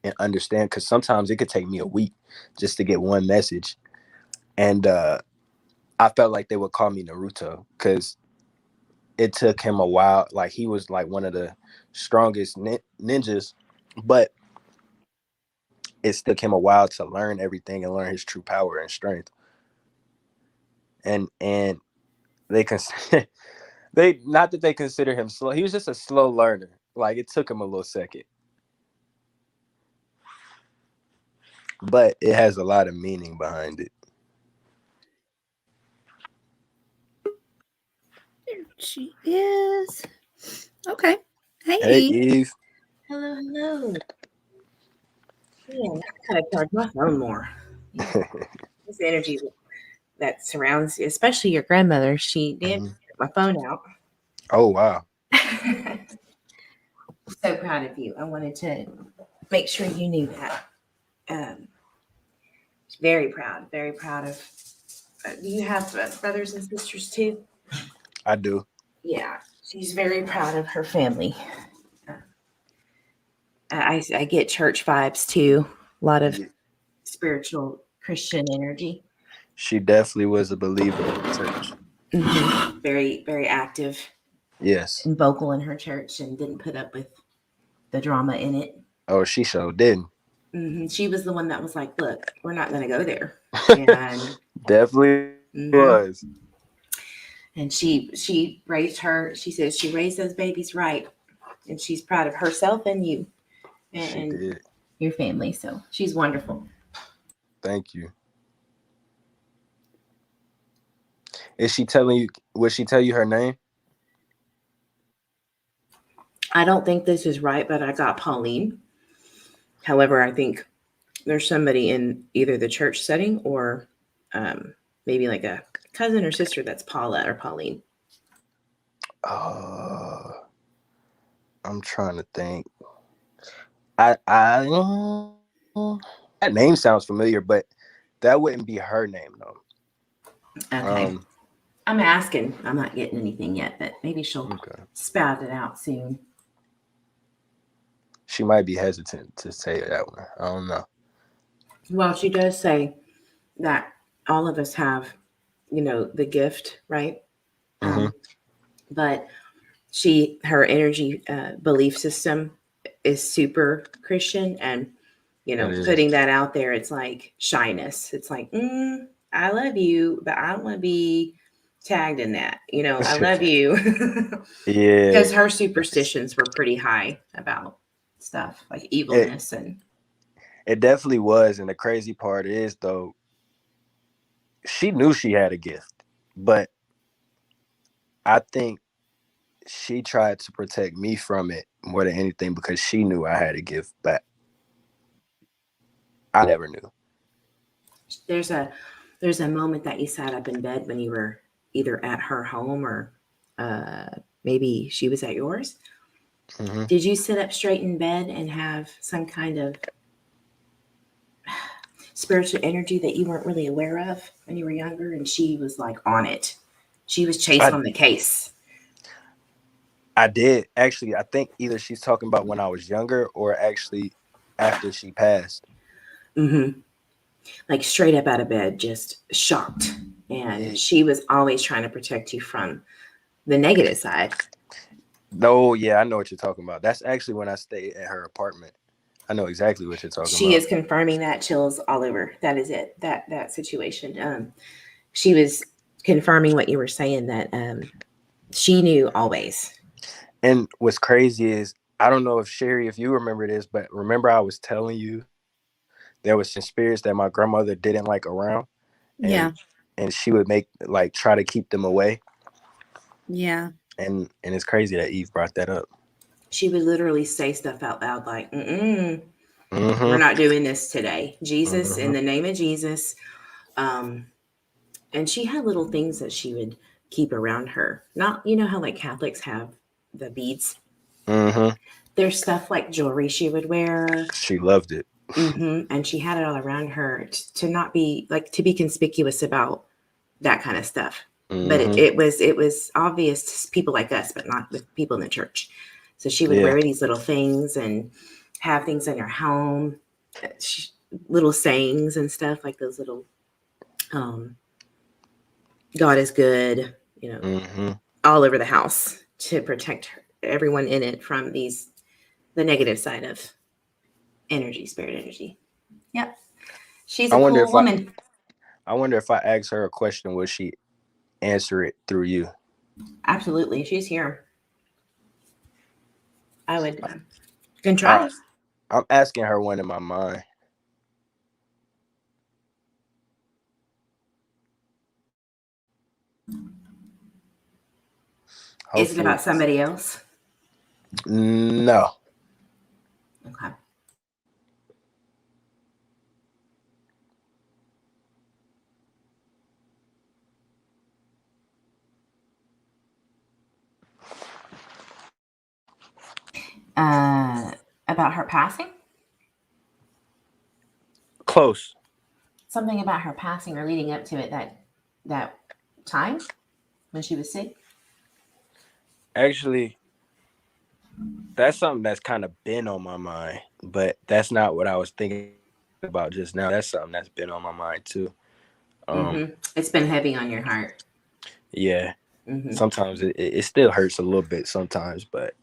and understand, because sometimes it could take me a week just to get one message. And I felt like they would call me Naruto because it took him a while. Like, he was like one of the strongest ninjas, but it took him a while to learn everything and learn his true power and strength. And they they, not that they consider him slow. He was just a slow learner. Like, it took him a little second. But it has a lot of meaning behind it. There she is. Okay. Hey, Hey, Eve. Eve. Hello, hello. Man, I gotta charge my phone more. This energy that surrounds you, especially your grandmother, she did get my phone out. Oh, wow. So proud of you. I wanted to make sure you knew that. Very proud of. Do you have brothers and sisters too? I do. Yeah, she's very proud of her family. I get church vibes too. A lot of spiritual Christian energy. She definitely was a believer in the church. Mm-hmm. Very, very active. Yes. And vocal in her church, and didn't put up with the drama in it. Oh, she sure didn't. Mm-hmm. She was the one that was like, look, we're not going to go there. And definitely was. And she raised her, she says she raised those babies right. and she's proud of herself and you She and did. your family. So she's wonderful. Thank you. Is she telling you? Would she tell you her name? I don't think this is right, but I got Pauline. However, I think there's somebody in either the church setting or maybe like a cousin or sister that's Paula or Pauline. I'm trying to think. I that name sounds familiar, but that wouldn't be her name though. Okay. I'm asking. I'm not getting anything yet, but maybe she'll spout it out soon. She might be hesitant to say that one. I don't know. Well, she does say that all of us have, the gift, right? But her energy belief system is super Christian, and putting that out there, it's like shyness. It's like, I love you, but I don't want to be tagged in that. I love you. Yeah, because her superstitions were pretty high about stuff like evilness and. It definitely was, and the crazy part is though, she knew she had a gift, but I think she tried to protect me from it more than anything because she knew I had a gift, but I never knew. There's a moment that you sat up in bed when you were either at her home or maybe she was at yours. Mm-hmm. Did you sit up straight in bed and have some kind of spiritual energy that you weren't really aware of when you were younger? And she was like on it. She was chasing on the case. I did. Actually, I think either she's talking about when I was younger or actually after she passed. Mm-hmm. Like straight up out of bed, just shocked. And she was always trying to protect you from the negative side. No, yeah, I know what you're talking about. That's actually when I stayed at her apartment. I know exactly what you're talking about. She is confirming that, chills all over. That is it. That situation. She was confirming what you were saying, that she knew always. And what's crazy is, I don't know if Sherry, if you remember this, but remember I was telling you there was some spirits that my grandmother didn't like around. And she would try to keep them away. Yeah. And it's crazy that Eve brought that up. She would literally say stuff out loud like, we're not doing this today. Jesus, in the name of Jesus. And she had little things that she would keep around her. Not, how like Catholics have the beads. There's stuff like jewelry she would wear. She loved it. And she had it all around her to not be to be conspicuous about that kind of stuff. But it was obvious to people like us, but not with people in the church. So she would wear these little things and have things in her home, little sayings and stuff, like those little God is good, all over the house to protect everyone in it from the negative side of spirit energy. Yep. She's a cool woman. I wonder if I asked her a question, would she answer it through you? Absolutely. She's here. I would can try. I'm asking her one in my mind. Is it about somebody else? No. Okay. About her passing? Close. Something about her passing or leading up to it, that time when she was sick? Actually, that's something that's kind of been on my mind, but that's not what I was thinking about just now. That's something that's been on my mind too. It's been heavy on your heart. Yeah. Sometimes it still hurts a little bit sometimes, but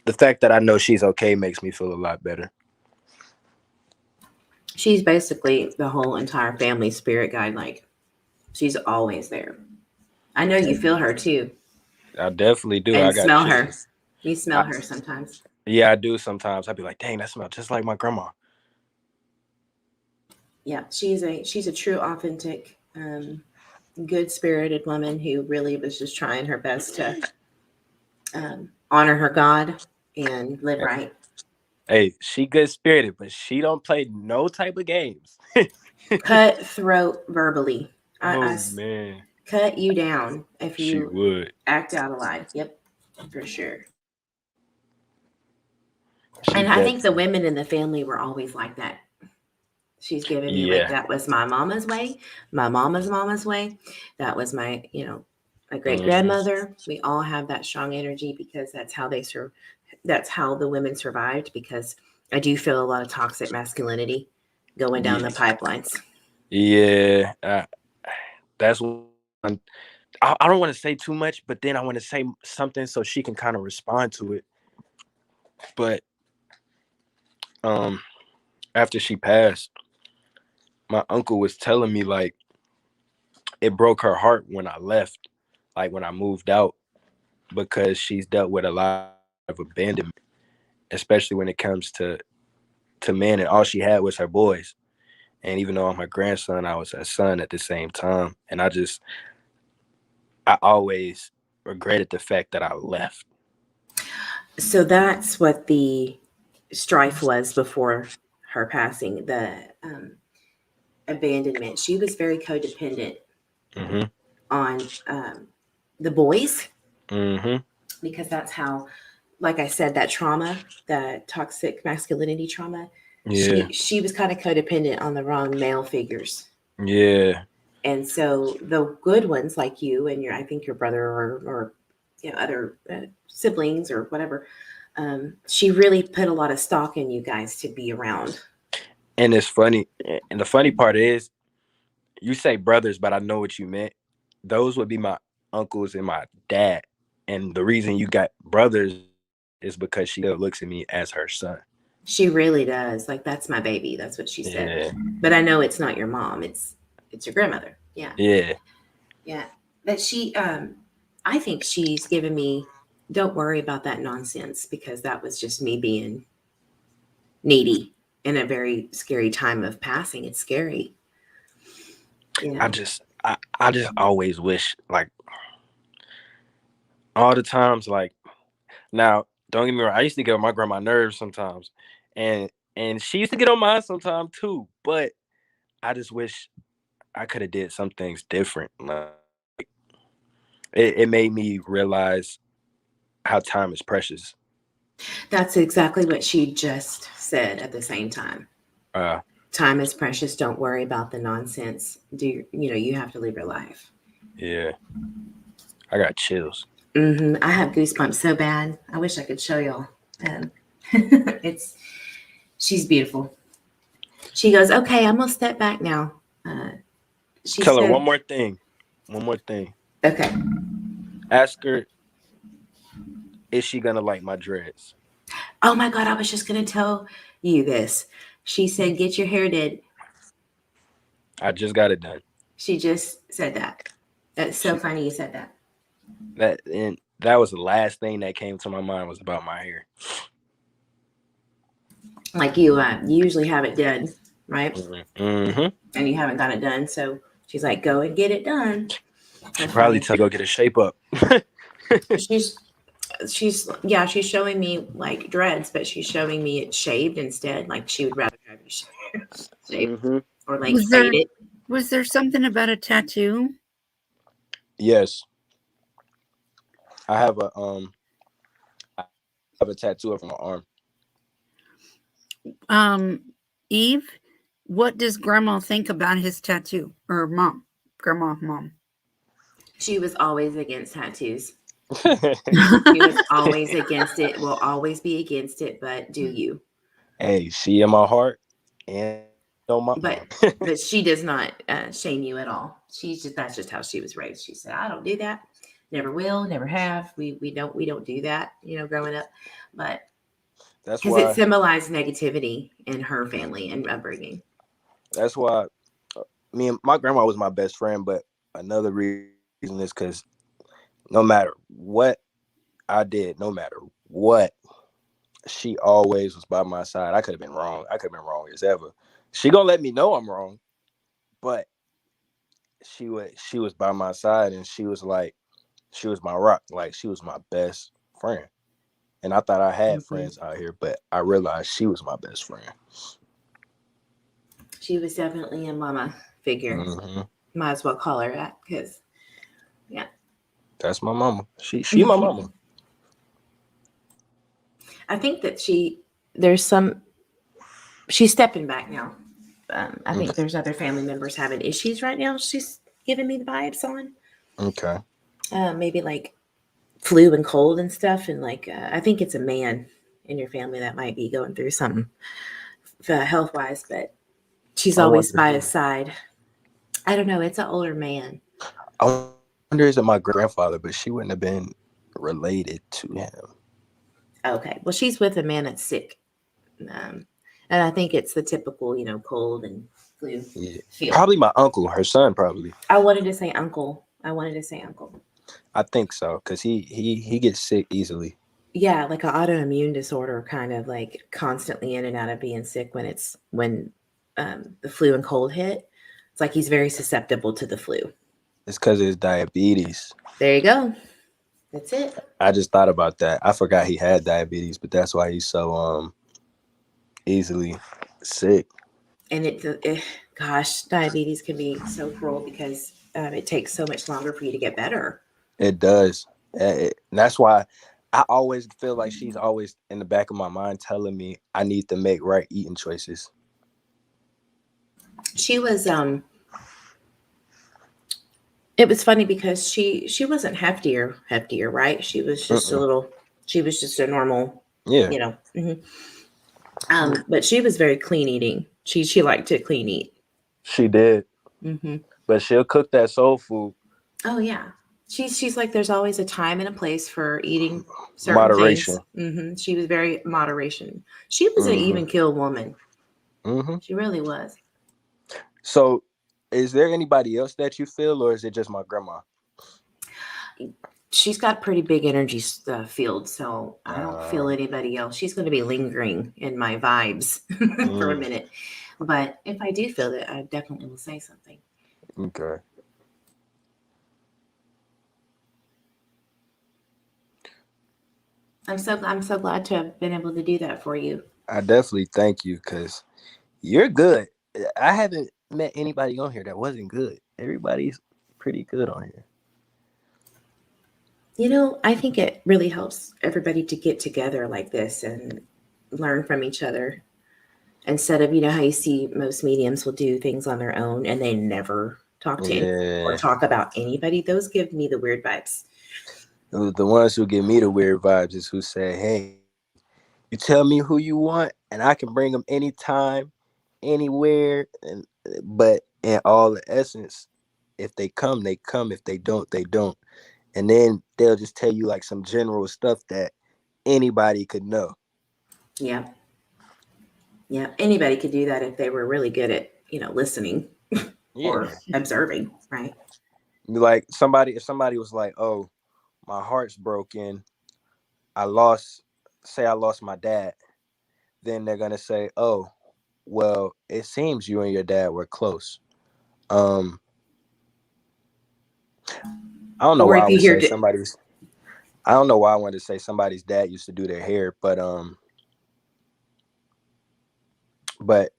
the fact that I know she's okay makes me feel a lot better. She's basically the whole entire family spirit guide. Like, she's always there. I know you feel her too. I definitely do. And I got smell her. You smell her sometimes. Yeah, I do sometimes. I'd be like, dang, that smells just like my grandma. Yeah, she's a true, authentic, good-spirited woman who really was just trying her best to honor her God and live right. Hey, she good spirited, but she don't play no type of games. Cutthroat verbally. I Man, cut you down if she you would. act out of line. Yep, for sure. She And I think the definitely. women in the family were always like that. She's given me like Yeah. that was my mama's way, my mama's mama's way. That was my, my great grandmother. We all have that strong energy because that's how that's how the women survived, because I do feel a lot of toxic masculinity going down the pipelines. Yeah. That's what I don't want to say too much, but then I want to say something so she can kind of respond to it. But after she passed, my uncle was telling me like it broke her heart when I left, like when I moved out, because she's dealt with a lot of abandonment, especially when it comes to men, and all she had was her boys. And even though I'm her grandson, I was her son at the same time. And I always regretted the fact that I left. So that's what the strife was before her passing, the abandonment. She was very codependent Mm-hmm. on the boys, Mm-hmm. because that's how, like I said, that trauma, that toxic masculinity trauma, Yeah. she was kind of codependent on the wrong male figures. Yeah. And so the good ones like you and I think your brother or other siblings or whatever, she really put a lot of stock in you guys to be around. And it's funny. And the funny part is, you say brothers, but I know what you meant. Those would be my uncles and my dad. And the reason you got brothers is because she still looks at me as her son. She really does. Like, that's my baby. That's what she said. Yeah. But I know it's not your mom. It's your grandmother. Yeah. Yeah. Yeah. But she, I think she's given me, don't worry about that nonsense, because that was just me being needy in a very scary time of passing. It's scary. I just always wish, like, all the times, like, now don't get me wrong, I used to get on my grandma nerves sometimes, and she used to get on mine sometimes too, but I just wish I could have did some things different. Like, it made me realize how time is precious. That's exactly what she just said at the same time. Time is precious. Don't worry about the nonsense. You have to live your life. Yeah. I got chills. I have goosebumps so bad. I wish I could show y'all. She's beautiful. She goes, okay, I'm gonna step back now. Tell her one more thing. Okay. Ask her, is she gonna like my dreads? Oh my God, I was just gonna tell you this. She said, get your hair did. I just got it done. She just said that. That's so funny you said that. That was the last thing that came to my mind was about my hair. Like you usually have it done, right? Mm-hmm. And you haven't got it done, so she's like, go and get it done. She probably tell you go get a shape up. she's showing me like dreads, but she's showing me it shaved instead. Like she would rather have you shaved or like fade it. Was there something about a tattoo? Yes. I have a tattoo of my arm. Eve, what does Grandma think about his tattoo? Or mom? She was always against tattoos. She was always against it. Will always be against it. But do you? Hey, she in my heart and on my but she does not shame you at all. That's just how she was raised. She said, I don't do that. Never will, never have. We don't do that, growing up. But that's because why it symbolized negativity in her family and upbringing. That's why me and my grandma was my best friend, but another reason is because no matter what I did, no matter what? She always was by my side. I could have been wrong. I could have been wrong as ever. She gonna let me know I'm wrong, but she was by my side, and she was my rock. Like, she was my best friend. And I thought I had friends out here, but I realized she was my best friend. She was definitely a mama figure. Mm-hmm. Might as well call her that, because That's my mama. She my mama. I think that she's stepping back now. I think there's other family members having issues right now. She's giving me the vibes on. Okay. Maybe like flu and cold and stuff. And like, I think it's a man in your family that might be going through something health wise, but she's always by his side. I don't know. It's an older man. I wonder, is it my grandfather? But she wouldn't have been related to him. Okay. Well, she's with a man that's sick. And I think it's the typical, cold and flu. Yeah. Feel. Probably my uncle, her son, probably. I wanted to say uncle. I think so, because he gets sick easily. Yeah, like an autoimmune disorder, kind of like constantly in and out of being sick when the flu and cold hit. It's like he's very susceptible to the flu. It's because of his diabetes. There you go. That's it. I just thought about that. I forgot he had diabetes, but that's why he's so easily sick. And gosh, diabetes can be so cruel because it takes so much longer for you to get better. It does. That's why I always feel like she's always in the back of my mind telling me I need to make right eating choices. She was it was funny because she wasn't heftier, right? She was just a normal, yeah. But she was very clean eating. She liked to clean eat. She did. Mm-hmm. But she'll cook that soul food. Oh yeah. She's like, there's always a time and a place for eating certain moderation. Things. Mm-hmm. She was very moderation. She was an even kill woman. Mm-hmm. She really was. So, is there anybody else that you feel, or is it just my grandma? She's got pretty big energy field, so I don't feel anybody else. She's going to be lingering in my vibes for a minute. But if I do feel it, I definitely will say something. Okay. I'm so glad to have been able to do that for you. I definitely thank you, because you're good. I haven't met anybody on here that wasn't good. Everybody's pretty good on here. I think it really helps everybody to get together like this and learn from each other. Instead of, how you see most mediums will do things on their own and they never talk to anybody or talk about anybody. Those give me the weird vibes. The ones who give me the weird vibes is who say, hey, you tell me who you want and I can bring them anytime, anywhere. But in all the essence, if they come, they come. If they don't, they don't. And then they'll just tell you like some general stuff that anybody could know. Yeah. Yeah. Anybody could do that if they were really good at, listening or observing, right? Like if somebody was like, oh, my heart's broken, I lost my dad, then they're going to say, oh, well, it seems you and your dad were close. I don't know why I would say I don't know why I wanted to say somebody's dad used to do their hair, but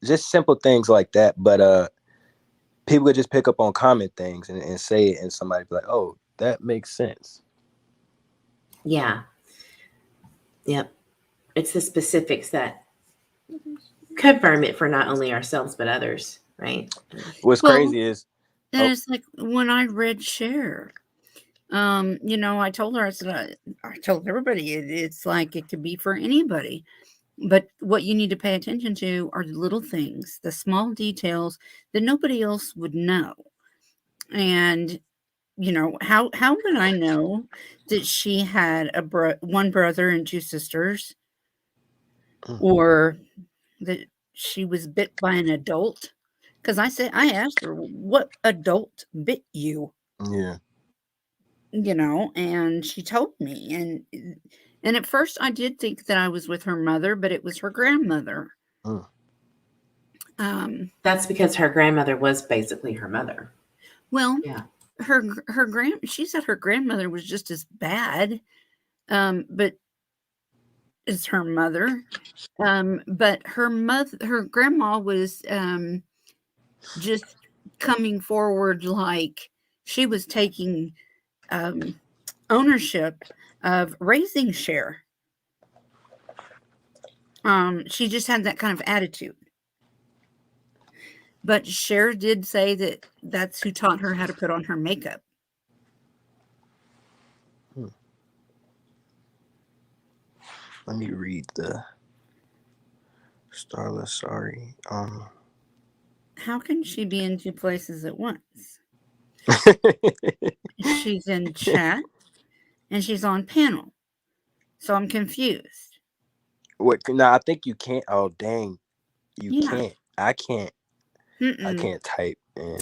just simple things like that. But people would just pick up on common things and say it, and somebody be like, oh, that makes sense. Yeah. Yep. It's the specifics that confirm it for not only ourselves, but others, right? What's crazy is... And it's like when I read Cher, I told her, I told everybody, it's like it could be for anybody. But what you need to pay attention to are the little things, the small details that nobody else would know. And, how would I know that she had one brother and two sisters, or that she was bit by an adult? Because I asked her, what adult bit you? Yeah. And she told me, And at first I did think that I was with her mother, but it was her grandmother. Mm. That's because her grandmother was basically her mother. Well, Yeah. she said her grandmother was just as bad, but as her mother. But her grandma was just coming forward like she was taking ownership of raising Cher. She just had that kind of attitude. But Cher did say that that's who taught her how to put on her makeup. Let me read the Starless. Sorry. How can she be in two places at once? She's in chat and she's on panel. So I'm confused. What? No, I think you can't. Oh, dang. You Yeah. can't. I can't. I Mm-mm. can't type in.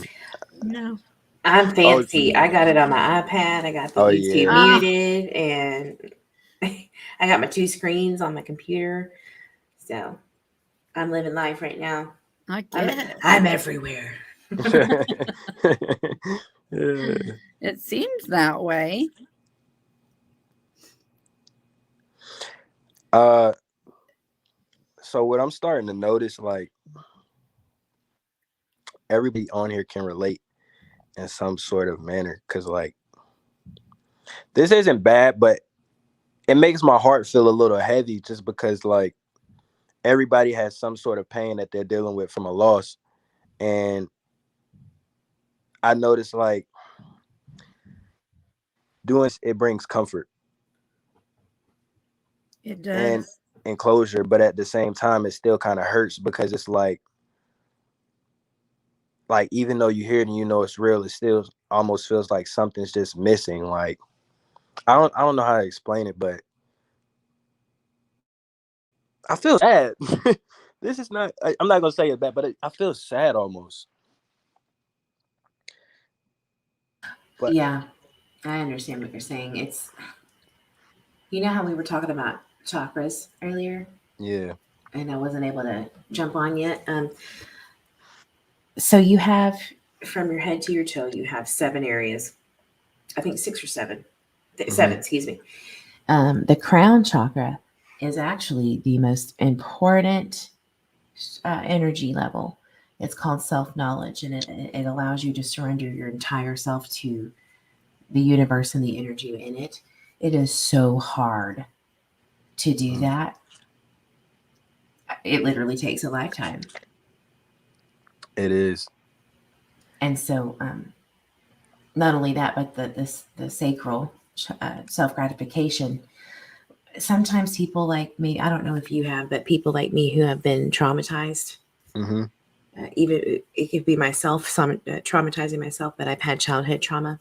No. I'm fancy. I got it on my iPad. I got the Oh, YouTube yeah. muted, and I got my 2 screens on my computer. So I'm living life right now. I guess. I'm everywhere. Yeah. It seems that way. So what I'm starting to notice, like, everybody on here can relate in some sort of manner, because, like, this isn't bad, but it makes my heart feel a little heavy just because, like, everybody has some sort of pain that they're dealing with from a loss. And I notice, like, doing this, it brings comfort It does. and closure, but at the same time, it still kind of hurts because it's like even though you hear it and you know it's real, it still almost feels like something's just missing. Like, I don't know how to explain it, but I feel sad. This is not. I'm not gonna say it bad, but I feel sad almost. But Yeah, I understand what you're saying. It's, you know how we were talking about chakras earlier, yeah. and I wasn't able to jump on yet. So you have, from your head to your toe, you have 7 areas. I think 6 or 7. 7, excuse me. The crown chakra is actually the most important energy level. It's called self-knowledge, and it allows you to surrender your entire self to the universe and the energy in it. It is so hard to do that. It literally takes a lifetime. It is. And so, not only that, but the sacral self-gratification. Sometimes people like me, I don't know if you have, but people like me who have been traumatized, Mm-hmm. Even it could be myself, traumatizing myself, but I've had childhood trauma.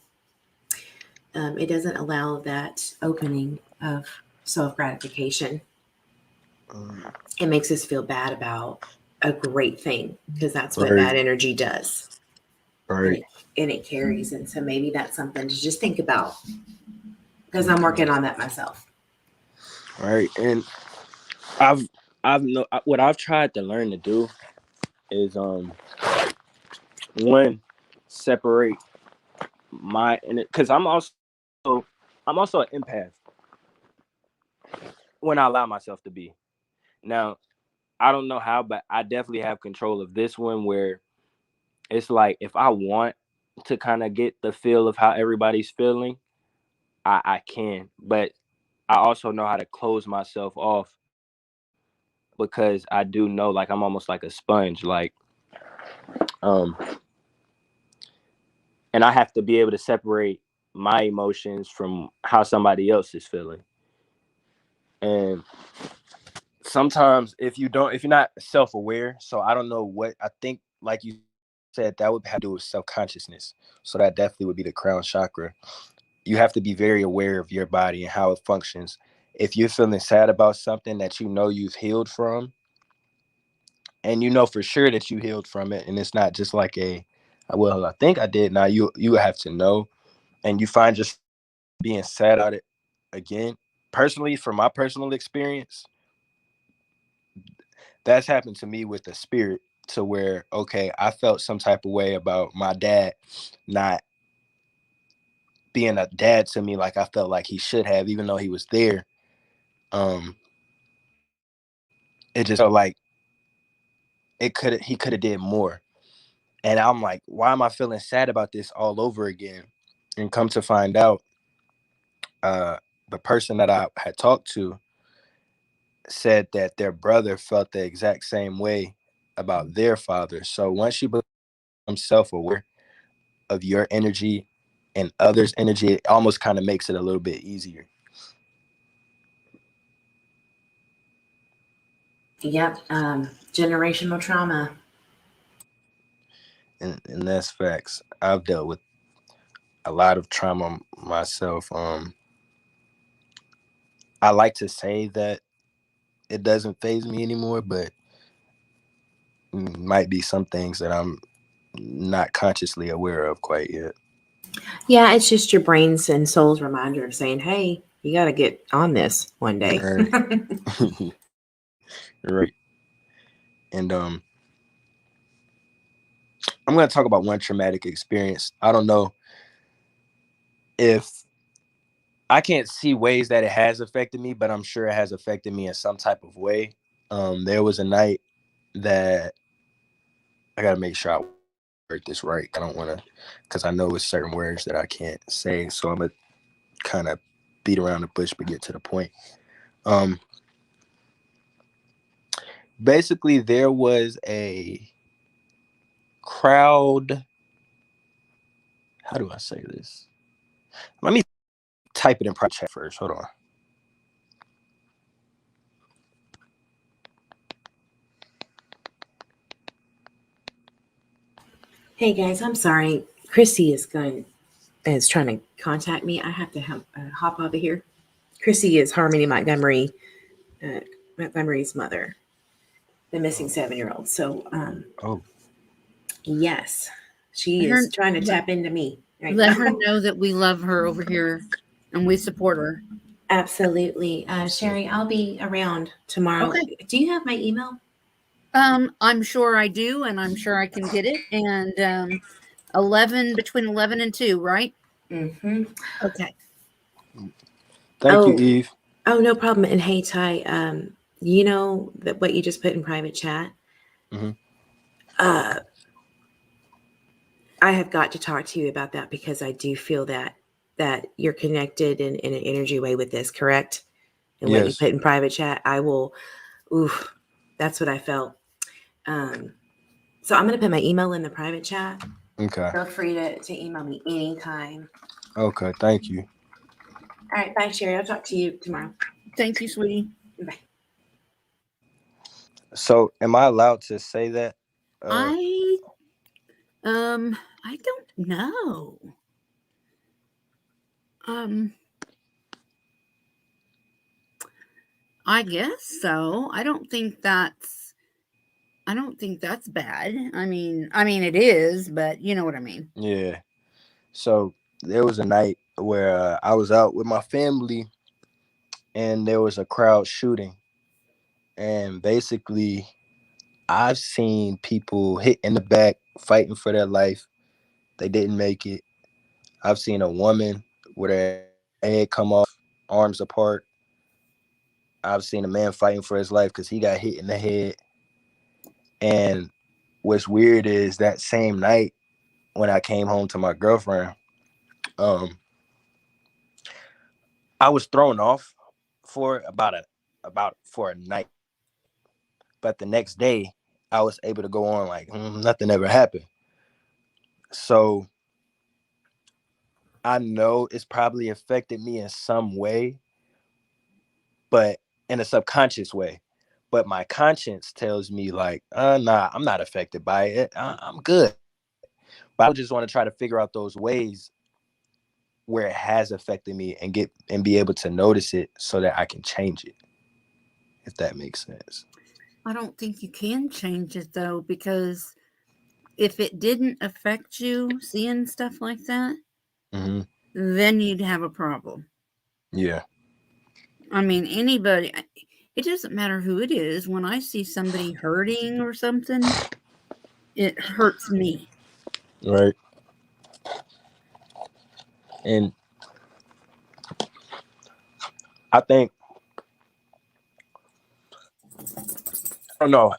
It doesn't allow that opening of self-gratification. It makes us feel bad about a great thing, because that's what bad energy does. Right. And it carries. And so maybe that's something to just think about, because I'm working on that myself. Right. And what I've tried to learn to do is one, separate my, because I'm also an empath when I allow myself to be. Now, I don't know how, but I definitely have control of this one, where it's like, if I want to kind of get the feel of how everybody's feeling, I can. But I also know how to close myself off, because I do know, like, I'm almost like a sponge, like, and I have to be able to separate my emotions from how somebody else is feeling. And sometimes if you're not self-aware, so I don't know what, I think, like you said, that would have to do with self-consciousness. So that definitely would be the crown chakra. You have to be very aware of your body and how it functions. If you're feeling sad about something that you know you've healed from, and you know for sure that you healed from it, and it's not just like well, I think I did. Now you have to know, and you find just being sad about it again, personally, from my personal experience, that's happened to me with the spirit, to where, okay, I felt some type of way about my dad not being a dad to me like I felt like he should have, even though he was there. It just felt like he could have did more. And I'm like, why am I feeling sad about this all over again? And come to find out, the person that I had talked to said that their brother felt the exact same way about their father. So once you become self-aware of your energy and others' energy, it almost kind of makes it a little bit easier. Yep. Generational trauma. And that's facts. I've dealt with a lot of trauma myself. I like to say that it doesn't faze me anymore, but might be some things that I'm not consciously aware of quite yet. Yeah, it's just your brain's and soul's reminder of saying, hey, you got to get on this one day. Right. Right. And I'm going to talk about one traumatic experience. I don't know if I can't see ways that it has affected me, but I'm sure it has affected me in some type of way. There was a night that I got to make sure I word this right. I don't want to, because I know it's certain words that I can't say. So I'm going to kind of beat around the bush but get to the point. Basically, there was a crowd. How do I say this? Let me type it in private chat first. Hold on. Hey guys, I'm sorry. Chrissy is trying to contact me. I have to hop over here. Chrissy is Harmony Montgomery's mother, the missing 7-year-old. So, yes, she is trying to tap into me. Right Let now. her know that we love her over here and we support her. Absolutely. Sherry, I'll be around tomorrow. Okay. Do you have my email? I'm sure I do, and I'm sure I can get it. And between 11 and 2, right? Mm-hmm. Okay. Thank you, Eve. Oh, no problem. And hey, Ty, you know that what you just put in private chat? Mm-hmm. I have got to talk to you about that because I do feel that you're connected in an energy way with this, correct? And what you put in private chat, I will, that's what I felt. So I'm going to put my email in the private chat. Okay. Feel free to email me anytime. Okay, thank you. All right, bye, Sherry. I'll talk to you tomorrow. Thank you, sweetie. Bye. So, am I allowed to say that? I don't know. I guess so. I don't think that's bad. I mean it is, but you know what I mean. Yeah. So there was a night where I was out with my family, and there was a crowd shooting, and basically, I've seen people hit in the back fighting for their life. They didn't make it. I've seen a woman with her head come off, arms apart. I've seen a man fighting for his life because he got hit in the head. And what's weird is that same night when I came home to my girlfriend, I was thrown off for for a night. But the next day, I was able to go on like nothing ever happened. So I know it's probably affected me in some way, but in a subconscious way. But my conscience tells me like, nah, I'm not affected by it. I'm good. But I just want to try to figure out those ways where it has affected me and be able to notice it so that I can change it. If that makes sense. I don't think you can change it though, because if it didn't affect you seeing stuff like that, Mm-hmm. then you'd have a problem. Yeah. I mean, anybody, it doesn't matter who it is. When I see somebody hurting or something, it hurts me. Right. And I think, I don't know,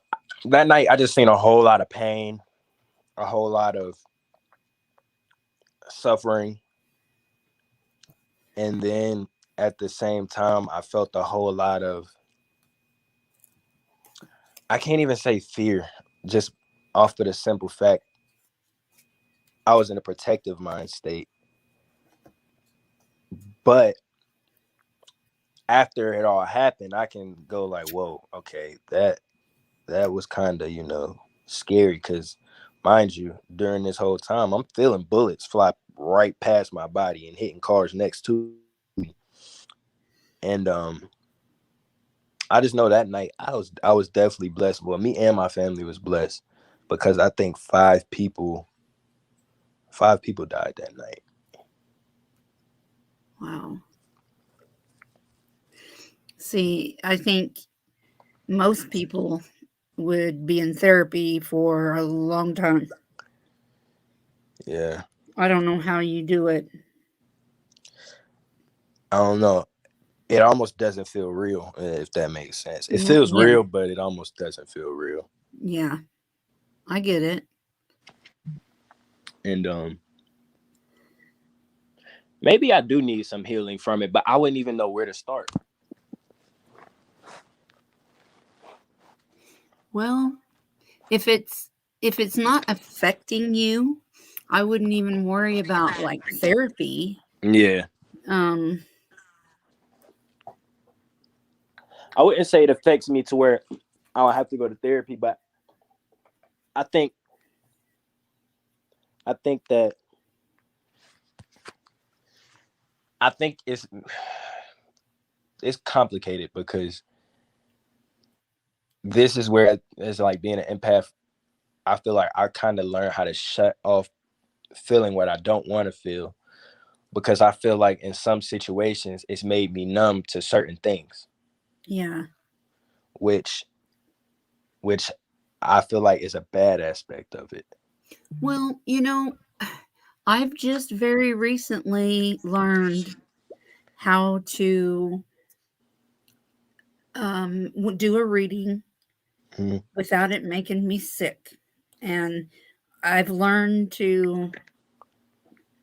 that night I just seen a whole lot of pain, a whole lot of suffering. And then at the same time, I felt a whole lot of, I can't even say fear, just off of the simple fact I was in a protective mind state. But after it all happened, I can go like, whoa, okay, that was kind of, scary, because mind you, during this whole time, I'm feeling bullets fly right past my body and hitting cars next to me. And I just know that night I was definitely blessed. Well, me and my family was blessed, because I think five people died that night. Wow. See, I think most people would be in therapy for a long time. Yeah. I don't know how you do it. I don't know. It almost doesn't feel real, if that makes sense. It feels Yeah. real, but it almost doesn't feel real. Yeah, I get it. And maybe I do need some healing from it, but I wouldn't even know where to start. Well, if it's not affecting you, I wouldn't even worry about like therapy. Yeah. Um, I wouldn't say it affects me to where I would have to go to therapy, but I think that it's complicated, because this is where it's like being an empath. I feel like I kind of learned how to shut off feeling what I don't want to feel, because I feel like in some situations it's made me numb to certain things, yeah. which I feel like is a bad aspect of it. Well, I've just very recently learned how to do a reading Mm-hmm. without it making me sick. And I've learned to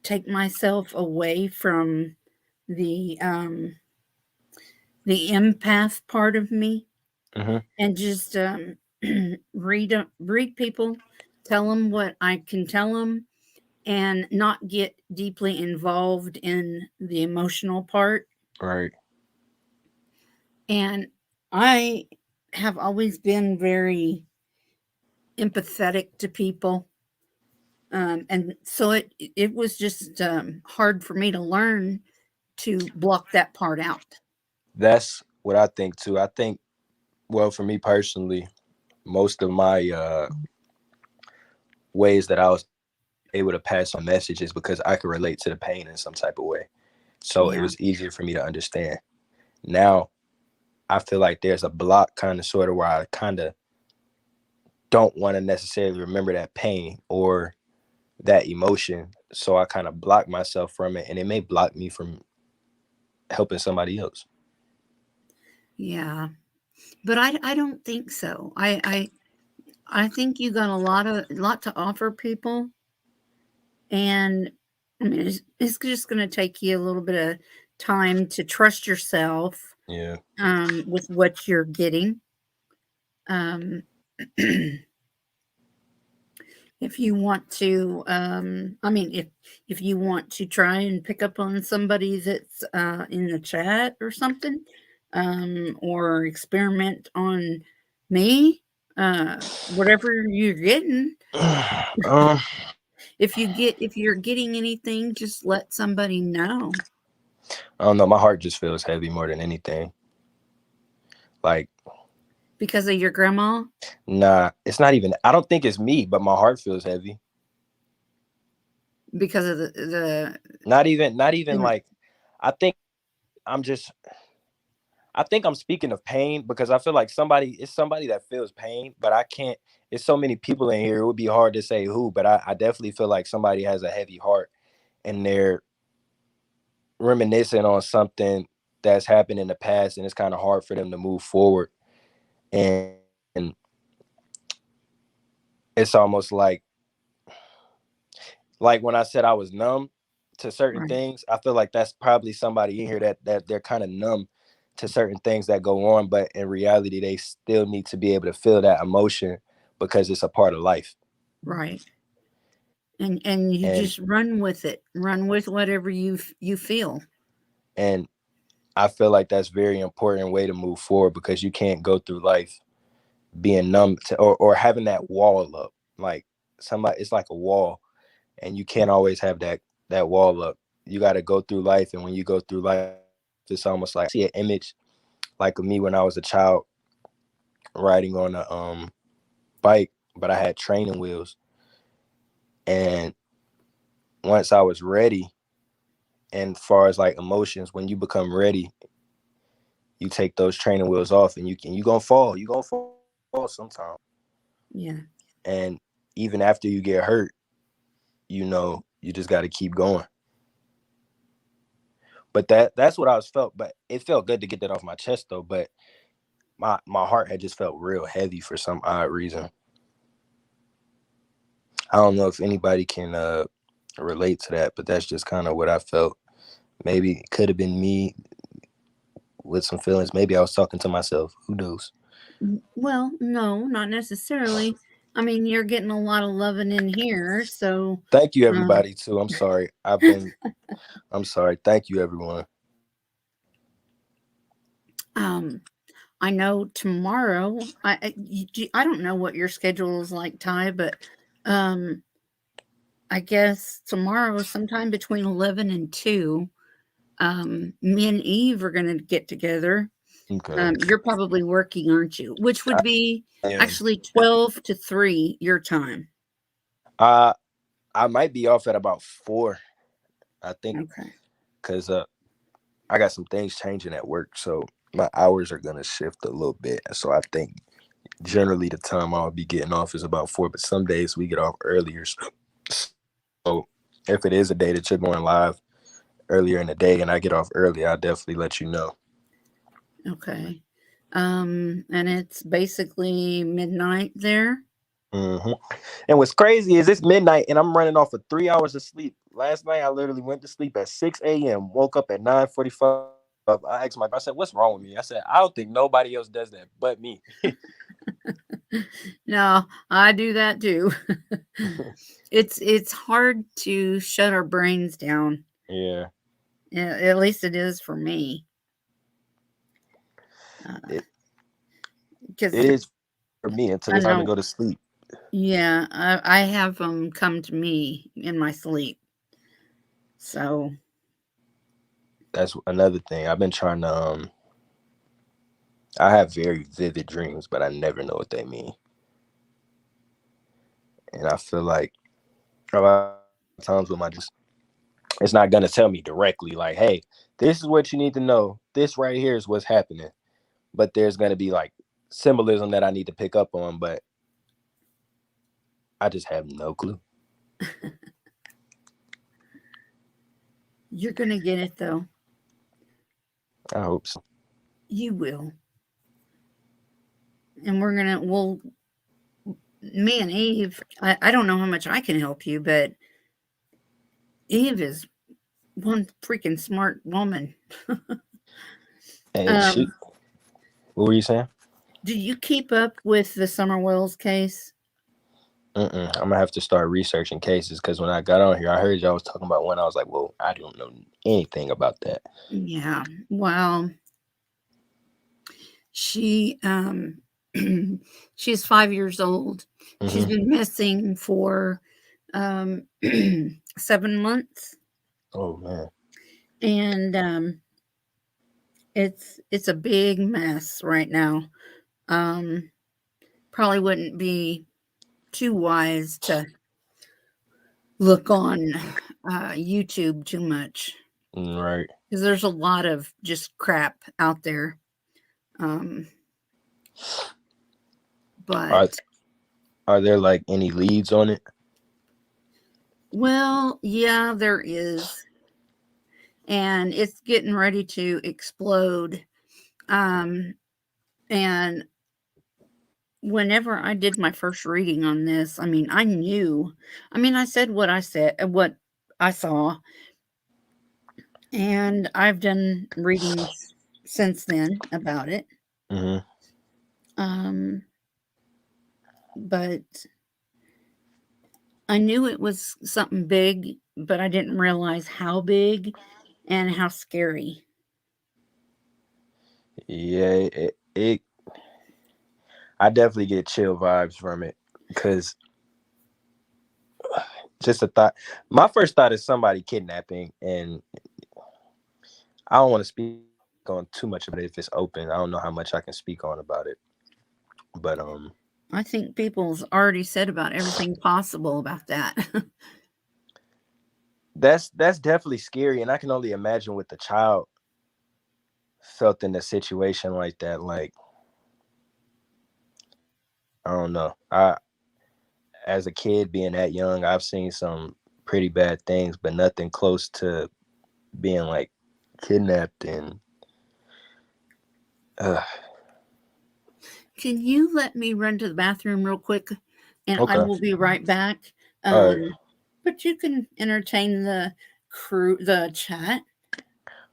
take myself away from the empath part of me, Mm-hmm. and just read people, tell them what I can tell them, and not get deeply involved in the emotional part. Right. And I have always been very empathetic to people. And so it was just hard for me to learn to block that part out. That's what I think too. I think, well, for me personally, most of my ways that I was able to pass on messages, because I could relate to the pain in some type of way. So it Yeah. was easier for me to understand. Now I feel like there's a block, kind of sort of, where I kind of don't want to necessarily remember that pain or that emotion. So I kind of block myself from it, and it may block me from helping somebody else. Yeah. But I don't think so. I think you got a lot to offer people, and I mean it's just going to take you a little bit of time to trust yourself Yeah. with what you're getting. Um, if you want to, I mean, if you want to try and pick up on somebody that's in the chat or something, or experiment on me, whatever you're getting. um, If you're getting anything, just let somebody know. I don't know. My heart just feels heavy more than anything. Like, Because of your grandma? nah, it's not even. I don't think it's me, but my heart feels heavy. Because of the Not even like. I think I'm just. I think I'm speaking of pain because I feel like it's somebody that feels pain, but I can't. It's so many people in here. It would be hard to say who, but I definitely feel like somebody has a heavy heart and they're reminiscing on something that's happened in the past, and it's kind of hard for them to move forward. And it's almost like when I said I was numb to certain Right. things, I feel like that's probably somebody in here that they're kind of numb to certain things that go on, but in reality, they still need to be able to feel that emotion because it's a part of life. Right. And you And just run with it. Run with whatever you feel. and I feel like that's very important way to move forward because you can't go through life being numb to or having that wall up. Like somebody, it's like a wall, and you can't always have that wall up. You got to go through life, and when you go through life, it's almost like I see an image like of me when I was a child riding on a bike, but I had training wheels. And once I was ready, and as far as like emotions, when you become ready, you take those training wheels off, and you gonna fall. You gonna fall sometime. Yeah. And even after you get hurt, you just got to keep going. But that's what I was felt. But it felt good to get that off my chest though. But my heart had just felt real heavy for some odd reason. I don't know if anybody can relate to that, but that's just kind of what I felt. Maybe it could have been me with some feelings. Maybe I was talking to myself. Who knows? Well, no, not necessarily. I mean, you're getting a lot of loving in here, so Thank you, um, everybody, too. I'm sorry. I'm sorry. Thank you, everyone. um, I know tomorrow. I don't know what your schedule is like, Ty, but um, I guess tomorrow, sometime between 11 and 2, me and Eve are going to get together. Okay. You're probably working, aren't you? Which would be Yeah. actually 12 to 3 your time. Uh, I might be off at about 4, I think, Okay. because I got some things changing at work, so my hours are gonna shift a little bit. So I think generally the time I'll be getting off is about 4, but some days we get off earlier. So if it is a day that you're going live earlier in the day and I get off early, I'll definitely let you know. Okay. And it's basically midnight there. Hmm. And what's crazy is it's midnight and I'm running off of 3 hours of sleep. Last night I literally went to sleep at 6 a.m. Woke up at 9:45. I asked I said, "What's wrong with me?" I said, "I don't think nobody else does that but me." No, I do that too. It's hard to shut our brains down. Yeah, Yeah, at least it is for me. it Because it is for me until I it's time to know, go to sleep. yeah, I have them come to me in my sleep. So, That's another thing. I've been trying to I have very vivid dreams, but I never know what they mean. And I feel like a lot of times with my dreams, it's not gonna tell me directly, like, hey, this is what you need to know. This right here is what's happening. But there's gonna be like symbolism that I need to pick up on, but I just have no clue. you're going to get it though. I hope so. You will. And me and Eve, I don't know how much I can help you, but Eve is one freaking smart woman. Hey, shoot. Um, What were you saying? do you keep up with the Summer Wells case? I'm gonna have to start researching cases because when I got on here, I heard y'all was talking about one. I was like, well, I don't know anything about that. Yeah. Well, she she's 5 years old. She's Hmm. been missing for um 7 months, Oh man. and it's a big mess right now. Um Probably wouldn't be too wise to look on YouTube too much Right. because there's a lot of just crap out there. Um, Are but are there like any leads on it? well, yeah, there is, and it's getting ready to explode. And whenever I did my first reading on this, I mean, I knew. I mean, I said what I said, what I saw, and I've done readings since then about it. Hmm. Um, but I knew it was something big, but I didn't realize how big and how scary. Yeah, it I definitely get chill vibes from it because just a thought. My first thought is somebody kidnapping, and I don't want to speak on too much of it if it's open. I don't know how much I can speak on about it, but I think people's already said about everything possible about that. that's definitely scary, and I can only imagine what the child felt in a situation like that. Like, I don't know. I As a kid being that young, I've seen some pretty bad things, but nothing close to being like kidnapped and uh, Can you let me run to the bathroom real quick? And I okay. will be right back. All right. But you can entertain the crew, the chat.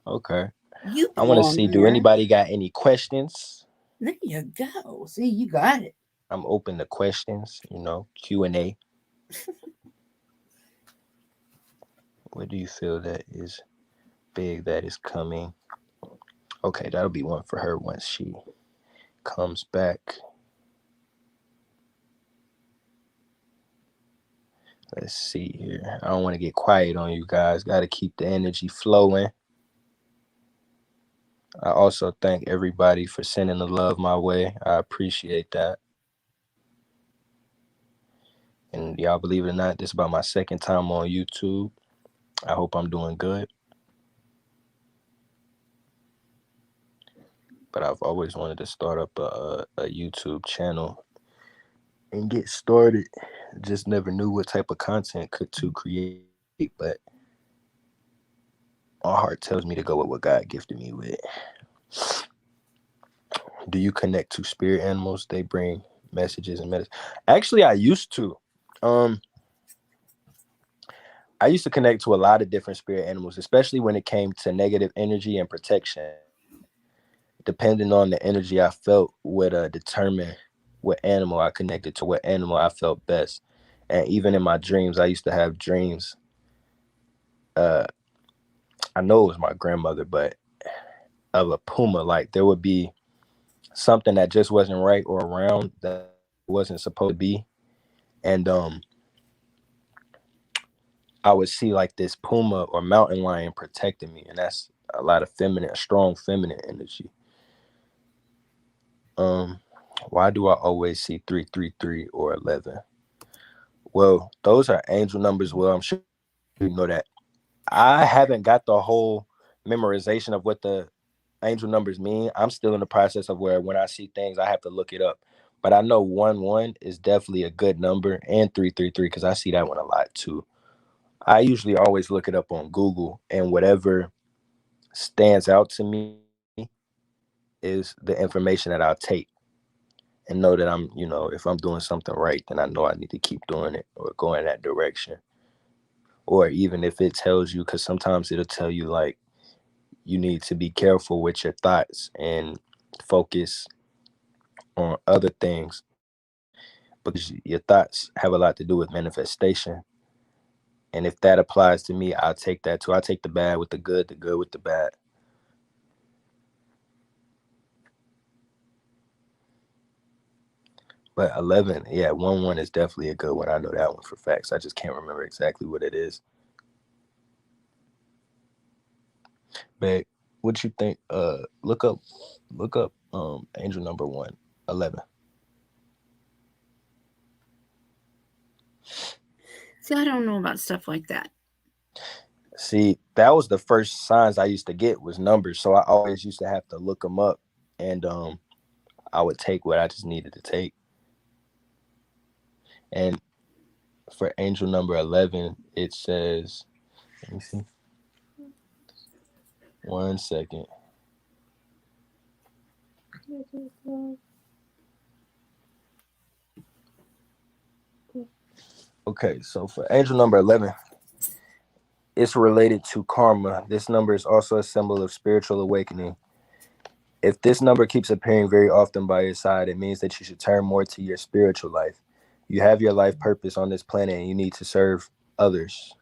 Okay. You I want to belong see, do there. anybody got any questions? There you go. See, you got it. I'm open to questions, Q&A. What do you feel that is big that is coming? Okay, that'll be one for her once she comes back. Let's see here. I don't want to get quiet on you guys. Got to keep the energy flowing. I also thank everybody for sending the love my way. I appreciate that. And y'all believe it or not, this is about my second time on YouTube. I hope I'm doing good. But I've always wanted to start up a YouTube channel and get started. Just never knew what type of content to create. But my heart tells me to go with what God gifted me with. Do you connect to spirit animals? They bring messages and medicine. Actually, I used to. I used to connect to a lot of different spirit animals, especially when it came to negative energy and protection. Depending on the energy I felt would determine what animal I connected to, what animal I felt best. And even in my dreams, I used to have dreams. Uh, I know it was my grandmother, but of a puma. Like there would be something that just wasn't right or around that wasn't supposed to be, and I would see like this puma or mountain lion protecting me, and that's a lot of strong feminine energy. Why do I always see 333 or 11? Well, those are angel numbers. Well, I'm sure you know that. I haven't got the whole memorization of what the angel numbers mean. I'm still in the process of where when I see things, I have to look it up. But I know 11 is definitely a good number, and 333 because I see that one a lot too. I usually always look it up on Google, and whatever stands out to me is the information that I'll take and know that if I'm doing something right, then I know I need to keep doing it or go in that direction. Or even if it tells you, because sometimes it'll tell you like you need to be careful with your thoughts and focus on other things because your thoughts have a lot to do with manifestation. And if that applies to me, I'll take that too. I take the bad with the good with the bad. But 11, yeah, 11 is definitely a good one. I know that one for facts. I just can't remember exactly what it is. But what you think? Look up angel number 11. See, I don't know about stuff like that. See, that was the first signs I used to get was numbers. So I always used to have to look them up and I would take what I just needed to take. And for angel number 11, it says, let me see. 1 second. Okay, so for angel number 11, it's related to karma. This number is also a symbol of spiritual awakening. If this number keeps appearing very often by your side, it means that you should turn more to your spiritual life. You have your life purpose on this planet and you need to serve others.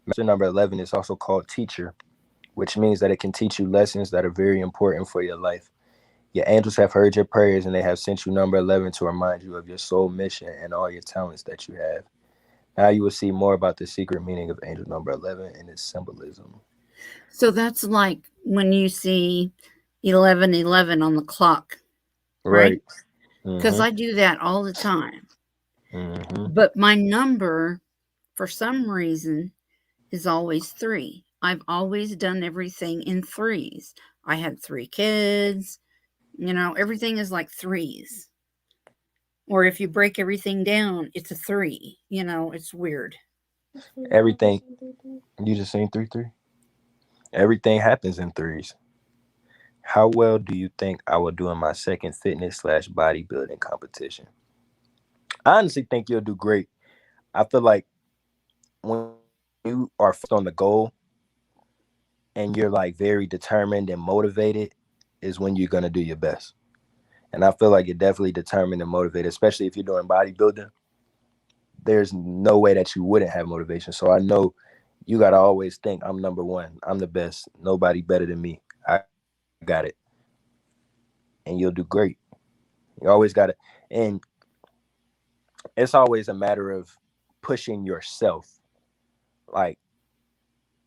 Master number 11 is also called teacher, which means that it can teach you lessons that are very important for your life. Your angels have heard your prayers and they have sent you number 11 to remind you of your soul mission and all your talents that you have. Now you will see more about the secret meaning of angel number 11 and its symbolism. So that's like when you see 11:11 on the clock, right? Because I do that all the time. But my number, for some reason, is always 3. I've always done everything in 3s. I had 3 kids. You know, everything is like 3s. Or if you break everything down, it's a 3. You know, it's weird. Everything. You just seen 3-3? Everything happens in 3s. How well do you think I will do in my second fitness/bodybuilding competition? I honestly think you'll do great. I feel like when you are focused on the goal and you're like very determined and motivated is when you're going to do your best. And I feel like you're definitely determined and motivated, especially if you're doing bodybuilding. There's no way that you wouldn't have motivation. So I know you got to always think I'm number 1. I'm the best. Nobody better than me. I got it. And you'll do great. You always got it. And it's always a matter of pushing yourself. Like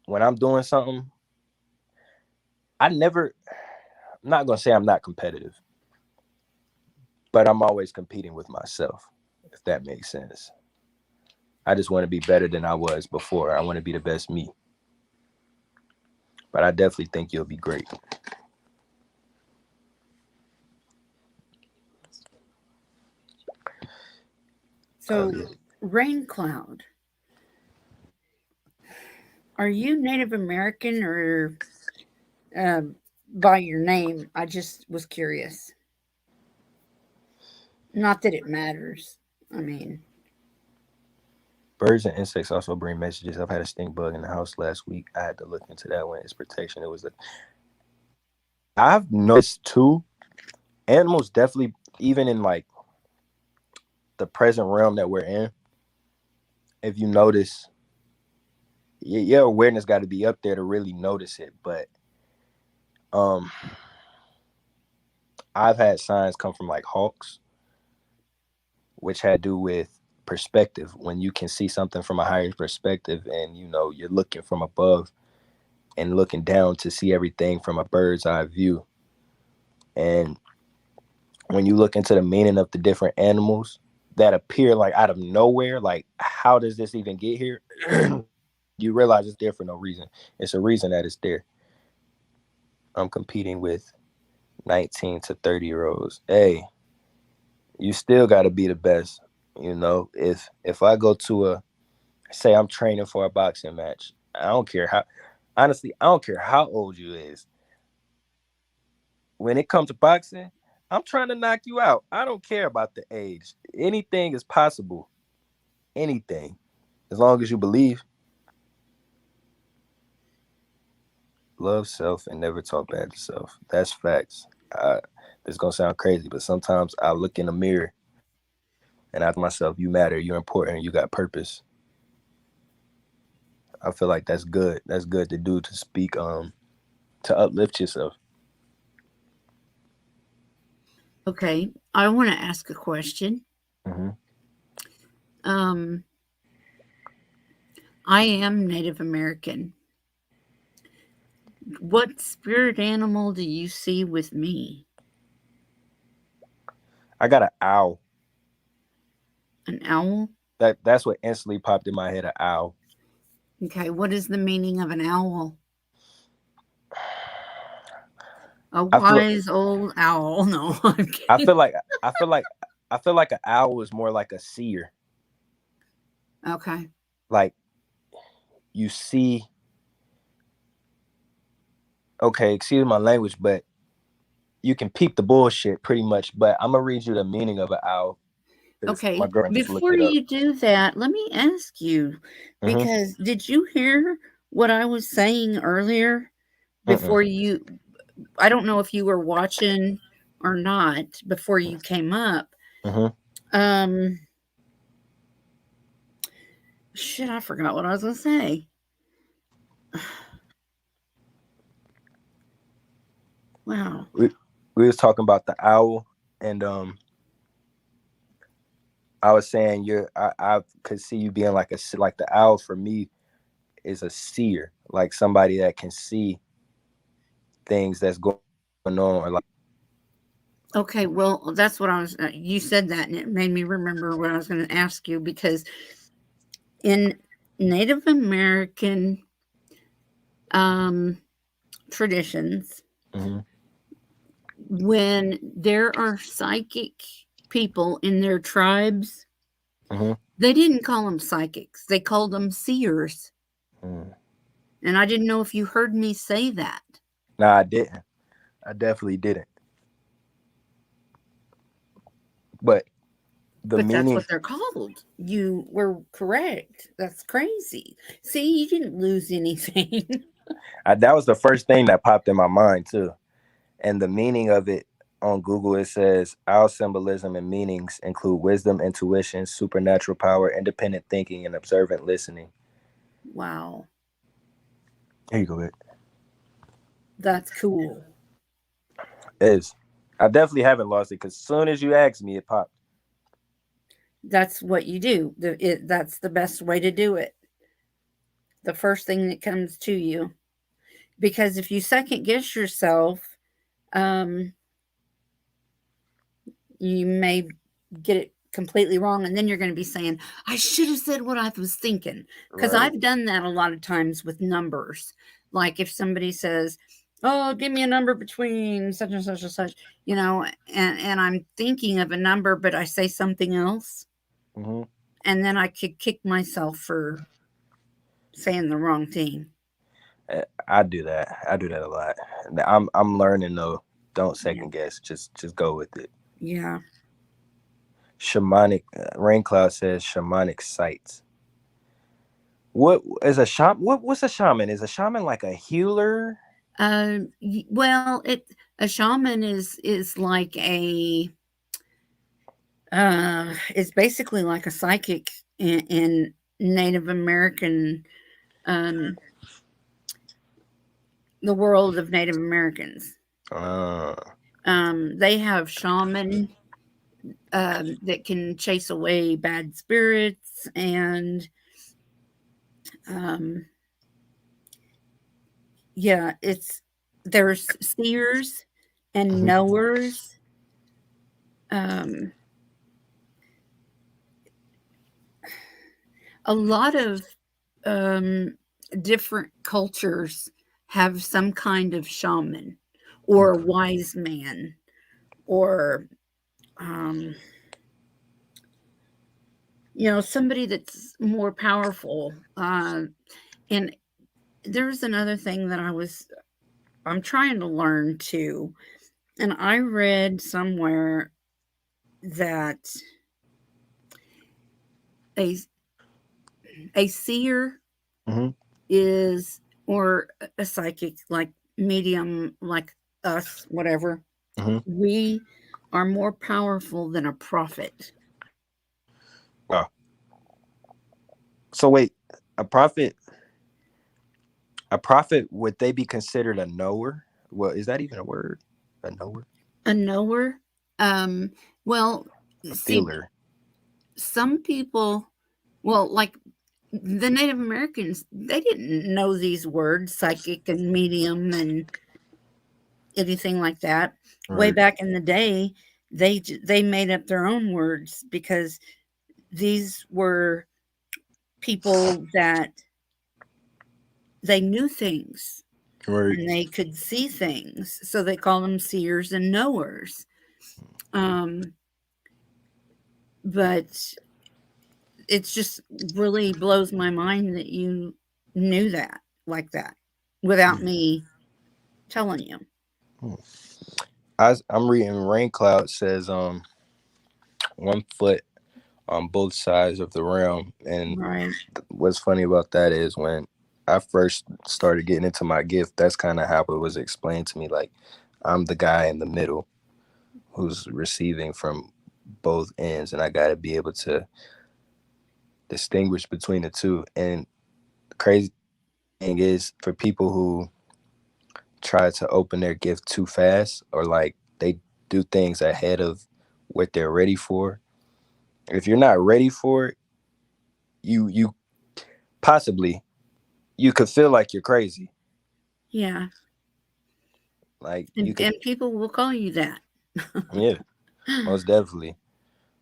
when I'm doing something, I'm not going to say I'm not competitive, but I'm always competing with myself, if that makes sense. I just want to be better than I was before. I want to be the best me. But I definitely think you'll be great. So, Rain Cloud, are you Native American or by your name? I just was curious. Not that it matters. I mean, Birds and insects also bring messages. I've had a stink bug in the house last week. I had to look into that one. It's protection. I've noticed too, animals definitely, even in like the present realm that we're in, if you notice, your awareness got to be up there to really notice it. But I've had signs come from like hawks, which had to do with perspective. When you can see something from a higher perspective and you're looking from above and looking down to see everything from a bird's eye view. And when you look into the meaning of the different animals that appear like out of nowhere, like how does this even get here? You realize it's there for no reason. It's a reason that it's there. I'm competing with 19 to 30-year-olds. Hey, you still got to be the best. If I go to say I'm training for a boxing match, I don't care how old you is. When it comes to boxing, I'm trying to knock you out. I don't care about the age. Anything is possible. Anything. As long as you believe. Love self and never talk bad to self. That's facts. This is going to sound crazy, but sometimes I look in the mirror and ask myself, you matter, you're important, you got purpose. I feel like that's good. That's good to do, to speak, to uplift yourself. okay. I want to ask a question. Mm-hmm. I am Native American. What spirit animal do you see with me? I got an owl. An owl? That's what instantly popped in my head, an owl. Okay, what is the meaning of an owl? A I feel wise old owl. No, I'm kidding. I feel like an owl is more like a seer. Okay. Like you see, okay, excuse my language, but you can peep the bullshit pretty much. But I'm gonna read you the meaning of an owl. Okay. My girl just looked Before it up. you do that, let me ask you, because did you hear what I was saying earlier? Before you, I don't know if you were watching or not before you came up. Shit, I forgot what I was gonna say. Wow. We was talking about the owl, and I was saying I could see you being like the owl for me is a seer, like somebody that can see things that's going on, or like. Okay, well, that's what I was. You said that, and it made me remember what I was going to ask you, because in Native American traditions, when there are psychic people in their tribes, they didn't call them psychics; they called them seers. And I didn't know if you heard me say that. No, I didn't. I definitely didn't. But But that's meaning, what they're called. You were correct. That's crazy. See, you didn't lose anything. that was the first thing that popped in my mind too. And the meaning of it on Google, it says owl symbolism and meanings include wisdom, intuition, supernatural power, independent thinking, and observant listening. Wow. Here you go, Vic. That's cool. It is. I definitely haven't lost it, because as soon as you asked me, it popped. That's what you do. That's the best way to do it. The first thing that comes to you. Because if you second guess yourself, you may get it completely wrong, and then you're going to be saying, I should have said what I was thinking. Because Right. I've done that a lot of times with numbers. Like if somebody says, oh, give me a number between such and such and such, and I'm thinking of a number, but I say something else. And then I could kick myself for saying the wrong thing. I do that. I do that a lot. I'm learning though. Don't second guess. Just go with it. Yeah. Shamanic Rain Cloud says shamanic sights. What is a shaman? What's a shaman? Is a shaman like a healer? Well, a shaman is like it's basically like a psychic in Native American, the world of Native Americans. They have shaman that can chase away bad spirits, and yeah, there's seers and knowers. A lot of different cultures have some kind of shaman or a wise man, or somebody that's more powerful. And there's another thing that I'm trying to learn too. And I read somewhere that a seer is, or a psychic, like medium, like us, whatever. We are more powerful than a prophet. Wow. So wait, a prophet, would they be considered a knower? Well, is that even a word? A knower? A knower? Well, Feeler. some people, well, like the Native Americans, they didn't know these words, psychic and medium and anything like that. Right. Way back in the day, they made up their own words, because these were people that they knew things. Right. and they could see things. So they call them seers and knowers. But it's just really blows my mind that you knew that like that without me telling you. I'm reading Rain Cloud says 1 foot on both sides of the realm. And Right. what's funny about that is when I first started getting into my gift, that's kind of how it was explained to me. Like, I'm the guy in the middle who's receiving from both ends, and I got to be able to distinguish between the two. And the crazy thing is, for people who try to open their gift too fast, or like they do things ahead of what they're ready for, if you're not ready for it, you possibly you could feel like you're crazy. Yeah. Like you could, And people will call you that. yeah, most definitely.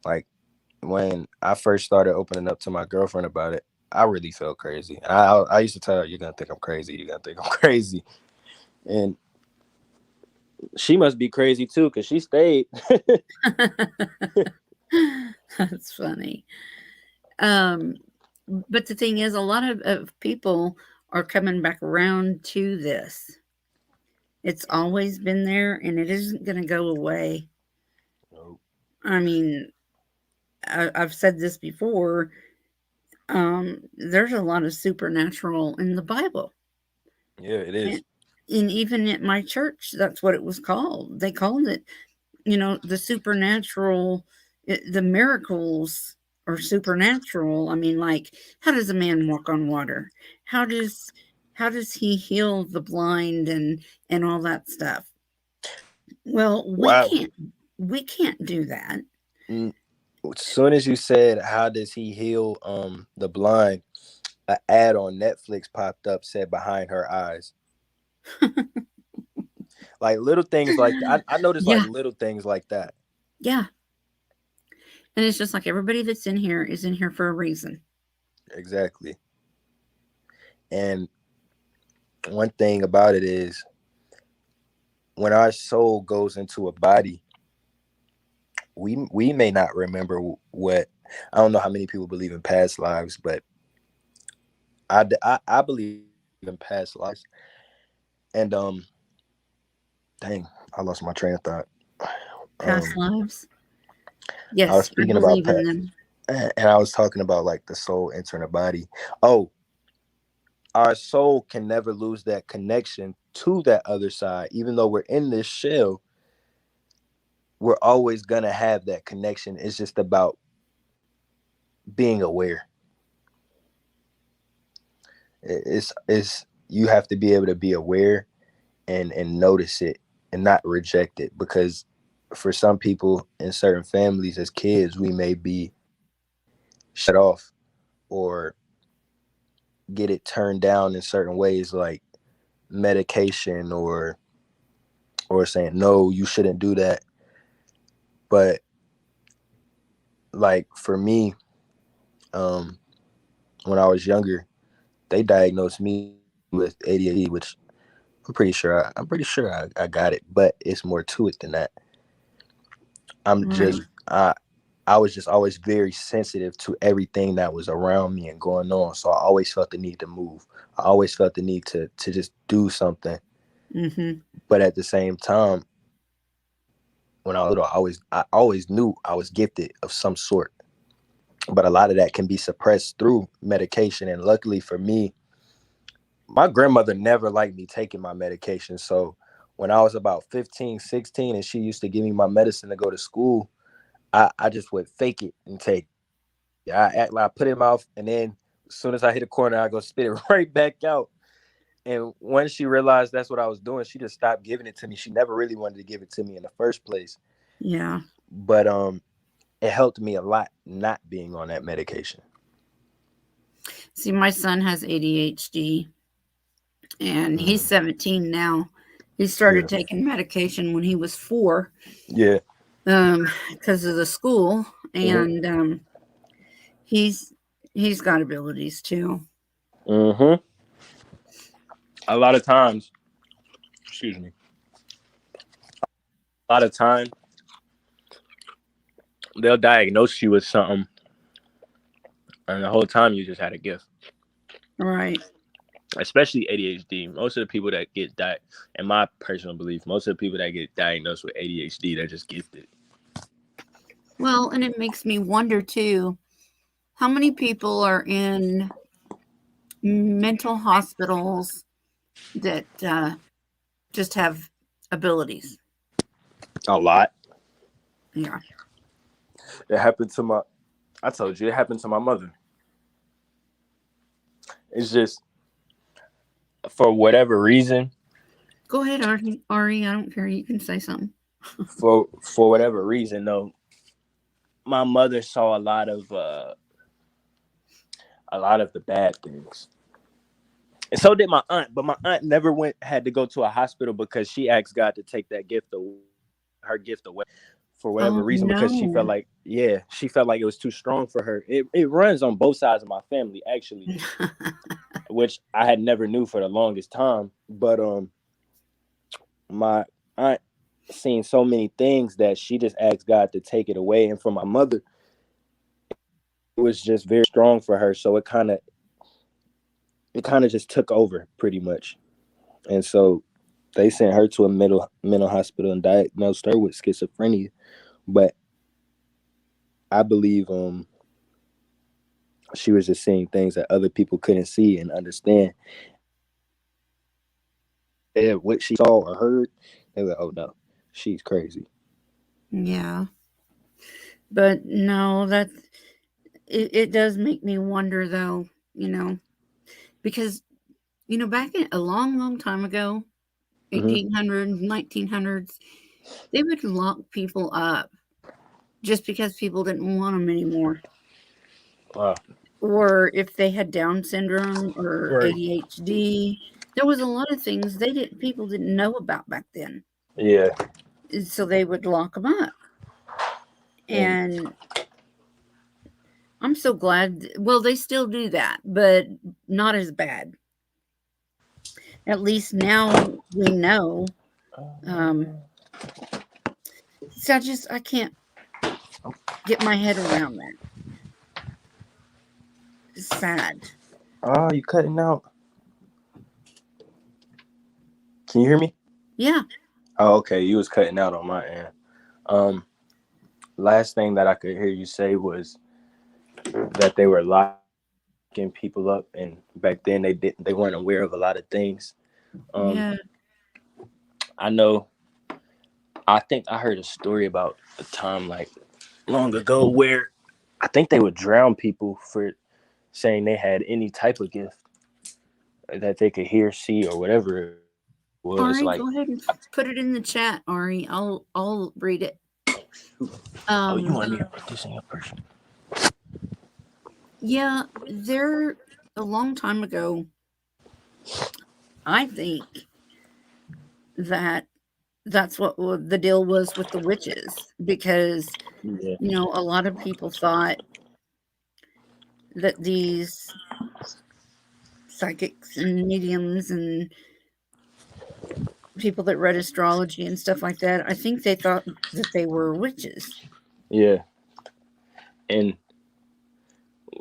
Like when I first started opening up to my girlfriend about it, I really felt crazy. I used to tell her, "You're gonna think I'm crazy. You're gonna think I'm crazy," and she must be crazy too, because she stayed. That's funny. But the thing is, a lot of people are coming back around to this. It's always been there and it isn't going to go away. Nope. I mean, I've said this before. There's a lot of supernatural in the Bible. Yeah, it is. And even at my church, that's what it was called. They called it, the supernatural, the miracles are supernatural. I mean, like, how does a man walk on water? How does he heal the blind and all that stuff? Well, Wow. we can't do that. As soon as you said, "How does he heal the blind?" an ad on Netflix popped up, said "Behind her eyes." Like little things like I noticed, like Yeah, little things like that. yeah. And it's just like everybody that's in here is in here for a reason. Exactly. And one thing about it is, when our soul goes into a body, we may not remember what. I don't know how many people believe in past lives, but I believe in past lives. And dang, I lost my train of thought. Past Um, lives. I was Yes, I speaking about believe in past, them. and I was talking about like the soul entering a body. Oh, our soul can never lose that connection to that other side, even though we're in this shell. We're always gonna have that connection. It's just about being aware. It's you have to be able to be aware and notice it and not reject it, because for some people in certain families as kids, we may be shut off or get it turned down in certain ways, like medication or saying no, you shouldn't do that. But like for me, um when I was younger, they diagnosed me with ADHD, which I'm pretty sure I got it, but it's more to it than that. I'm Right. just I was just always very sensitive to everything that was around me and going on. So I always felt the need to move. I always felt the need to just do something. Mm-hmm. But at the same time, when I was little, I always knew I was gifted of some sort. But a lot of that can be suppressed through medication. And luckily for me, my grandmother never liked me taking my medication. So when I was about 15, 16, and she used to give me my medicine to go to school, I just would fake it and take it. I act like I put it in my mouth, and then as soon as I hit a corner, I go spit it right back out. And when she realized that's what I was doing, she just stopped giving it to me. She never really wanted to give it to me in the first place. Yeah. But it helped me a lot not being on that medication. See, my son has ADHD and he's 17 now. He started Yeah. taking medication when he was 4, Yeah. because of the school, Mm-hmm. and he's he's got abilities too. Mm-hmm. A lot of times, excuse me, a lot of time they'll diagnose you with something, and the whole time you just had a gift. Right. Especially ADHD. Most of the people that get in my personal belief, most of the people that get diagnosed with ADHD, they're just gifted. Well, and it makes me wonder too, how many people are in mental hospitals that just have abilities? A lot. Yeah. It happened to I told you, it happened to my mother. It's just, for whatever reason, Go ahead, Ari. I don't care. You can say something. for whatever reason, though, my mother saw a lot of the bad things. And so did my aunt, but my aunt never had to go to a hospital because she asked God to take her gift away for whatever reason, because she felt like it was too strong for her. It runs on both sides of my family, actually, which I had never knew for the longest time. But my aunt seen so many things that she just asked God to take it away. And for my mother, it was just very strong for her. So it kind of just took over pretty much. And so they sent her to a mental hospital and diagnosed her with schizophrenia. But I believe she was just seeing things that other people couldn't see and understand. And what she saw or heard, they were like, oh no, she's crazy. Yeah. But no, it does make me wonder though, because, back in a long, long time ago, 1800s, 1900s, they would lock people up just because people didn't want them anymore. Wow. Or if they had Down syndrome or Right. ADHD, there was a lot of things people didn't know about back then. Yeah. So they would lock them up. And I'm so glad. Well, they still do that, but not as bad. At least now we know. So I can't get my head around that. It's sad. Oh, you cutting out? Can you hear me? Yeah. Oh, okay. You was cutting out on my end. Last thing that I could hear you say was that they were locking people up, and back then they weren't aware of a lot of things. Yeah. I know. I think I heard a story about a time like long ago where I think they would drown people for saying they had any type of gift that they could hear, see, or whatever it was. Ari, Like, go ahead and put it in the chat, Ari. I'll read it. oh, you want me to put this in your person? Yeah, a long time ago, I think that's what the deal was with the witches, because Yeah. a lot of people thought that these psychics and mediums and people that read astrology and stuff like that, I think they thought that they were witches. Yeah. And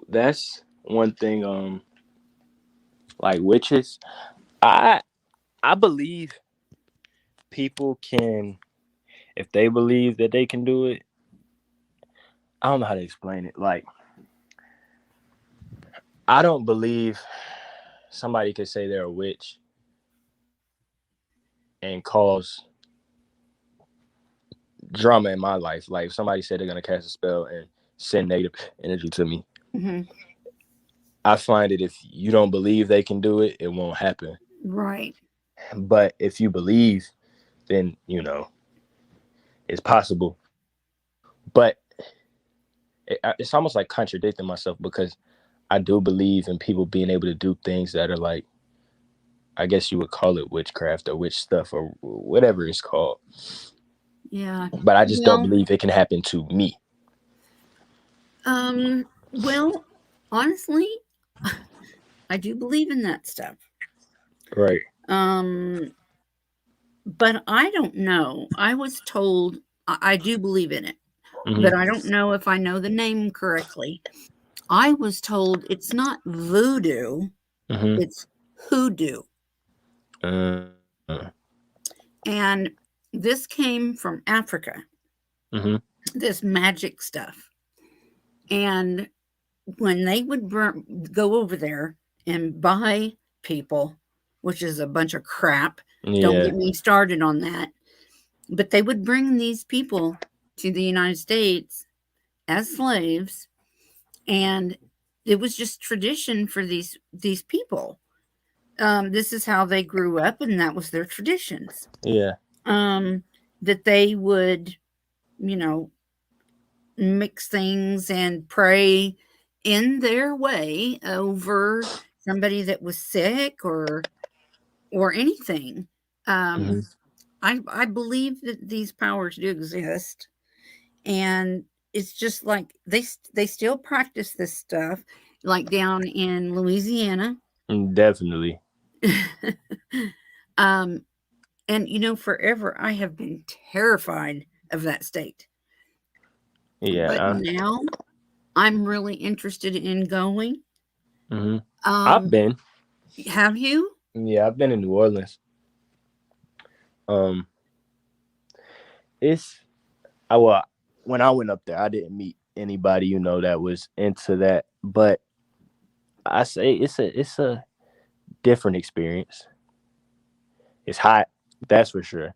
that's one thing, like witches, I believe people can, if they believe that they can do it. I don't know how to explain it. Like, I don't believe somebody could say they're a witch and cause drama in my life. Like, if somebody said they're gonna cast a spell and send negative energy to me, I find it, if you don't believe they can do it, it won't happen. Right. But if you believe, then it's possible. But it's almost like contradicting myself, because I do believe in people being able to do things that are like, I guess you would call it witchcraft or witch stuff or whatever it's called. Yeah. But I just don't believe it can happen to me. Well, honestly, I do believe in that stuff. Right. but I don't know. I was told, I do believe in it, Mm-hmm. but I don't know if I know the name correctly. I was told it's not voodoo, Mm-hmm. it's hoodoo. And this came from Africa, Mm-hmm. this magic stuff. And when they would go over there and buy people, which is a bunch of crap, don't Yeah. get me started on that. But they would bring these people to the United States as slaves, and it was just tradition for these people. This is how they grew up, and that was their traditions. Yeah. That they would, you know, mix things and pray in their way over somebody that was sick or anything. Mm-hmm. I believe that these powers do exist, and it's just like they still practice this stuff, like down in Louisiana. Definitely. um, and forever I have been terrified of that state, but Yeah. now I'm really interested in going. Mm-hmm. I've Um, been. have you? Yeah, I've been in New Orleans. It's well, when I went up there, I didn't meet anybody that was into that, but I say it's a different experience. It's hot, that's for sure.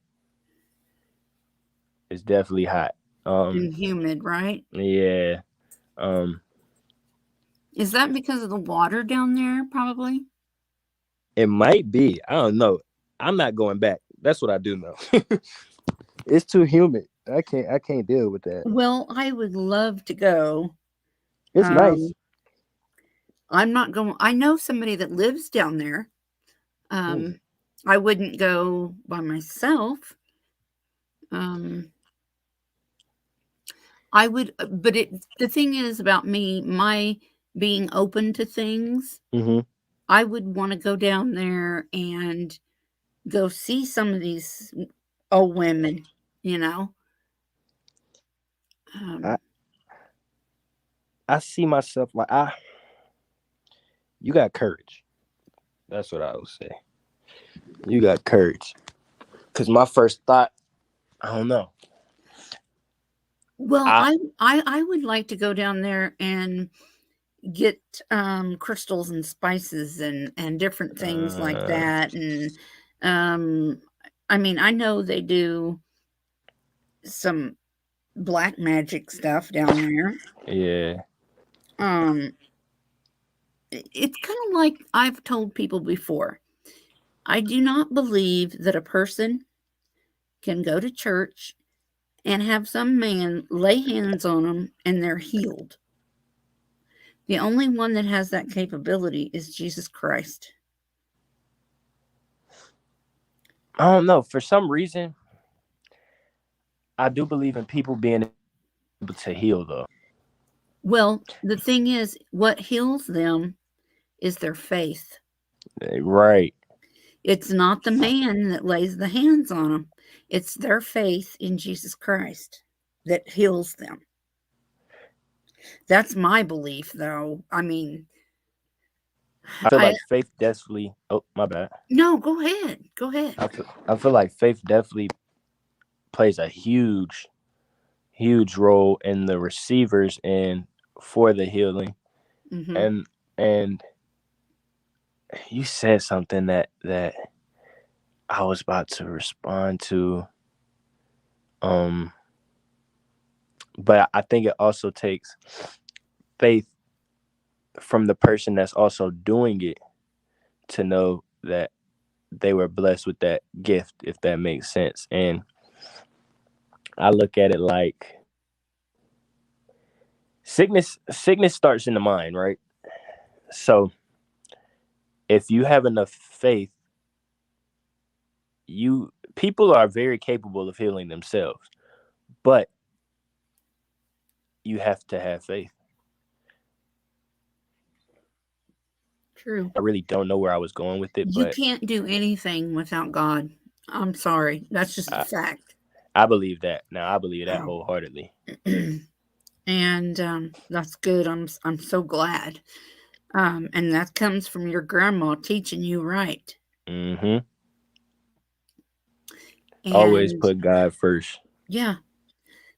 It's definitely hot. And humid, right? Yeah. Um, Is that because of the water down there? Probably. it might be. I don't know. I'm not going back. That's what I do know. It's too humid. I can't deal with that. Well, I would love to go. It's nice. Um, I'm not going. I know somebody that lives down there. Ooh. I wouldn't go by myself. I would, but the thing is about me, my being open to things. Mm-hmm. I would want to go down there and go see some of these old women. You know. I I see myself like you got courage. That's what I would say. You got courage. Cause my first thought, I don't know. Well, I I would like to go down there and get crystals and spices and different things like that. And um I mean, I know they do some black magic stuff down there. yeah. um it's kind of like I've told people before. I do not believe that a person can go to church and have some man lay hands on them and they're healed. The only one that has that capability is Jesus Christ. I don't know. For some reason, I do believe in people being able to heal though. Well, the thing is, what heals them is their faith. Right. It's not the man that lays the hands on them. It's their faith in Jesus Christ that heals them. That's my belief, though. I mean, I feel like faith definitely. Oh, my bad. No, go ahead. Go ahead. I feel like faith definitely plays a huge role in the receivers and for the healing. Mm-hmm. And you said something that I was about to respond to. But I think it also takes faith from the person that's also doing it to know that they were blessed with that gift, if that makes sense. And I look at it like sickness starts in the mind, right? So if you have enough faith, people are very capable of healing themselves, but you have to have faith. True. I really don't know where I was going with it, You but can't do anything without God. I'm sorry. That's just a I, fact. I believe that. Now I believe that Oh. wholeheartedly. And that's good. I'm so glad. And that comes from your grandma teaching you right. Mm-hmm. Always And put God first. yeah,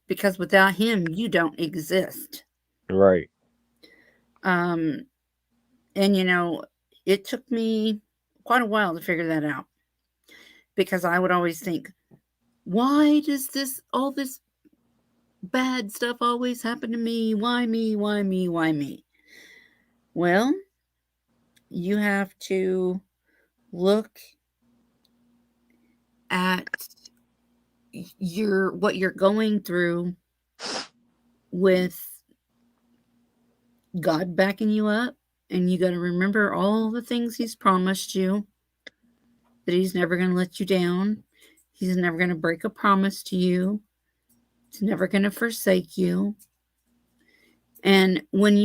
because without him, you don't exist. Right. Um, and it took me quite a while to figure that out because I would always think, why does all this bad stuff always happen to me? Why me? Why me? Why me? Well, you have to look at what you're going through with God backing you up, and you got to remember all the things he's promised you, that he's never going to let you down. He's never going to break a promise to you. He's never going to forsake you. And when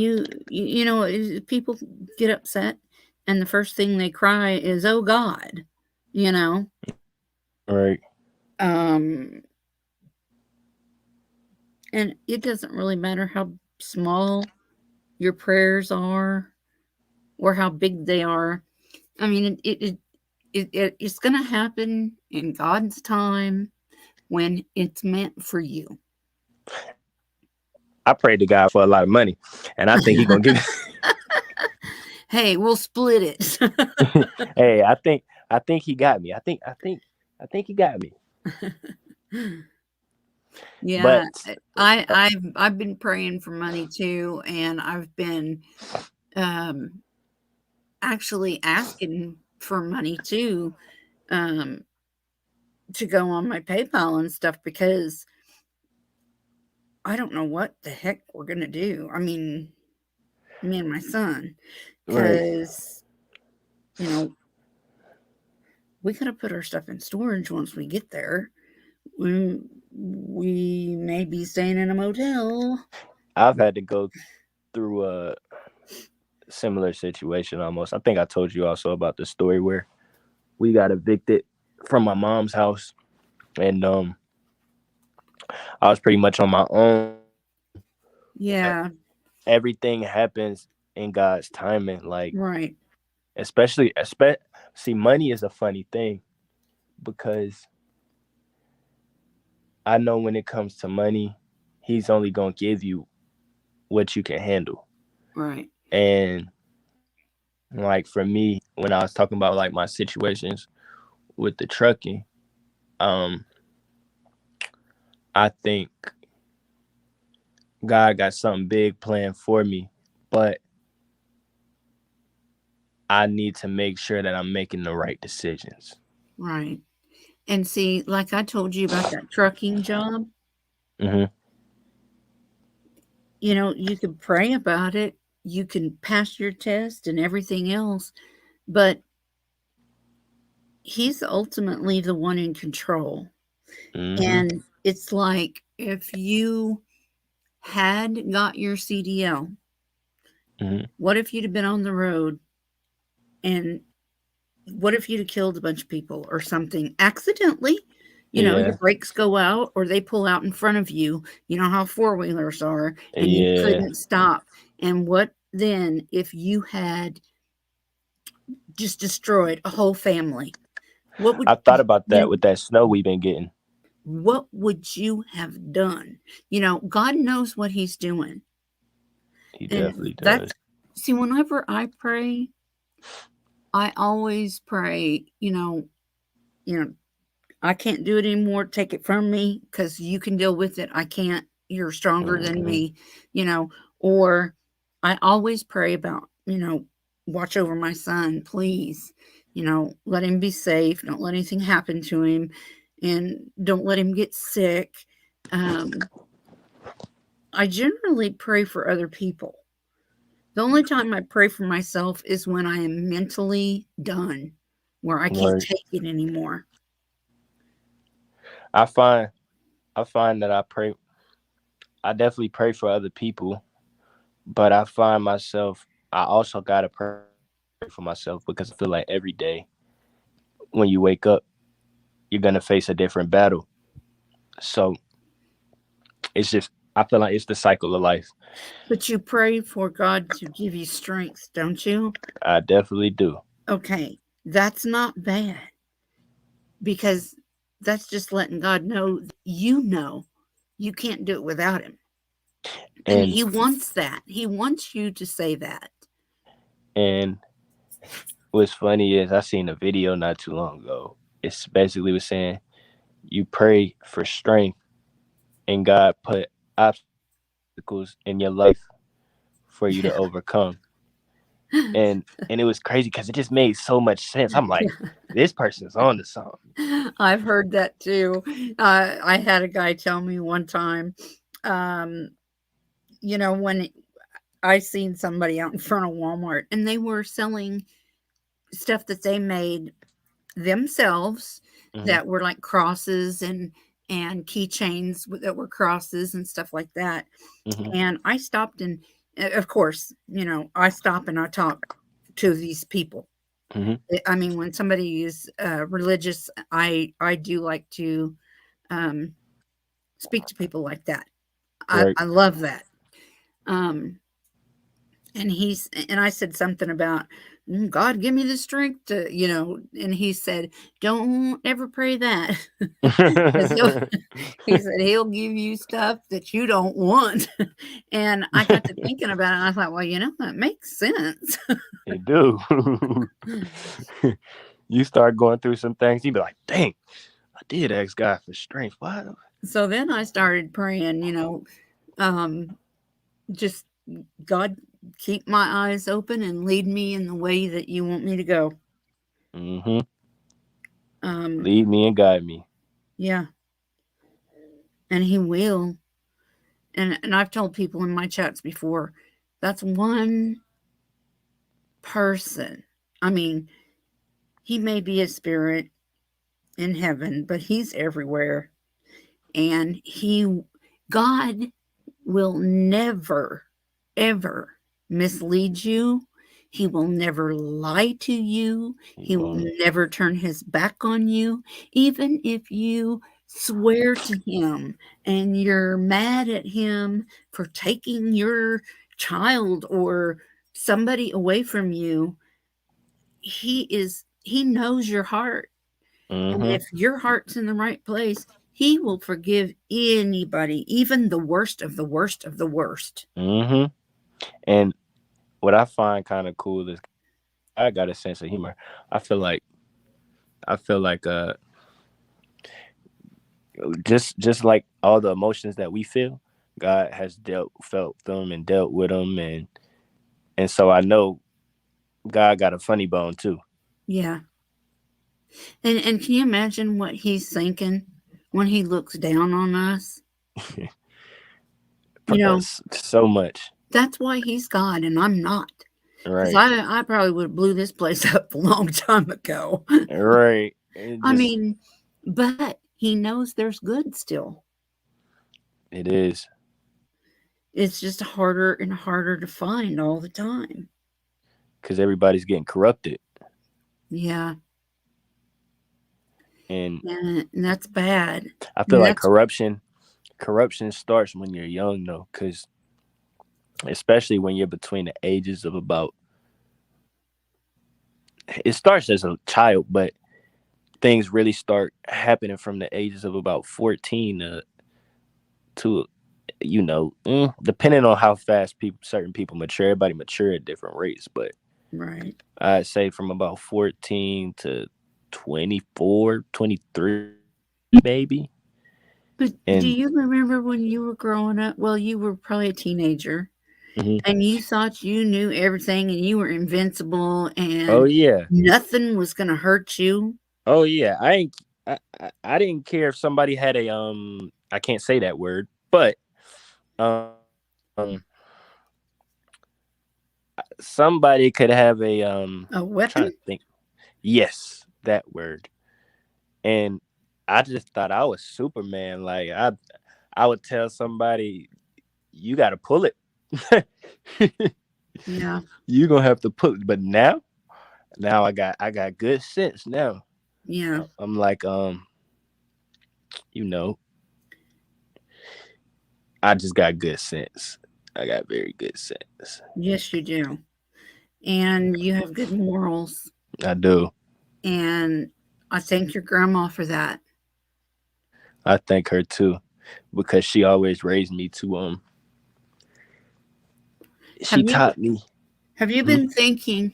people get upset and the first thing they cry is, "Oh God," you know, Right. um, and it doesn't really matter how small your prayers are or how big they are. I mean, it's going to happen in God's time when it's meant for you. I prayed to God for a lot of money, and I think He gonna give. Hey, we'll split it. Hey, I think He got me. I think He got me. Yeah, But I've been praying for money too, and I've been um actually asking for money too, um to go on my PayPal and stuff because I don't know what the heck we're gonna do. I mean, me and my son, right, because you know we gotta put our stuff in storage once we get there. We may be staying in a motel. I've had to go through a similar situation almost. I think I told you also about the story where we got evicted from my mom's house, and I was pretty much on my own. But Yeah, everything happens in God's timing. Like, right, see, money is a funny thing because I know when it comes to money, He's only gonna give you what you can handle. right, And like for me, when I was talking about like my situations with the trucking, um, I think God got something big planned for me, but I need to make sure that I'm making the right decisions. right. And see, like I told you about that trucking job, Mm-hmm. you can pray about it, you can pass your test and everything else, but he's ultimately the one in control. Mm-hmm. And it's like if you had got your CDL, Mm-hmm. what if you'd have been on the road and what if you'd have killed a bunch of people or something accidentally? Your Yeah. brakes go out or they pull out in front of you. You know how four-wheelers are, and you Yeah. couldn't stop. And what then if you had just destroyed a whole family? What would I thought about that you with that snow we've been getting. what would you have done? God knows what he's doing. He And definitely that's does. see, whenever I pray, I always pray, you know, I can't do it anymore. Take it from me because you can deal with it. I can't. You're stronger than Mm-hmm. me, or I always pray about, watch over my son, please. Let him be safe. Don't let anything happen to him and don't let him get sick. Um, I generally pray for other people. The only time I pray for myself is when I am mentally done, where I can't Right. take it anymore. I find I find that I definitely pray for other people, but I find myself I also gotta pray for myself because I feel like every day when you wake up, you're gonna face a different battle. So it's just, I feel like it's the cycle of life. But you pray for God to give you strength, don't you? I definitely do. Okay, that's not bad, because that's just letting God know you can't do it without him. And And he wants that. He wants you to say that. and what's funny is I seen a video not too long ago. It's basically was saying you pray for strength and God put obstacles in your life for you to Yeah. overcome. And it was crazy because it just made so much sense. I'm like, this person's on to something. I've heard that too. I had a guy tell me one time, um, when I seen somebody out in front of Walmart and they were selling stuff that they made themselves Mm-hmm. that were like crosses and keychains that were crosses and stuff like that. Mm-hmm. And I stopped, and of course, I stop and I talk to these people. Mm-hmm. I mean, when somebody is religious, I do like to speak to people like that. Right. I love that. And I said something about, God, give me the strength to, and he said, don't ever pray that. 'Cause he said he'll give you stuff that you don't want. And I got to thinking about it, and I thought, well, that makes sense. It do. You start going through some things, you be like, dang, I did ask God for strength. Why? So then I started praying, just, God, keep my eyes open and lead me in the way that you want me to go. Mm-hmm. Um, Lead me and guide me. yeah, and he will. And I've told people in my chats before, that's one person. I mean, he may be a spirit in heaven, but he's everywhere. And God will never, ever mislead you. He will never lie to you. He will never turn his back on you. Even if you swear to him and you're mad at him for taking your child or somebody away from you, he knows your heart. And Mm-hmm. if your heart's in the right place, he will forgive anybody, even the worst of the worst of the worst. Mm-hmm. And what I find kind of cool is I got a sense of humor. I feel like just like all the emotions that we feel, God has felt them and dealt with them, and so I know God got a funny bone too. Yeah. And can you imagine what he's thinking when he looks down on us? So much. That's why he's God and I'm not. Because Right. I probably would have blew this place up a long time ago. Right. I mean, but he knows there's good still. It is. It's just harder and harder to find all the time. Because everybody's getting corrupted. Yeah. And that's bad. I feel like corruption starts when you're young, though, because especially when you're between the ages of it starts as a child, but things really start happening from the ages of about 14 to depending on how fast certain people mature. Everybody mature at different rates, but right. I'd say from about 14 to 24, 23, maybe. But do you remember when you were growing up? Well, you were probably a teenager, mm-hmm. and you thought you knew everything and you were invincible and oh yeah, nothing was going to hurt you. Oh yeah, I didn't care if somebody had a I can't say that word, but um somebody could have a weapon. I'm trying to think. Yes, that word. And I just thought I was Superman. Like I would tell somebody, you got to pull it. Yeah. You're gonna have to pull it. But now I got good sense now. Yeah. I'm like you know, I just got good sense. I got very good sense. Yes, you do. And you have good morals. I do. And I thank your grandma for that. I thank her too, because she always raised me to Have she you taught me. have you Hmm? been thinking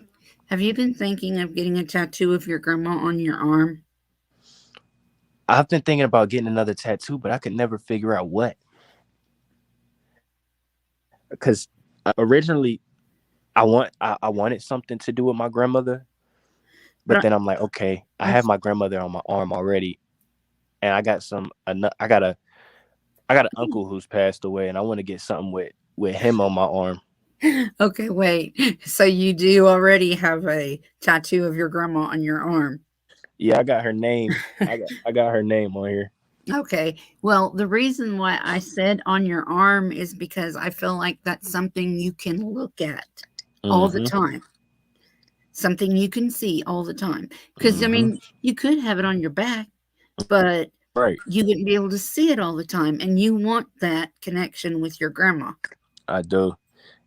of getting a tattoo of your grandma on your arm? I've been thinking about getting another tattoo, but I could never figure out what. Because originally I wanted something to do with my grandmother, but But then I'm like, okay, I I, have my grandmother on my arm already, and I got I got an uncle who's passed away, and I want to get something with him on my arm. okay, wait. So you do already have a tattoo of your grandma on your arm? Yeah, I got her name. I got her name on here. Okay. Well, the reason why I said on your arm is because I feel like that's something you can look at all the Mm-hmm. time. Something you can see all the time. Because, I Mm-hmm. mean, you could have it on your back, but Right. you wouldn't be able to see it all the time. And you want that connection with your grandma. I do.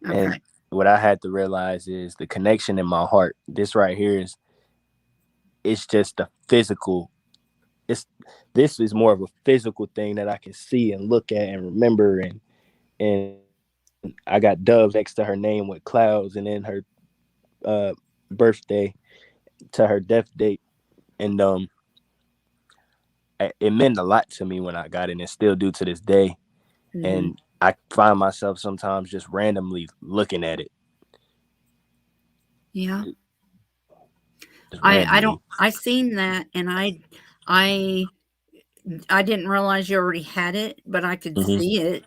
And Okay. what I had to realize is the connection in my heart. This right here it's just a physical. It's this is more of a physical thing that I can see and look at and remember, and I got doves next to her name with clouds, and then her uh birthday to her death date, and it meant a lot to me when I got it, and still do to this day. Mm-hmm. And I find myself sometimes just randomly looking at it, Yeah. just I randomly. don't, I seen that and I didn't realize you already had it, but I could Hmm. see it.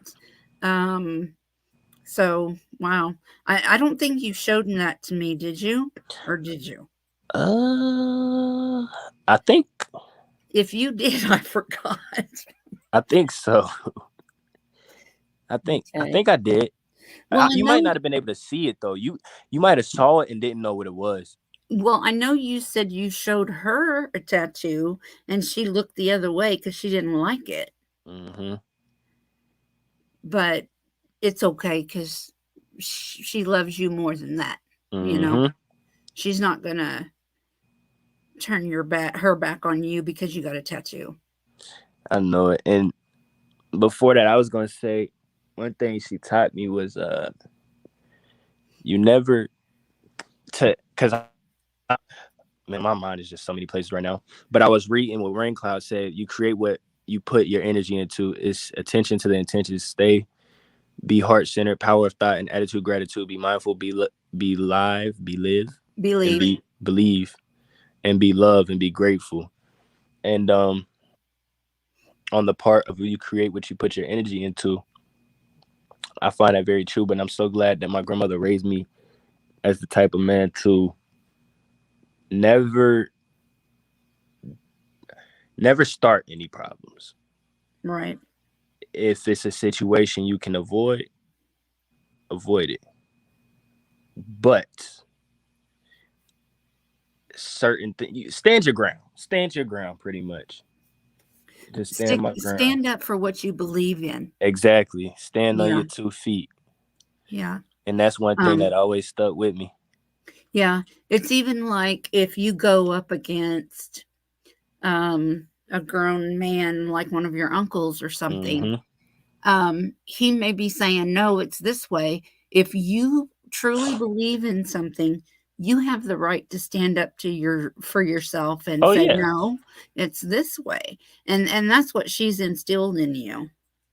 Um, so wow. I don't think you showed that to me, did you? Or did you? Uh, I think If you did, I forgot. I think so. I Okay. think I did. Well, I You might know not have been able to see it though. You might have saw it and didn't know what it was. I know you said you showed her a tattoo and she looked the other way because she didn't like it. Mm-hmm. But it's okay because she loves you more than that. You know, Mm-hmm. she's not gonna turn her back on you because you got a tattoo. I know it. And before that, I was gonna say one thing she taught me was you never because man, my mind is just so many places right now. But I was reading what Rain Cloud said. You create what you put your energy into. It's attention to the intentions. Stay, be heart centered, power of thought and attitude, gratitude. Be mindful, be live, be live, and Believe. be believe, and be love, and be grateful. And on the part of you create what you put your energy into, I find that very true. But I'm so glad that my grandmother raised me as the type of man to never start any problems. Right. If it's a situation you can avoid it. But certain things, you stand your ground. Stand your ground, pretty much. Just stand my ground. Stand up for what you believe in. Exactly. Stand on Yeah. your 2 feet. Yeah. And that's one thing that always stuck with me. Yeah. It's even like if you go up against a grown man like one of your uncles or something, he may be saying, no, it's this way. If you truly believe in something, you have the right to stand up for yourself and Oh say, yeah. no, it's this way. And that's what she's instilled in you.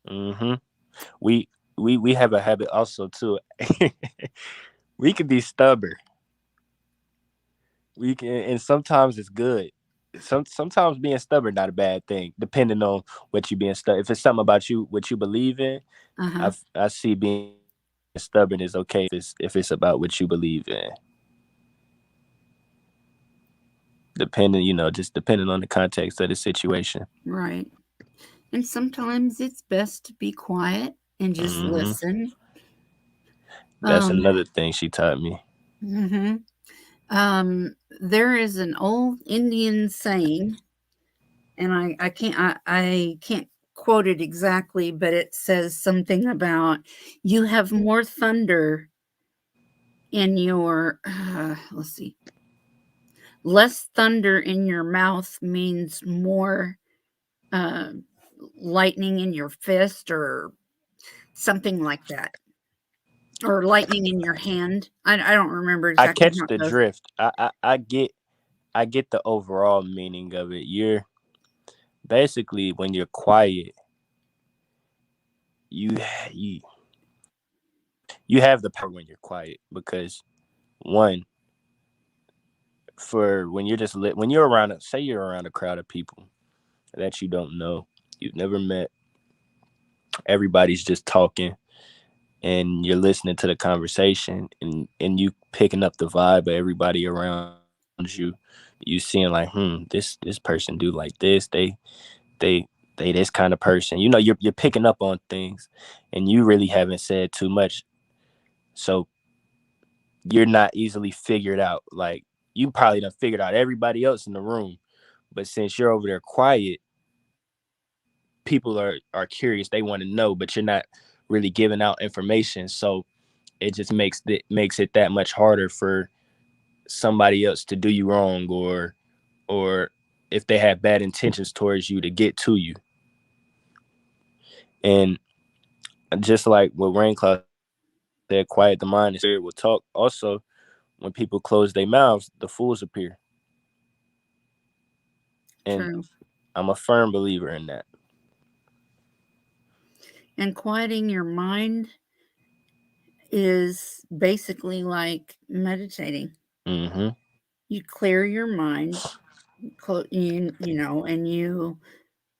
Mm-hmm. We have a habit also too. We can be stubborn. We can, and sometimes it's good. Sometimes being stubborn not a bad thing, depending on what you being stubborn. If it's something about you, what you believe in, Uh-huh. I see being stubborn is okay if it's about what you believe in. Just depending on the context of the situation. Right. And sometimes it's best to be quiet and just listen. That's Um, another thing she taught me. there is an old Indian saying, and I can't quote it exactly, but it says something about you have more thunder in your let's see, less thunder in your mouth means more uh, lightning in your fist or something like that, or lightning in your hand. I don't remember I exactly catch how it the goes. drift. I get the overall meaning of it. You're basically, when you're quiet, you you you have the power when you're quiet, because one, for when you're when you're around say you're around a crowd of people that you don't know, you've never met, everybody's just talking, and you're listening to the conversation, and you picking up the vibe of everybody around you. You seeing like, this person do like this, they they this kind of person. You're picking up on things, and you really haven't said too much, so you're not easily figured out. Like, you probably done figured out everybody else in the room, but since you're over there quiet, people are curious. They want to know, but you're not really giving out information. So it just makes it that much harder for somebody else to do you wrong, or if they have bad intentions towards you, to get to you. And just like what Raincloud said, quiet the mind and spirit will talk. Also, when people close their mouths, the fools appear. And True. I'm a firm believer in that. And quieting your mind is basically like meditating. Mm-hmm. You clear your mind, and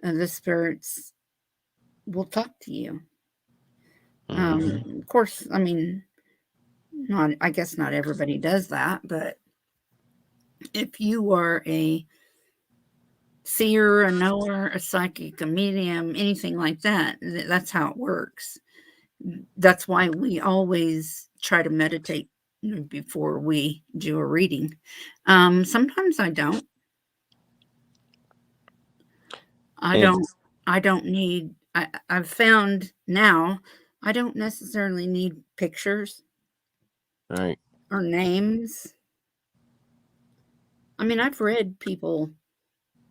the spirits will talk to you. Mm-hmm. Of course, I mean, not I guess not everybody does that, but if you are a seer, a knower, a psychic, a medium, anything like that, that's how it works. That's why we always try to meditate before we do a reading. Sometimes I don't. I And don't. I don't need. I've found now I don't necessarily need pictures all right. or names. I mean, I've read people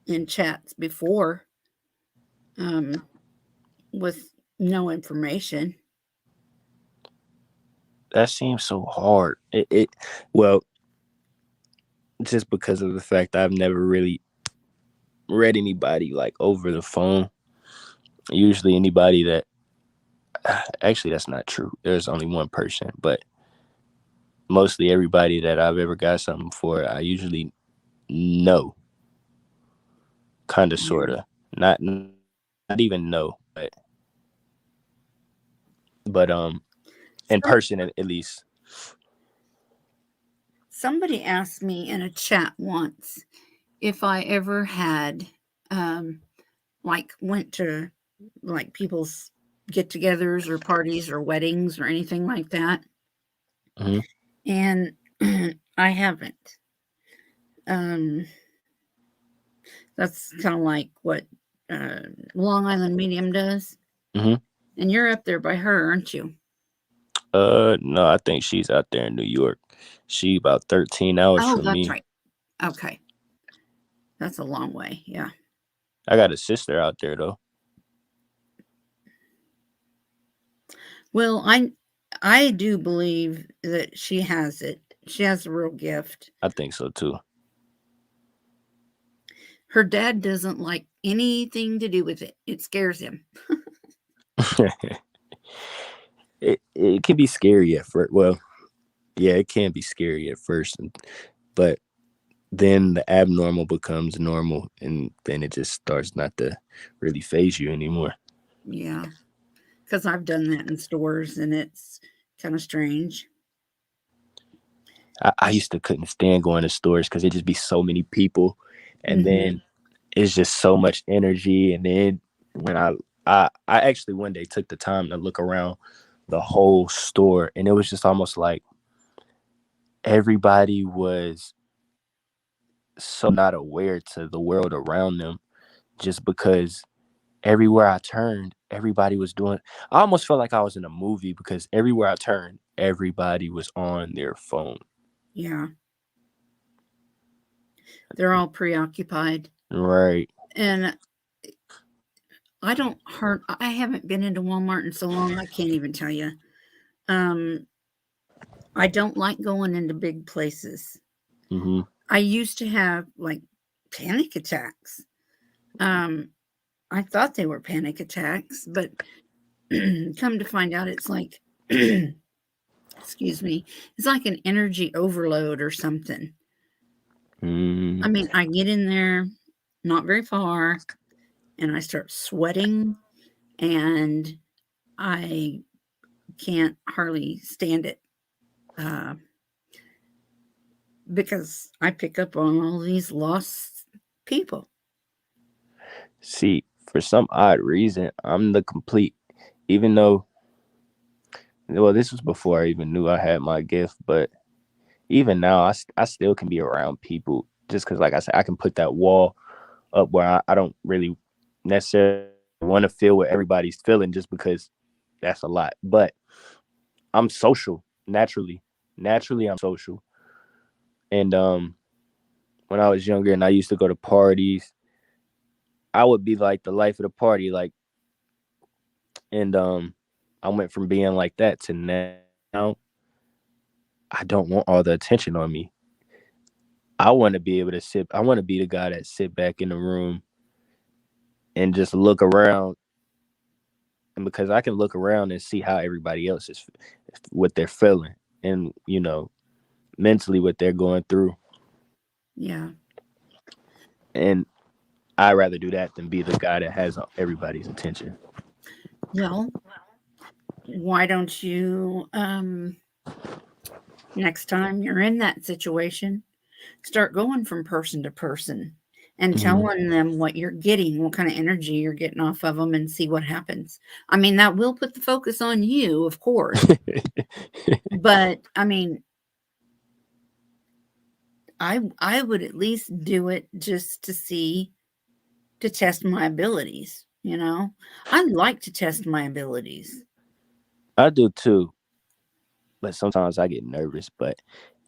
in chats before um, with no information. That seems so hard. Well, just because of the fact I've never really read anybody like over the phone. Usually anybody that actually, that's not true. There's only one person, but mostly everybody that I've ever got something for, I usually know, kind of, Yeah. sort of, not even know, but in Some, person at least. somebody asked me in a chat once if I ever had um, like went to like people's get-togethers or parties or weddings or anything like that, Mm-hmm. and I haven't. Um, that's kind of like what uh, Long Island Medium does, Mm-hmm. and you're up there by her, aren't you? No, I think she's out there in New York. She about 13 hours Oh, from that's me. right. Okay, that's a long way. Yeah. I got a sister out there though. Well, I do believe that she has it. She has a real gift. I think so too. Her dad doesn't like anything to do with it. It scares him. It can be scary at first. Well, yeah, it can be scary at first, but then the abnormal becomes normal, and then it just starts not to really phase you anymore. Yeah, because I've done that in stores, and it's kind of strange. I used to couldn't stand going to stores because it just be so many people, and Hmm. then it's just so much energy. And then when I actually one day took the time to look around the whole store, and it was just almost like everybody was so not aware to the world around them just because everywhere I turned, everybody was doing. I almost felt like I was in a movie because everywhere I turned, everybody was on their phone. Yeah. They're all preoccupied. Right. And I haven't been into Walmart in so long, I can't even tell you. I don't like going into big places. Mm-hmm. I used to have like panic attacks. I thought they were panic attacks, but come to find out it's like, excuse me, it's like an energy overload or something. I mean, I get in there, not very far, and I start sweating, and I can't hardly stand it because I pick up on all these lost people. See, for some odd reason, I'm the complete, even though, well, this was before I even knew I had my gift, but even now, I still can be around people just because, like I said, I can put that wall up where I don't really necessarily want to feel what everybody's feeling just because that's a lot. But I'm social naturally. Naturally, I'm social. And when I was younger and I used to go to parties, I would be like the life of the party, like, and I went from being like that to now I don't want all the attention on me. I want to be able to sit. I want to be the guy that sit back in the room and just look around. And because I can look around and see how everybody else is, what they're feeling, and mentally what they're going through. Yeah. And I'd rather do that than be the guy that has everybody's attention. Well, why don't you, next time you're in that situation, start going from person to person and telling them what you're getting, what kind of energy you're getting off of them, and see what happens. I mean, that will put the focus on you, of course. But I mean, I would at least do it just to test my abilities, I like to test my abilities. I do too, but sometimes I get nervous. But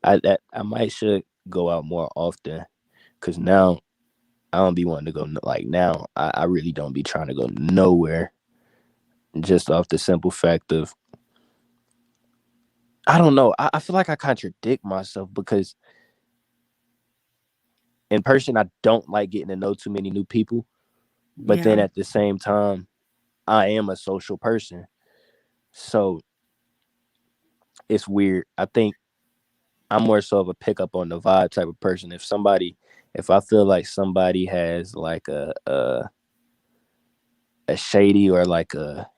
I might should go out more often because now I don't be wanting to go. Like now, I really don't be trying to go nowhere. Just off the simple fact of, I don't know. I feel like I contradict myself because in person I don't like getting to know too many new people, but then Yeah. at the same time I am a social person, so it's weird. I think I'm more so of a pick up on the vibe type of person. If I feel like somebody has like a shady or like a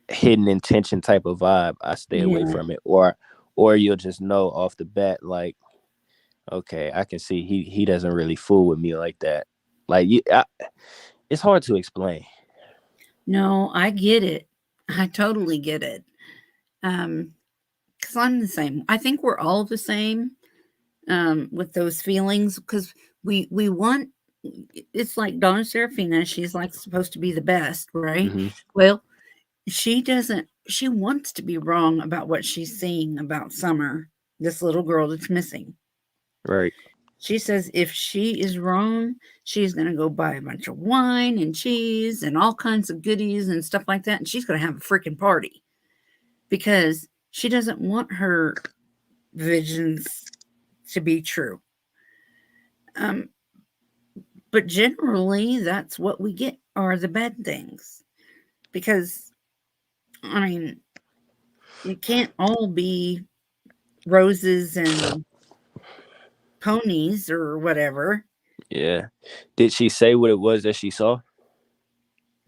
hidden intention type of vibe, I stay away Yeah. from it. Or you'll just know off the bat, like, okay, I can see he doesn't really fool with me like that. Like it's hard to explain. No, I get it. I totally get it. Because I'm the same. I think we're all the same with those feelings because we want. It's like Donna Serafina. She's like supposed to be the best, right? Mm-hmm. Well, she doesn't. She wants to be wrong about what she's seeing about Summer, this little girl that's missing. Right. She says if she is wrong, she's going to go buy a bunch of wine and cheese and all kinds of goodies and stuff like that. And she's going to have a freaking party because she doesn't want her visions to be true. But generally, that's what we get are the bad things. Because, I mean, it can't all be roses and ponies or whatever. Yeah. Did she say what it was that she saw?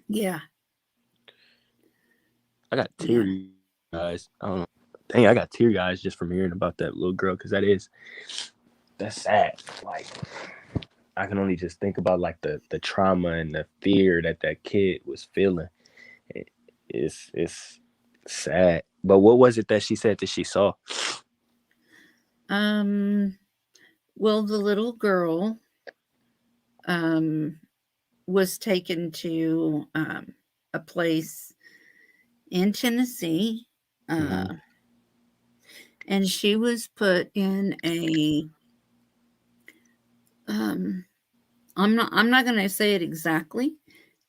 Yeah. I got teary eyes. I don't know. Dang, I got teary eyes just from hearing about that little girl because that's sad. Like, I can only just think about like the trauma and the fear that kid was feeling. It's sad. But what was it that she said that she saw? Well, the little girl was taken to a place in Tennessee, Mhm. and she was put in a I'm not going to say it exactly,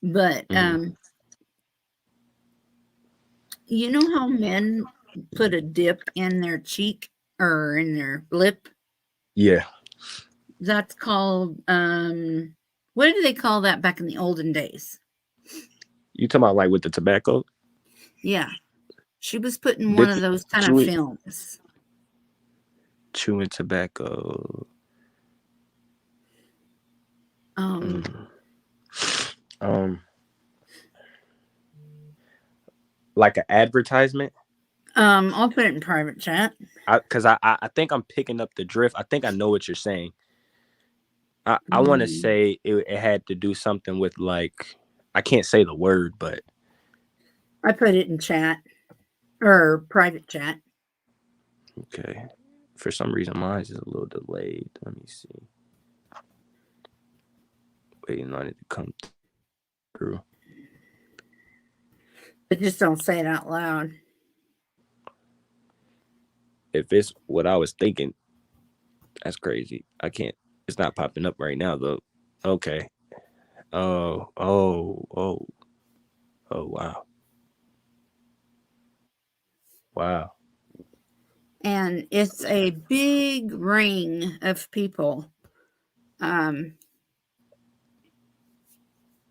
but Mhm. you know how men put a dip in their cheek or in their lip? Yeah. That's called what did they call that back in the olden days? You talking about like with the tobacco? Yeah. She was put in one Dip of those kind of chewing films. chewing tobacco. Um Mm. Um, like an advertisement. I'll put it in private chat. I think I'm picking up the drift. I think I know what you're saying. I want to Mm, say it had to do something with like I can't say the word, but I put it in chat or private chat. okay. For some reason, mine is a little delayed. Let me see. Waiting on it to come through. But just don't say it out loud. If it's what I was thinking, that's crazy. I can't. It's not popping up right now though. Okay. Oh, wow. Wow. And it's a big ring of people. Um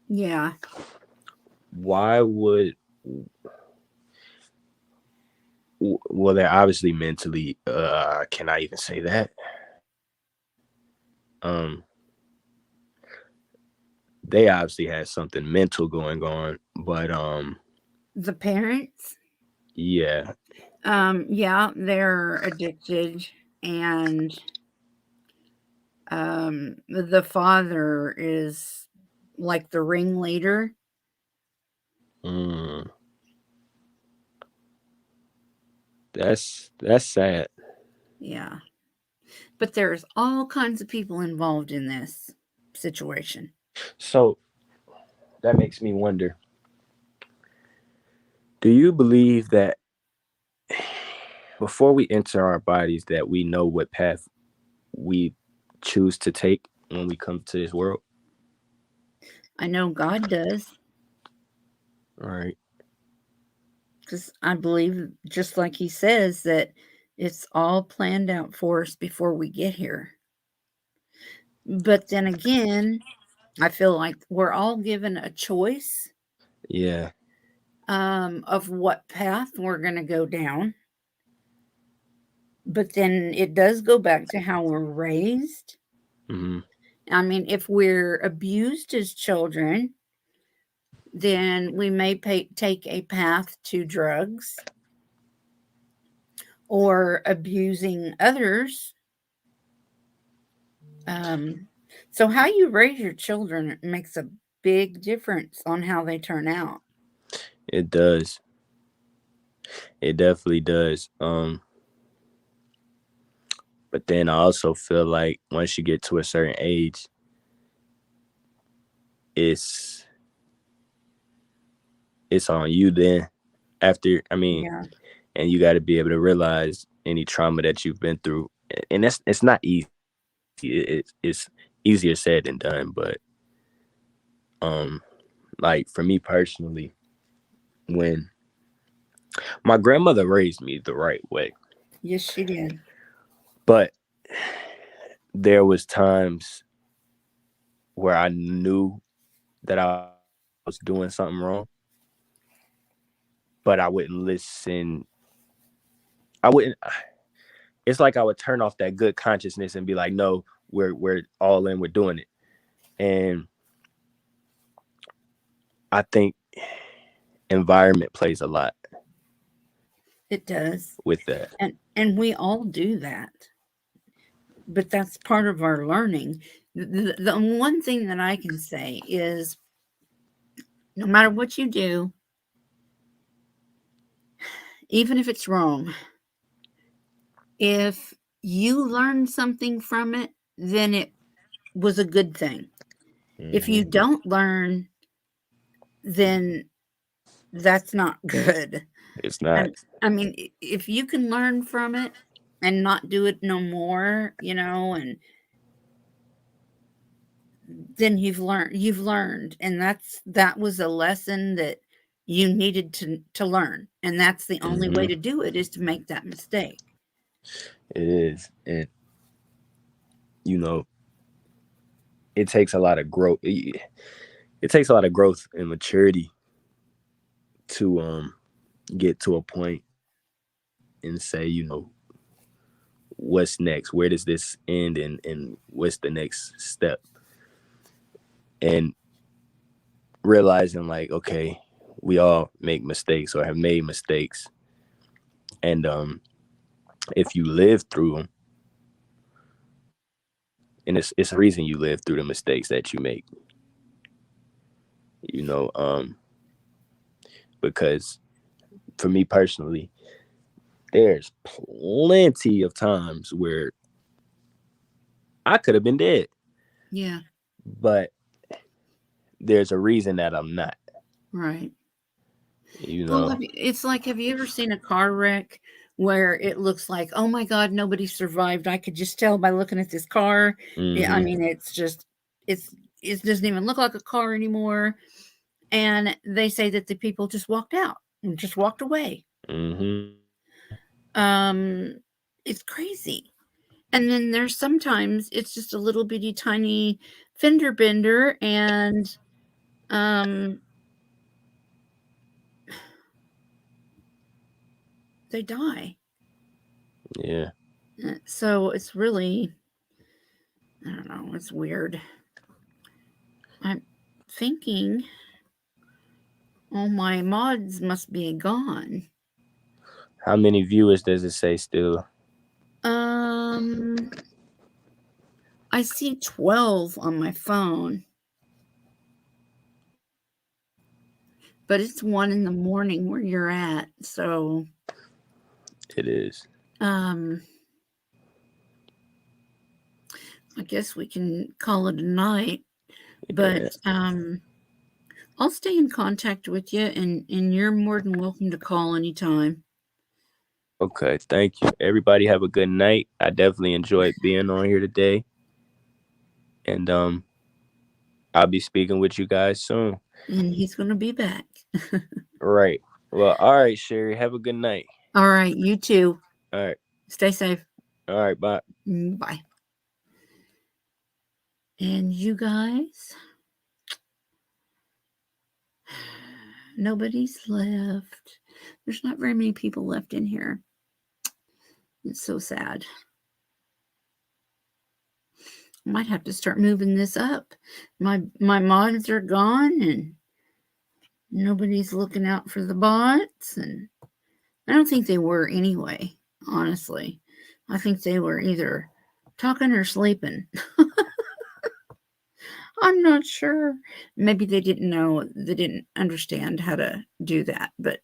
yeah. Why would well they're obviously mentally can I even say that? Um they obviously had something mental going on, but The parents, yeah. yeah, they're addicted, and the father is like the ringleader. Mm, that's sad. Yeah. But there's all kinds of people involved in this situation. So that makes me wonder, do you believe that before we enter our bodies that we know what path we choose to take when we come to this world? I know God does, All right. because I believe, just like he says, that it's all planned out for us before we get here. But then again, I feel like we're all given a choice Yeah. of what path we're going to go down. But then it does go back to how we're raised. Hmm. I mean, if we're abused as children, then we may take a path to drugs or abusing others. Um, so, how you raise your children makes a big difference on how they turn out. It does. It definitely does. But then I also feel like once you get to a certain age, it's it's on you then. After I mean, Yeah, and you got to be able to realize any trauma that you've been through, and it's not easy. It's easier said than done, but um, like for me personally, when my grandmother raised me the right way, yes, she did. but there was times where I knew that I was doing something wrong, but I wouldn't listen. I wouldn't. It's like I would turn off that good consciousness and be like, "No, we're all in. We're doing it." And I think environment plays a lot It does, with that. and we all do that. But that's part of our learning. The one thing that I can say is, no matter what you do, even if it's wrong, if you learn something from it, then it was a good thing. If you Mhm. don't learn, then that's not good. It's not. And I mean, if you can learn from it and not do it no more, and then you've learned, and that was a lesson that you needed to learn, and that's the only way Mhm. to do it, is to make that mistake. It is. And you know, it takes a lot of growth. It takes a lot of growth and maturity to get to a point and say, what's next? Where does this end, and what's the next step? And realizing, like, okay, we all make mistakes or have made mistakes, and if you live through them, and it's a reason you live through the mistakes that you make, you know, because for me personally, there's plenty of times where I could have been dead, Yeah, but there's a reason that I'm not, right. you Well, know. it's like, have you ever seen a car wreck where it looks like, oh my God, nobody survived? I could just tell by looking at this car. Yeah, I Hmm. mean, it's it doesn't even look like a car anymore. And they say that the people just walked out and just walked away. Hmm. Um, it's crazy. And then there's sometimes it's just a little bitty tiny fender bender, and um they die. Yeah. So it's really, I don't know, it's weird. I'm thinking all my mods must be gone. How many viewers does it say still? Um, I see 12 on my phone, but it's 1 in the morning where you're at. So, It is. um, I guess we can call it a night, Yeah. but, I'll stay in contact with you, and you're more than welcome to call anytime. Okay. Thank you. Everybody have a good night. I definitely enjoyed being on here today, and I'll be speaking with you guys soon. And he's going to be back. Right. Well, all right, Sherry. Have a good night. All right, you too. All right. Stay safe. All right. Bye. Bye. And you guys, nobody's left. There's not very many people left in here. It's so sad. I might have to start moving this up. My mods are gone, and nobody's looking out for the bots, and I don't think they were anyway, honestly. I think they were either talking or sleeping. I'm not sure. Maybe they didn't understand how to do that. But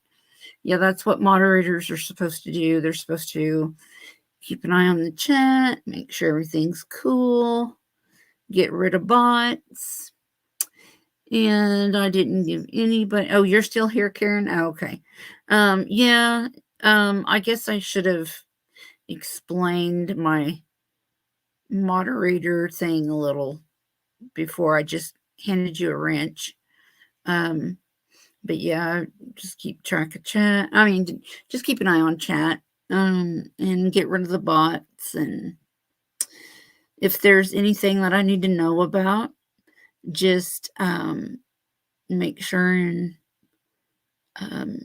yeah, that's what moderators are supposed to do. They're supposed to keep an eye on the chat, make sure everything's cool, get rid of bots. And I didn't give anybody. Oh, you're still here, Karen? Oh, okay. Yeah. I guess I should have explained my moderator thing a little before I just handed you a wrench. Um, but yeah, just keep track of chat. I mean, just keep an eye on chat. And get rid of the bots. And if there's anything that I need to know about, just make sure and um,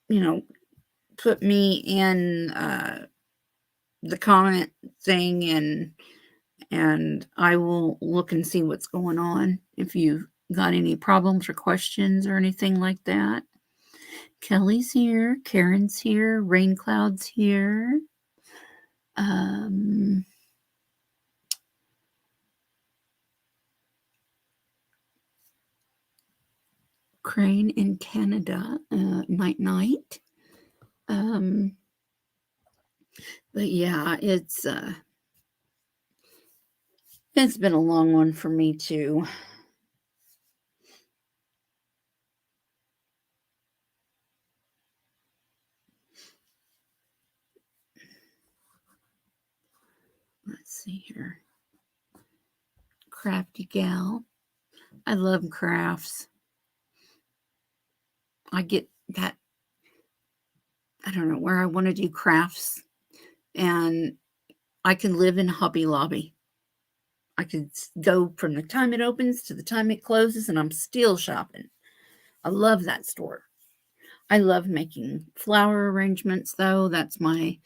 you know, put me in the comment thing, and I will look and see what's going on. If you got any problems or questions or anything like that. Kelly's here, Karen's here, Rain Cloud's here. Crane in Canada, night night. But yeah, It's been a long one for me too. Let's see here. Crafty gal. I love crafts. I get that, I don't know, where I want to do crafts, and I can live in Hobby Lobby. I could go from the time it opens to the time it closes, and I'm still shopping. I love that store. I love making flower arrangements, though. That's my,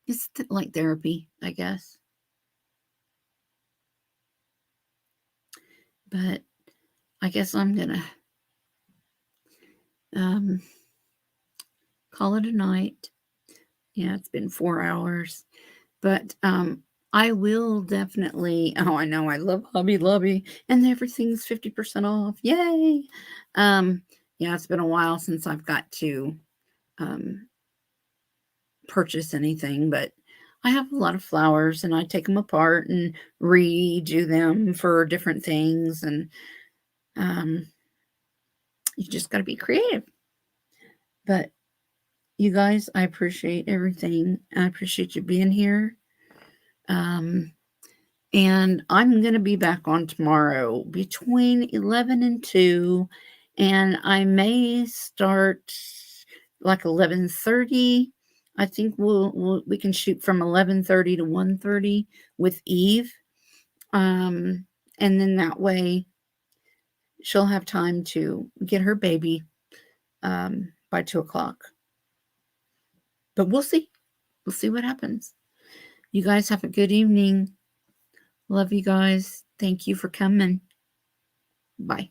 it's like therapy, I guess. But I guess I'm gonna call it a night. Yeah, it's been 4 hours, but I will definitely. Oh, I know, I love Hobby Lobby, and everything's 50% off. Yay! Yeah, it's been a while since I've got to purchase anything, but I have a lot of flowers, and I take them apart and redo them for different things, and you just got to be creative. But you guys, I appreciate everything. I appreciate you being here. And I'm going to be back on tomorrow between 11 and 2, and I may start like 11:30. I think we can shoot from 11:30 to 1:30 with Eve. And then that way she'll have time to get her baby by 2 o'clock. But we'll see. We'll see what happens. You guys have a good evening. Love you guys. Thank you for coming. Bye.